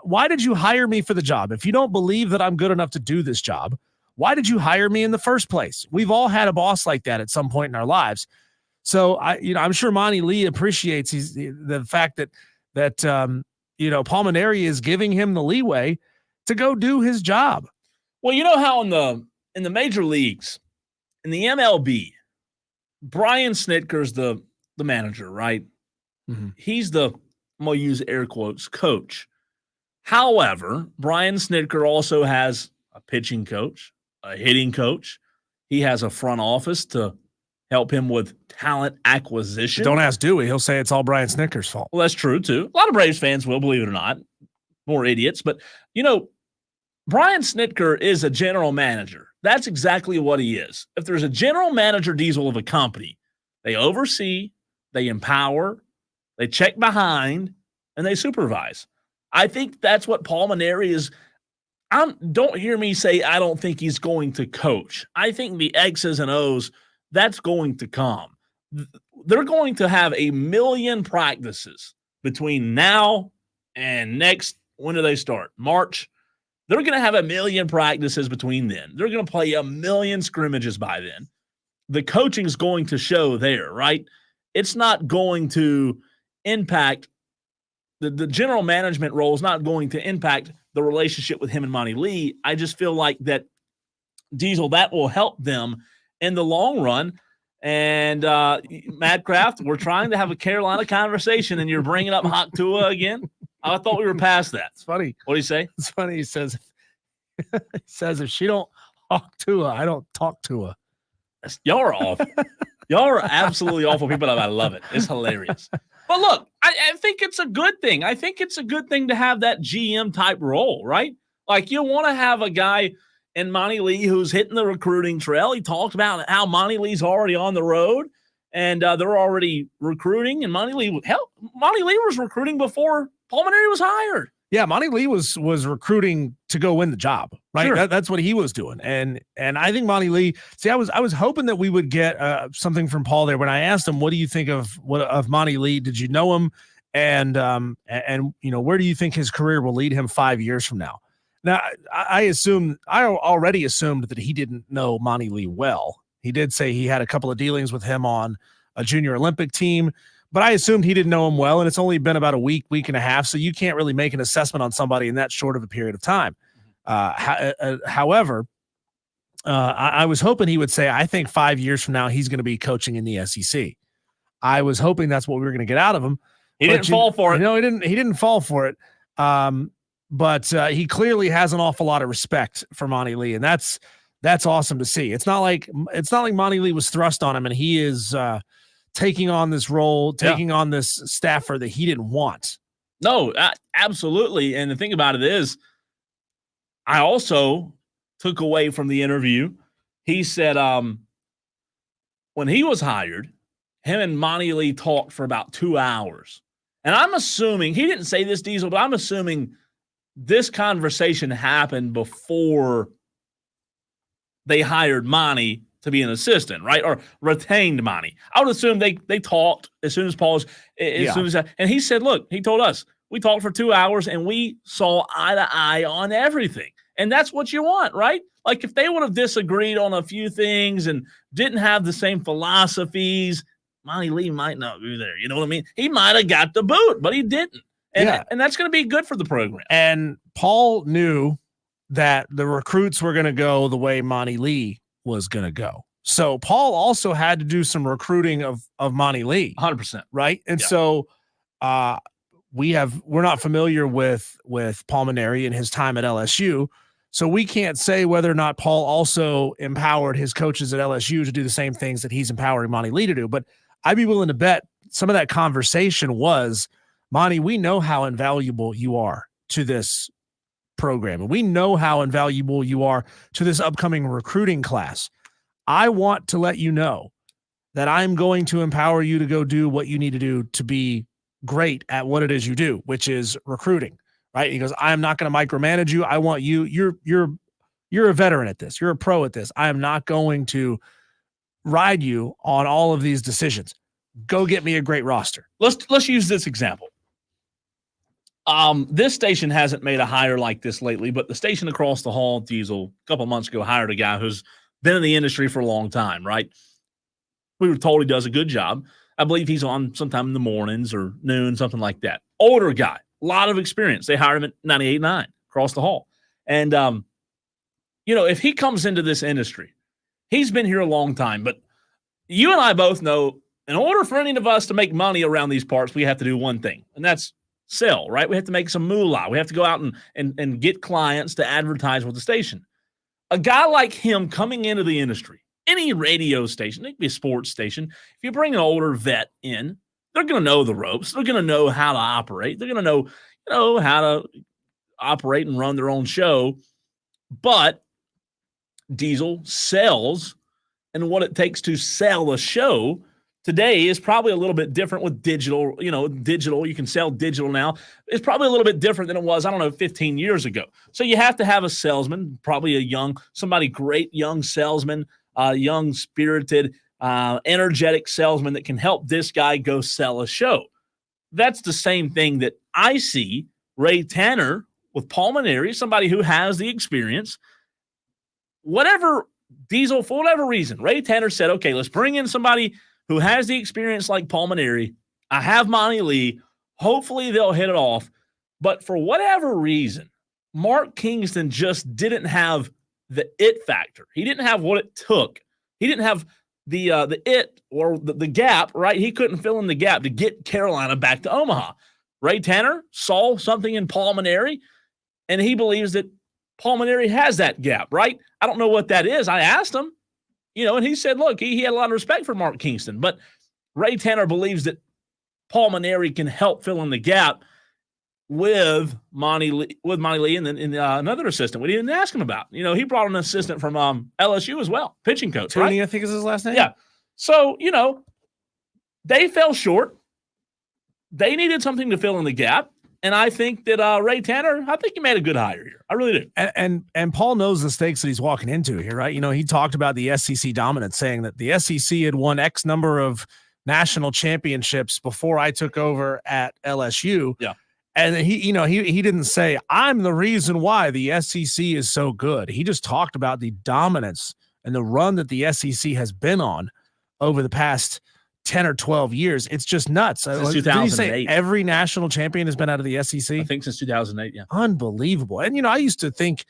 Speaker 2: why did you hire me for the job? If you don't believe that I'm good enough to do this job, why did you hire me in the first place? We've all had a boss like that at some point in our lives. So I'm sure Monty Lee appreciates the fact that Paul Mainieri is giving him the leeway to go do his job.
Speaker 1: Well, you know how in the major leagues, in the MLB, Brian Snitker's the manager, right?
Speaker 2: Mm-hmm.
Speaker 1: He's the, I'm going to use air quotes, coach. However, Brian Snitker also has a pitching coach, a hitting coach. He has a front office to help him with talent acquisition.
Speaker 2: Don't ask Dewey. He'll say it's all Brian Snitker's fault.
Speaker 1: Well, that's true, too. A lot of Braves fans will, believe it or not. More idiots. But, Brian Snitker is a general manager. That's exactly what he is. If there's a general manager, Diesel, of a company, they oversee, they empower, they check behind, and they supervise. I think that's what Paul Mainieri is. Don't hear me say I don't think he's going to coach. I think the X's and O's, that's going to come. They're going to have 1 million practices between now and next. When do they start? March. They're going to have 1 million practices between then. They're going to play 1 million scrimmages by then. The coaching's going to show there, right? It's not going to impact the general management role is not going to impact the relationship with him and Monty Lee. I just feel like that, Diesel, that will help them in the long run. And Madcraft, we're trying to have a Carolina conversation, and you're bringing up Hawk Tua again. I thought we were past that.
Speaker 2: It's funny.
Speaker 1: What do you say?
Speaker 2: It's funny. He says, if she don't talk to her, I don't talk to her.
Speaker 1: Y'all are awful. Y'all are absolutely awful people. I love it. It's hilarious. But look, I think it's a good thing. I think it's a good thing to have that GM type role, right? Like, you want to have a guy in Monty Lee who's hitting the recruiting trail. He talked about how Monty Lee's already on the road, and they're already recruiting. And Monty Lee was recruiting before Paul Mainieri was hired.
Speaker 2: Yeah, Monty Lee was recruiting to go win the job, right?
Speaker 1: Sure.
Speaker 2: That's what he was doing, and I think Monty Lee. See, I was hoping that we would get something from Paul there when I asked him, "What do you think of Monty Lee? Did you know him? And where do you think his career will lead him 5 years from now?" Now, I already assumed that he didn't know Monty Lee well. He did say he had a couple of dealings with him on a junior Olympic team, but I assumed he didn't know him well, and it's only been about a week and a half, so you can't really make an assessment on somebody in that short of a period of time. However, I was hoping he would say, I think 5 years from now, he's going to be coaching in the SEC. I was hoping that's what we were going to get out of him.
Speaker 1: He didn't fall for it.
Speaker 2: No, he didn't fall for it. But he clearly has an awful lot of respect for Monty Lee, and that's awesome to see. It's not like Monty Lee was thrust on him and he is taking on this role, taking on this staffer that he didn't want.
Speaker 1: No, absolutely. And the thing about it is, I also took away from the interview, he said when he was hired, him and Monty Lee talked for about 2 hours. And I'm assuming, he didn't say this, Diesel, but I'm assuming this conversation happened before they hired Monty to be an assistant, right? Or retained Monty. I would assume they talked as soon as and he said, look, he told us, we talked for 2 hours and we saw eye to eye on everything. And that's what you want, right? Like, if they would have disagreed on a few things and didn't have the same philosophies, Monty Lee might not be there. You know what I mean? He might have got the boot, but he didn't. And that's going to be good for the program.
Speaker 2: And Paul knew that the recruits were going to go the way Monty Lee was going to go. So Paul also had to do some recruiting of Monty Lee.
Speaker 1: 100%.
Speaker 2: Right? And so we're not familiar with Paul Mainieri and his time at LSU. So we can't say whether or not Paul also empowered his coaches at LSU to do the same things that he's empowering Monty Lee to do. But I'd be willing to bet some of that conversation was, Monty, we know how invaluable you are to this program, and we know how invaluable you are to this upcoming recruiting class. I want to let you know that I'm going to empower you to go do what you need to do to be great at what it is you do, which is recruiting. Right? He goes, I'm not going to micromanage you. I want you. You're a veteran at this. You're a pro at this. I am not going to ride you on all of these decisions. Go get me a great roster.
Speaker 1: Let's use this example. This station hasn't made a hire like this lately, but the station across the hall, Diesel, a couple months ago hired a guy who's been in the industry for a long time. Right? We were told he does a good job. I believe he's on sometime in the mornings or noon, something like that. Older guy. A lot of experience. They hired him at 98.9 across the hall. And, if he comes into this industry, he's been here a long time. But you and I both know in order for any of us to make money around these parts, we have to do one thing, and that's sell, right? We have to make some moolah. We have to go out and get clients to advertise with the station. A guy like him coming into the industry, any radio station, it could be a sports station, if you bring an older vet in, they're going to know the ropes. They're going to know how to operate. They're going to know, how to operate and run their own show. But Diesel sells, and what it takes to sell a show today is probably a little bit different with digital. Digital, you can sell digital now. It's probably a little bit different than it was, 15 years ago. So you have to have a salesman, probably somebody great young salesman, young, spirited, energetic salesman that can help this guy go sell a show. That's the same thing that I see Ray Tanner with Paul Mainieri, somebody who has the experience. Whatever, Diesel, for whatever reason, Ray Tanner said, okay, let's bring in somebody who has the experience like Paul Mainieri. I have Monty Lee. Hopefully they'll hit it off. But for whatever reason, Mark Kingston just didn't have the it factor. He didn't have what it took. He didn't have the it or the gap, right? He couldn't fill in the gap to get Carolina back to Omaha. Ray Tanner saw something in Paul Mainieri, and he believes that Paul Mainieri has that gap, right? I don't know what that is. I asked him, and he said, look, he had a lot of respect for Mark Kingston, but Ray Tanner believes that Paul Mainieri can help fill in the gap with Monty Lee and then another assistant we didn't ask him about. He brought an assistant from LSU as well, pitching coach,
Speaker 2: Tooney,
Speaker 1: right?
Speaker 2: I think is his last name.
Speaker 1: Yeah. So, they fell short. They needed something to fill in the gap. And I think that Ray Tanner, I think he made a good hire here. I really do.
Speaker 2: And Paul knows the stakes that he's walking into here, right? He talked about the SEC dominance, saying that the SEC had won X number of national championships before I took over at LSU.
Speaker 1: Yeah.
Speaker 2: And he didn't say, I'm the reason why the SEC is so good. He just talked about the dominance and the run that the SEC has been on over the past 10 or 12 years. It's just nuts.
Speaker 1: Since
Speaker 2: Did he say
Speaker 1: 2008.
Speaker 2: every national champion has been out of the SEC?
Speaker 1: I think since 2008, yeah.
Speaker 2: Unbelievable. And, I used to think,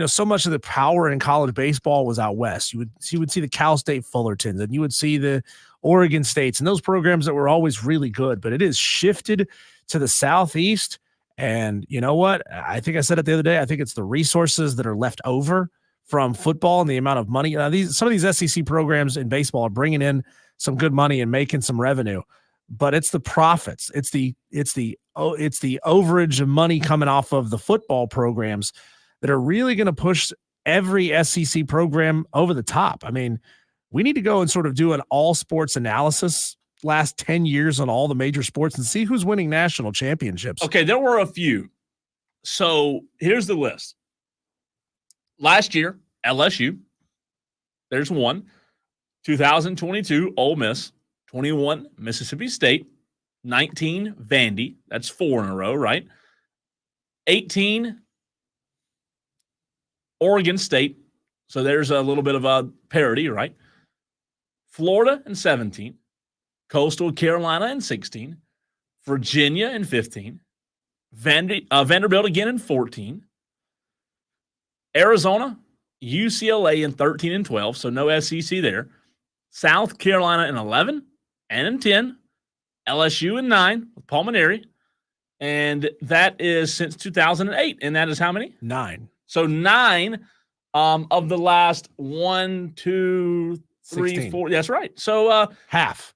Speaker 2: so much of the power in college baseball was out west. You would see the Cal State Fullertons, and you would see the Oregon States and those programs that were always really good. But it is shifted to the Southeast. And you know what? I think I said it the other day. I think it's the resources that are left over from football and the amount of money. Some of these SEC programs in baseball are bringing in some good money and making some revenue, but it's the profits. It's the overage of money coming off of the football programs that are really going to push every SEC program over the top. I mean, we need to go and sort of do an all sports analysis last 10 years on all the major sports and see who's winning national championships.
Speaker 1: Okay, there were a few. So here's the list. Last year, LSU, there's one. 2022, Ole Miss. 21, Mississippi State. 19, Vandy. That's 4 in a row, right? 18, Oregon State. So there's a little bit of a parity, right? Florida in 17. Coastal Carolina in 16. Virginia in 15. Vanderbilt again in 14. Arizona, UCLA in 13 and 12, so no SEC there. South Carolina in 11 and in 10. LSU in 9 with Paul Mainieri. And that is since 2008. And that is how many?
Speaker 2: 9.
Speaker 1: So 9 of the last 1, 2, 3,
Speaker 2: 16.
Speaker 1: 4. That's right. So
Speaker 2: half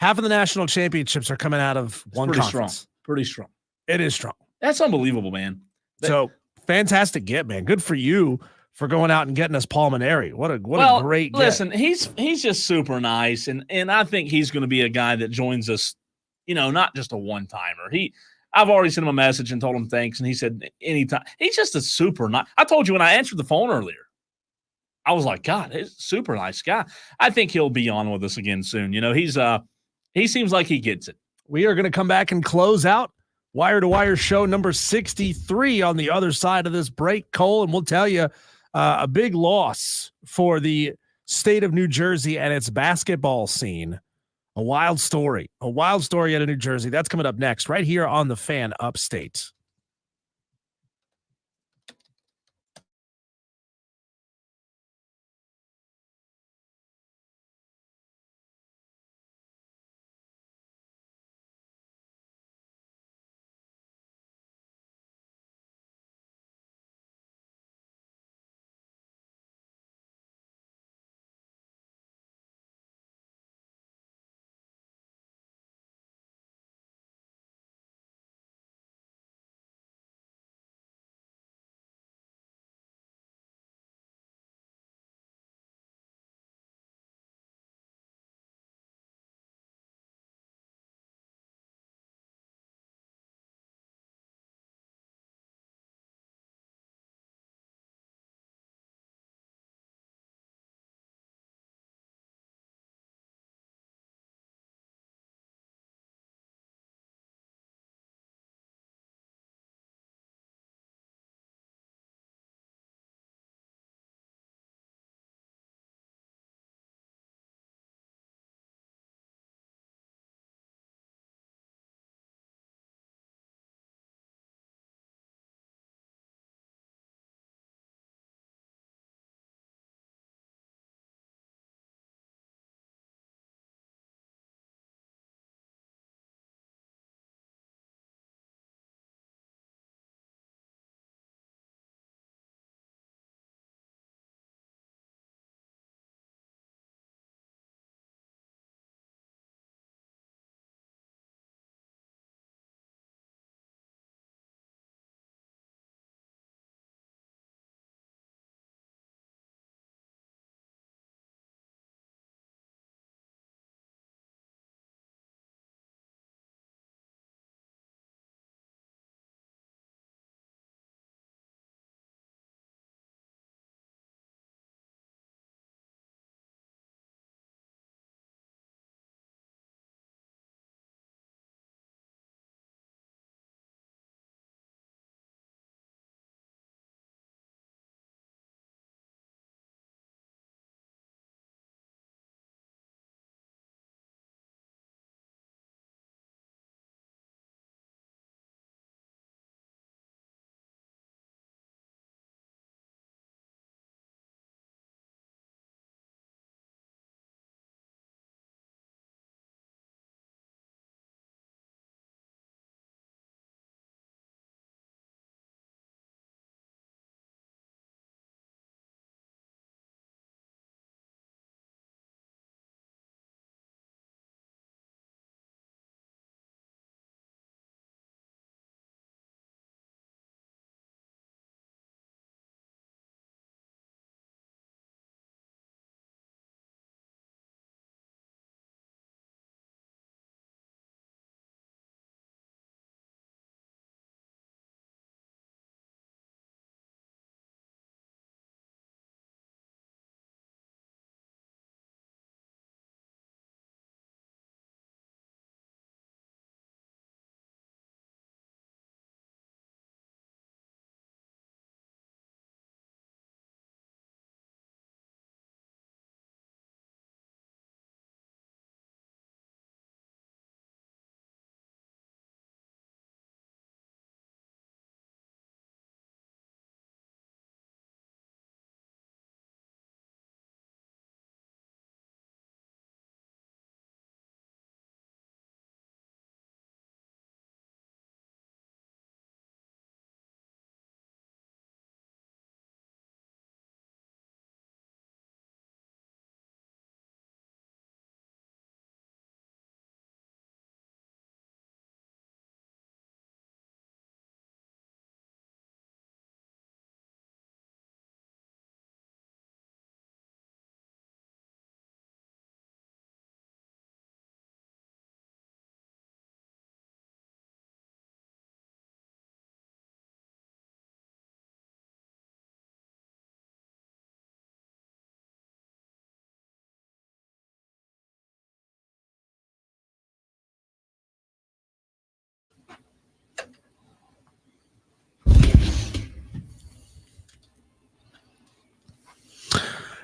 Speaker 2: of the national championships are coming out of one
Speaker 1: pretty
Speaker 2: conference.
Speaker 1: strong. Pretty strong.
Speaker 2: It is strong.
Speaker 1: That's unbelievable, man.
Speaker 2: So fantastic get, man. Good for you for going out and getting us Paul Mainieri. What a great get.
Speaker 1: Listen, he's just super nice, and I think he's going to be a guy that joins us. Not just a one timer. I've already sent him a message and told him thanks, and he said anytime. He's just a super nice. I told you when I answered the phone earlier, I was like, God, he's a super nice guy. I think he'll be on with us again soon. He seems like he gets it.
Speaker 2: We are going to come back and close out Wire to Wire show number 63 on the other side of this break, Cole, and we'll tell you a big loss for the state of New Jersey and its basketball scene. A wild story out of New Jersey. That's coming up next right here on the Fan Upstate.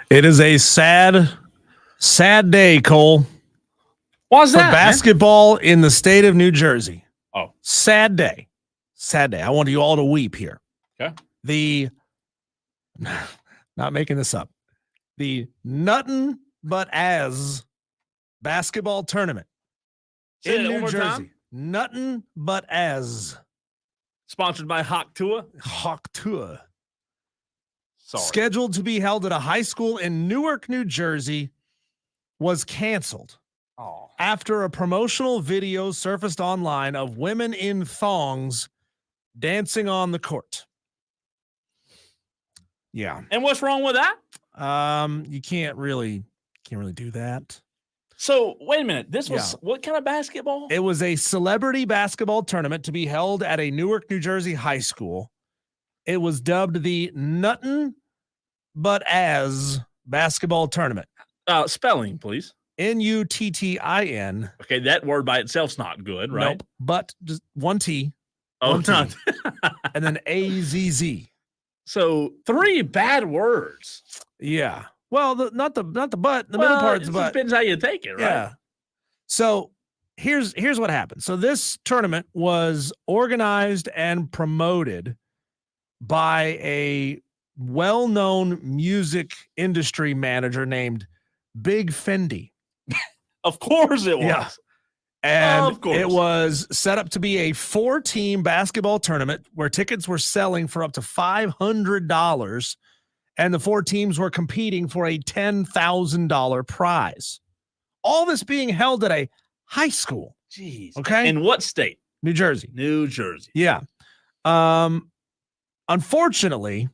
Speaker 2: It is a sad day, Cole.
Speaker 1: Why's
Speaker 2: for
Speaker 1: that, man?
Speaker 2: basketball in the state of New Jersey.
Speaker 1: Oh.
Speaker 2: Sad day. Sad day. I want you all to weep here.
Speaker 1: Okay.
Speaker 2: Not making this up. The Nuttin' But As basketball tournament
Speaker 1: Say
Speaker 2: in
Speaker 1: that one
Speaker 2: New
Speaker 1: more
Speaker 2: Jersey.
Speaker 1: time.
Speaker 2: Nuttin' But As.
Speaker 1: Sponsored by Hawk Tua.
Speaker 2: Hawk Tua.
Speaker 1: Sorry.
Speaker 2: Scheduled to be held at a high school in Newark, New Jersey, was canceled after a promotional video surfaced online of women in thongs dancing on the court. Yeah.
Speaker 1: And what's wrong with that?
Speaker 2: You can't really do that.
Speaker 1: So wait a minute. This was what kind of basketball?
Speaker 2: It was a celebrity basketball tournament to be held at a Newark, New Jersey high school. It was dubbed the Nuttin' But As basketball tournament.
Speaker 1: Spelling, please.
Speaker 2: Nuttin.
Speaker 1: Okay, that word by itself's not good, right?
Speaker 2: Nope. But just one T.
Speaker 1: Oh,
Speaker 2: one T,
Speaker 1: not.
Speaker 2: and then AZZ.
Speaker 1: So 3 bad words.
Speaker 2: Yeah. Well, not the but, the
Speaker 1: Well,
Speaker 2: middle part's
Speaker 1: it
Speaker 2: but.
Speaker 1: depends how you take it, right?
Speaker 2: Yeah. So here's what happened. So this tournament was organized and promoted by a well-known music industry manager named Big Fendi.
Speaker 1: Of course it was.
Speaker 2: Yeah. And
Speaker 1: of course.
Speaker 2: it was set up to be a 4-team basketball tournament where tickets were selling for up to $500, and the 4 teams were competing for a $10,000 prize. All this being held at a high school.
Speaker 1: Jeez.
Speaker 2: Okay.
Speaker 1: In what state?
Speaker 2: New Jersey.
Speaker 1: New Jersey.
Speaker 2: Yeah. Unfortunately,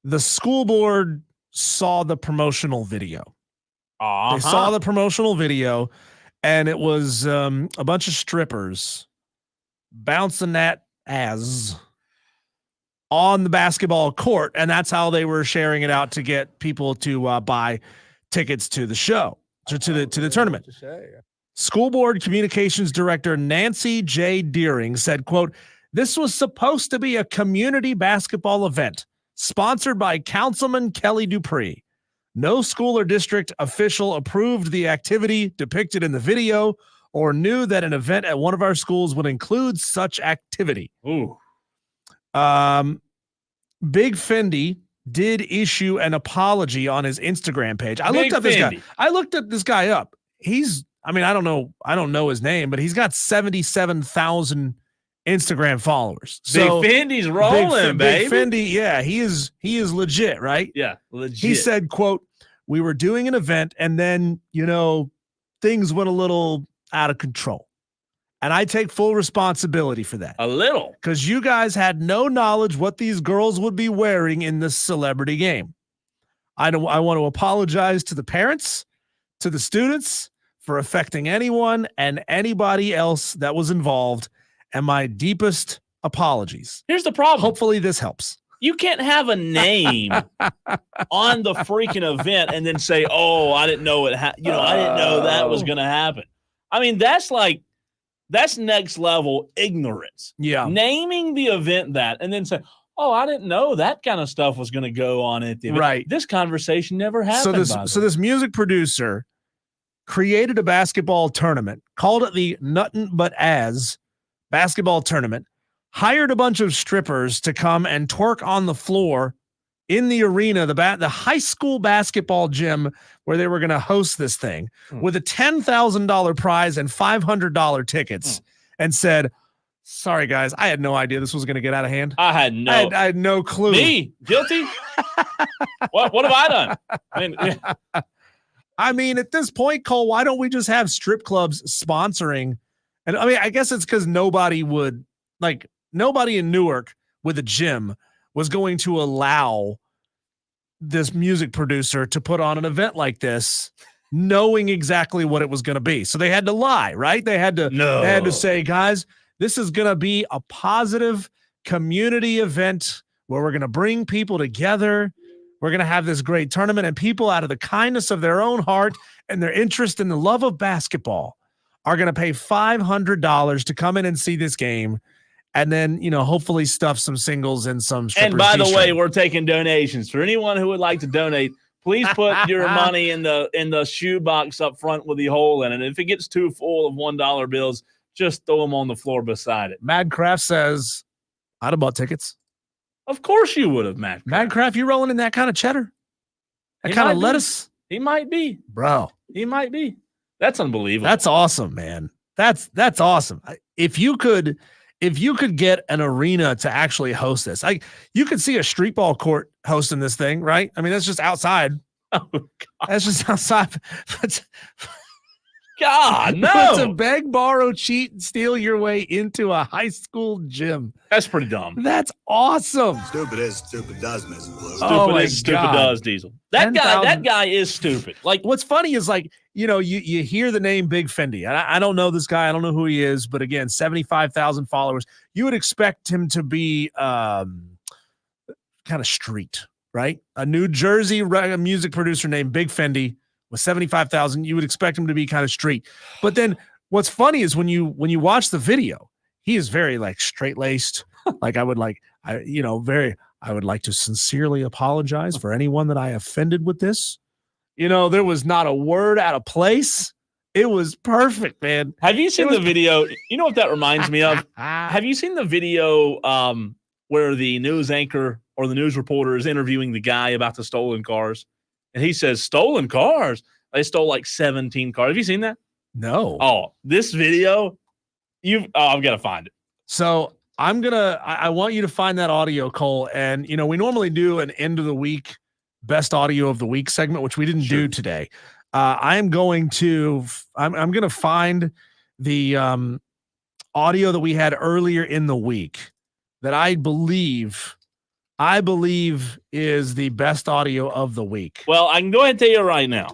Speaker 2: the school board saw the promotional video. They saw the promotional video, and it was a bunch of strippers bouncing that ass on the basketball court, and that's how they were sharing it out to get people to buy tickets to the show, to the tournament. School board communications director Nancy J. Deering said, quote, "This was supposed to be a community basketball event sponsored by Councilman Kelly Dupree. No school or district official approved the activity depicted in the video or knew that an event at one of our schools would include such activity."
Speaker 1: Ooh.
Speaker 2: Big Fendi did issue an apology on his Instagram page. I looked up this guy up. I don't know his name, but he's got 77,000 Instagram followers. So
Speaker 1: Big Fendi's rolling, baby.
Speaker 2: Big Fendi, yeah, he is legit, right?
Speaker 1: Yeah, legit.
Speaker 2: He said, quote, "We were doing an event and then, things went a little out of control. And I take full responsibility for that.
Speaker 1: A little.
Speaker 2: Because you guys had no knowledge what these girls would be wearing in this celebrity game. I want to apologize to the parents, to the students for affecting anyone and anybody else that was involved. And my deepest apologies."
Speaker 1: Here's the problem.
Speaker 2: Hopefully this helps.
Speaker 1: You can't have a name on the freaking event and then say, "Oh, I didn't know it. I didn't know that was going to happen." I mean, that's next level ignorance.
Speaker 2: Yeah.
Speaker 1: Naming the event that and then say, "Oh, I didn't know that kind of stuff was going to go on at the event."
Speaker 2: Right.
Speaker 1: This conversation never happened.
Speaker 2: So this music producer created a basketball tournament, called it the Nuttin' But As basketball tournament, hired a bunch of strippers to come and twerk on the floor in the arena, the high school basketball gym where they were going to host this thing with a $10,000 prize and $500 tickets, and said, "Sorry guys, I had no idea this was going to get out of hand.
Speaker 1: I had no
Speaker 2: clue."
Speaker 1: Me guilty? What have I done?
Speaker 2: I mean, at this point, Cole, why don't we just have strip clubs sponsoring? And I mean, I guess it's because nobody in Newark with a gym was going to allow this music producer to put on an event like this, knowing exactly what it was going to be. So they had to lie, right? They had to say, "Guys, this is going to be a positive community event where we're going to bring people together. We're going to have this great tournament, and people out of the kindness of their own heart and their interest in the love of basketball are going to pay $500 to come in and see this game. And then, hopefully stuff some singles and some strippers."
Speaker 1: And by the way, we're taking donations. For anyone who would like to donate, Please put your money in the shoe box up front with the hole in it. If it gets too full of $1 bills, just throw them on the floor beside it.
Speaker 2: Madcraft says, I'd have bought tickets.
Speaker 1: Of course you would have, Matt.
Speaker 2: Madcraft, you rolling in that kind of cheddar? That kind of lettuce?
Speaker 1: He might be.
Speaker 2: Bro.
Speaker 1: He might be. That's unbelievable.
Speaker 2: That's awesome, man. That's awesome. If you could get an arena to actually host this, you could see a street ball court hosting this thing, right? I mean, that's just outside.
Speaker 1: Oh, God.
Speaker 2: That's just outside.
Speaker 1: God, no.
Speaker 2: To beg, borrow, cheat, and steal your way into a high school gym.
Speaker 1: That's pretty dumb.
Speaker 2: That's awesome.
Speaker 11: Stupid is, stupid does, Mrs. Blue.
Speaker 1: Stupid is, stupid does, Diesel. That guy is stupid. Like,
Speaker 2: what's funny is, like, you hear the name Big Fendi. I don't know this guy. I don't know who he is, but again, 75,000 followers. You would expect him to be kind of street, right? A New Jersey music producer named Big Fendi with 75,000. You would expect him to be kind of street. But then what's funny is when you watch the video, he is very like straight-laced. Like I would like to sincerely apologize for anyone that I offended with this. There was not a word out of place. It was perfect, man.
Speaker 1: Have you seen the video? You know what that reminds me of? Have you seen the video where the news anchor or the news reporter is interviewing the guy about the stolen cars? And he says, stolen cars? They stole like 17 cars. Have you seen that?
Speaker 2: No.
Speaker 1: Oh, this video, I've got to find it.
Speaker 2: So I want you to find that audio, Cole. And, we normally do an end of the week best audio of the week segment, which we didn't do today. I'm going to find the audio that we had earlier in the week that I believe is the best audio of the week.
Speaker 1: Well, I can go ahead and tell you right now.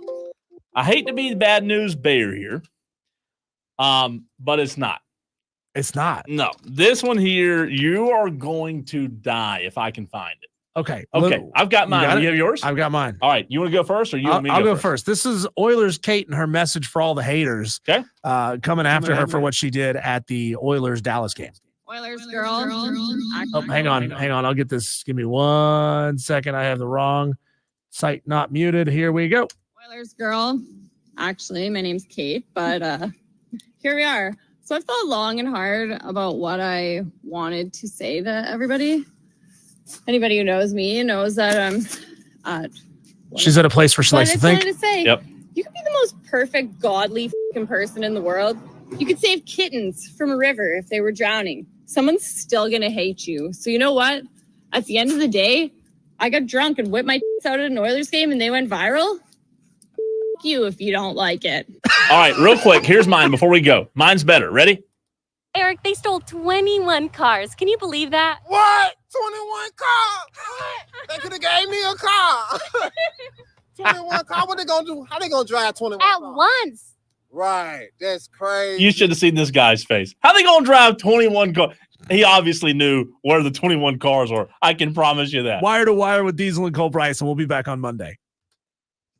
Speaker 1: I hate to be the bad news bear here, but it's not.
Speaker 2: It's not.
Speaker 1: No, this one here, you are going to die if I can find it.
Speaker 2: Okay.
Speaker 1: I've got mine. You have yours?
Speaker 2: I've got mine.
Speaker 1: All right. You want to go first, or you want me to
Speaker 2: I'll
Speaker 1: go
Speaker 2: first? This is Oilers Kate and her message for all the haters.
Speaker 1: Okay.
Speaker 2: Coming after her for what she did at the Oilers Dallas game.
Speaker 9: Oilers girl.
Speaker 2: Oh, hang on. I'll get this. Give me 1 second. I have the wrong site not muted. Here we go.
Speaker 9: Oilers girl. Actually, my name's Kate, but here we are. So I've thought long and hard about what I wanted to say to everybody. Anybody who knows me knows that
Speaker 2: she's at a place where she likes to think.
Speaker 9: To say,
Speaker 1: yep.
Speaker 9: You could be the most perfect, godly fucking person in the world. You could save kittens from a river if they were drowning. Someone's still going to hate you. So you know what? At the end of the day, I got drunk and whipped my tits out at an Oilers game and they went viral. F you if you don't like it.
Speaker 1: All right, real quick. Here's mine before we go. Mine's better. Ready?
Speaker 12: Eric, they stole 21 cars. Can you believe that?
Speaker 13: What? 21 cars? They could have gave me a car. 21 cars? What they going to do? How they going to drive 21
Speaker 12: At
Speaker 13: cars?
Speaker 12: once.
Speaker 13: Right. That's crazy.
Speaker 1: You should have seen this guy's face. How they going to drive 21 cars? He obviously knew where the 21 cars were. I can promise you that.
Speaker 2: Wire to Wire with Diesel and Cole Bryce, and we'll be back on Monday.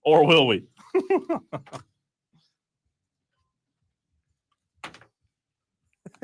Speaker 1: Or will we?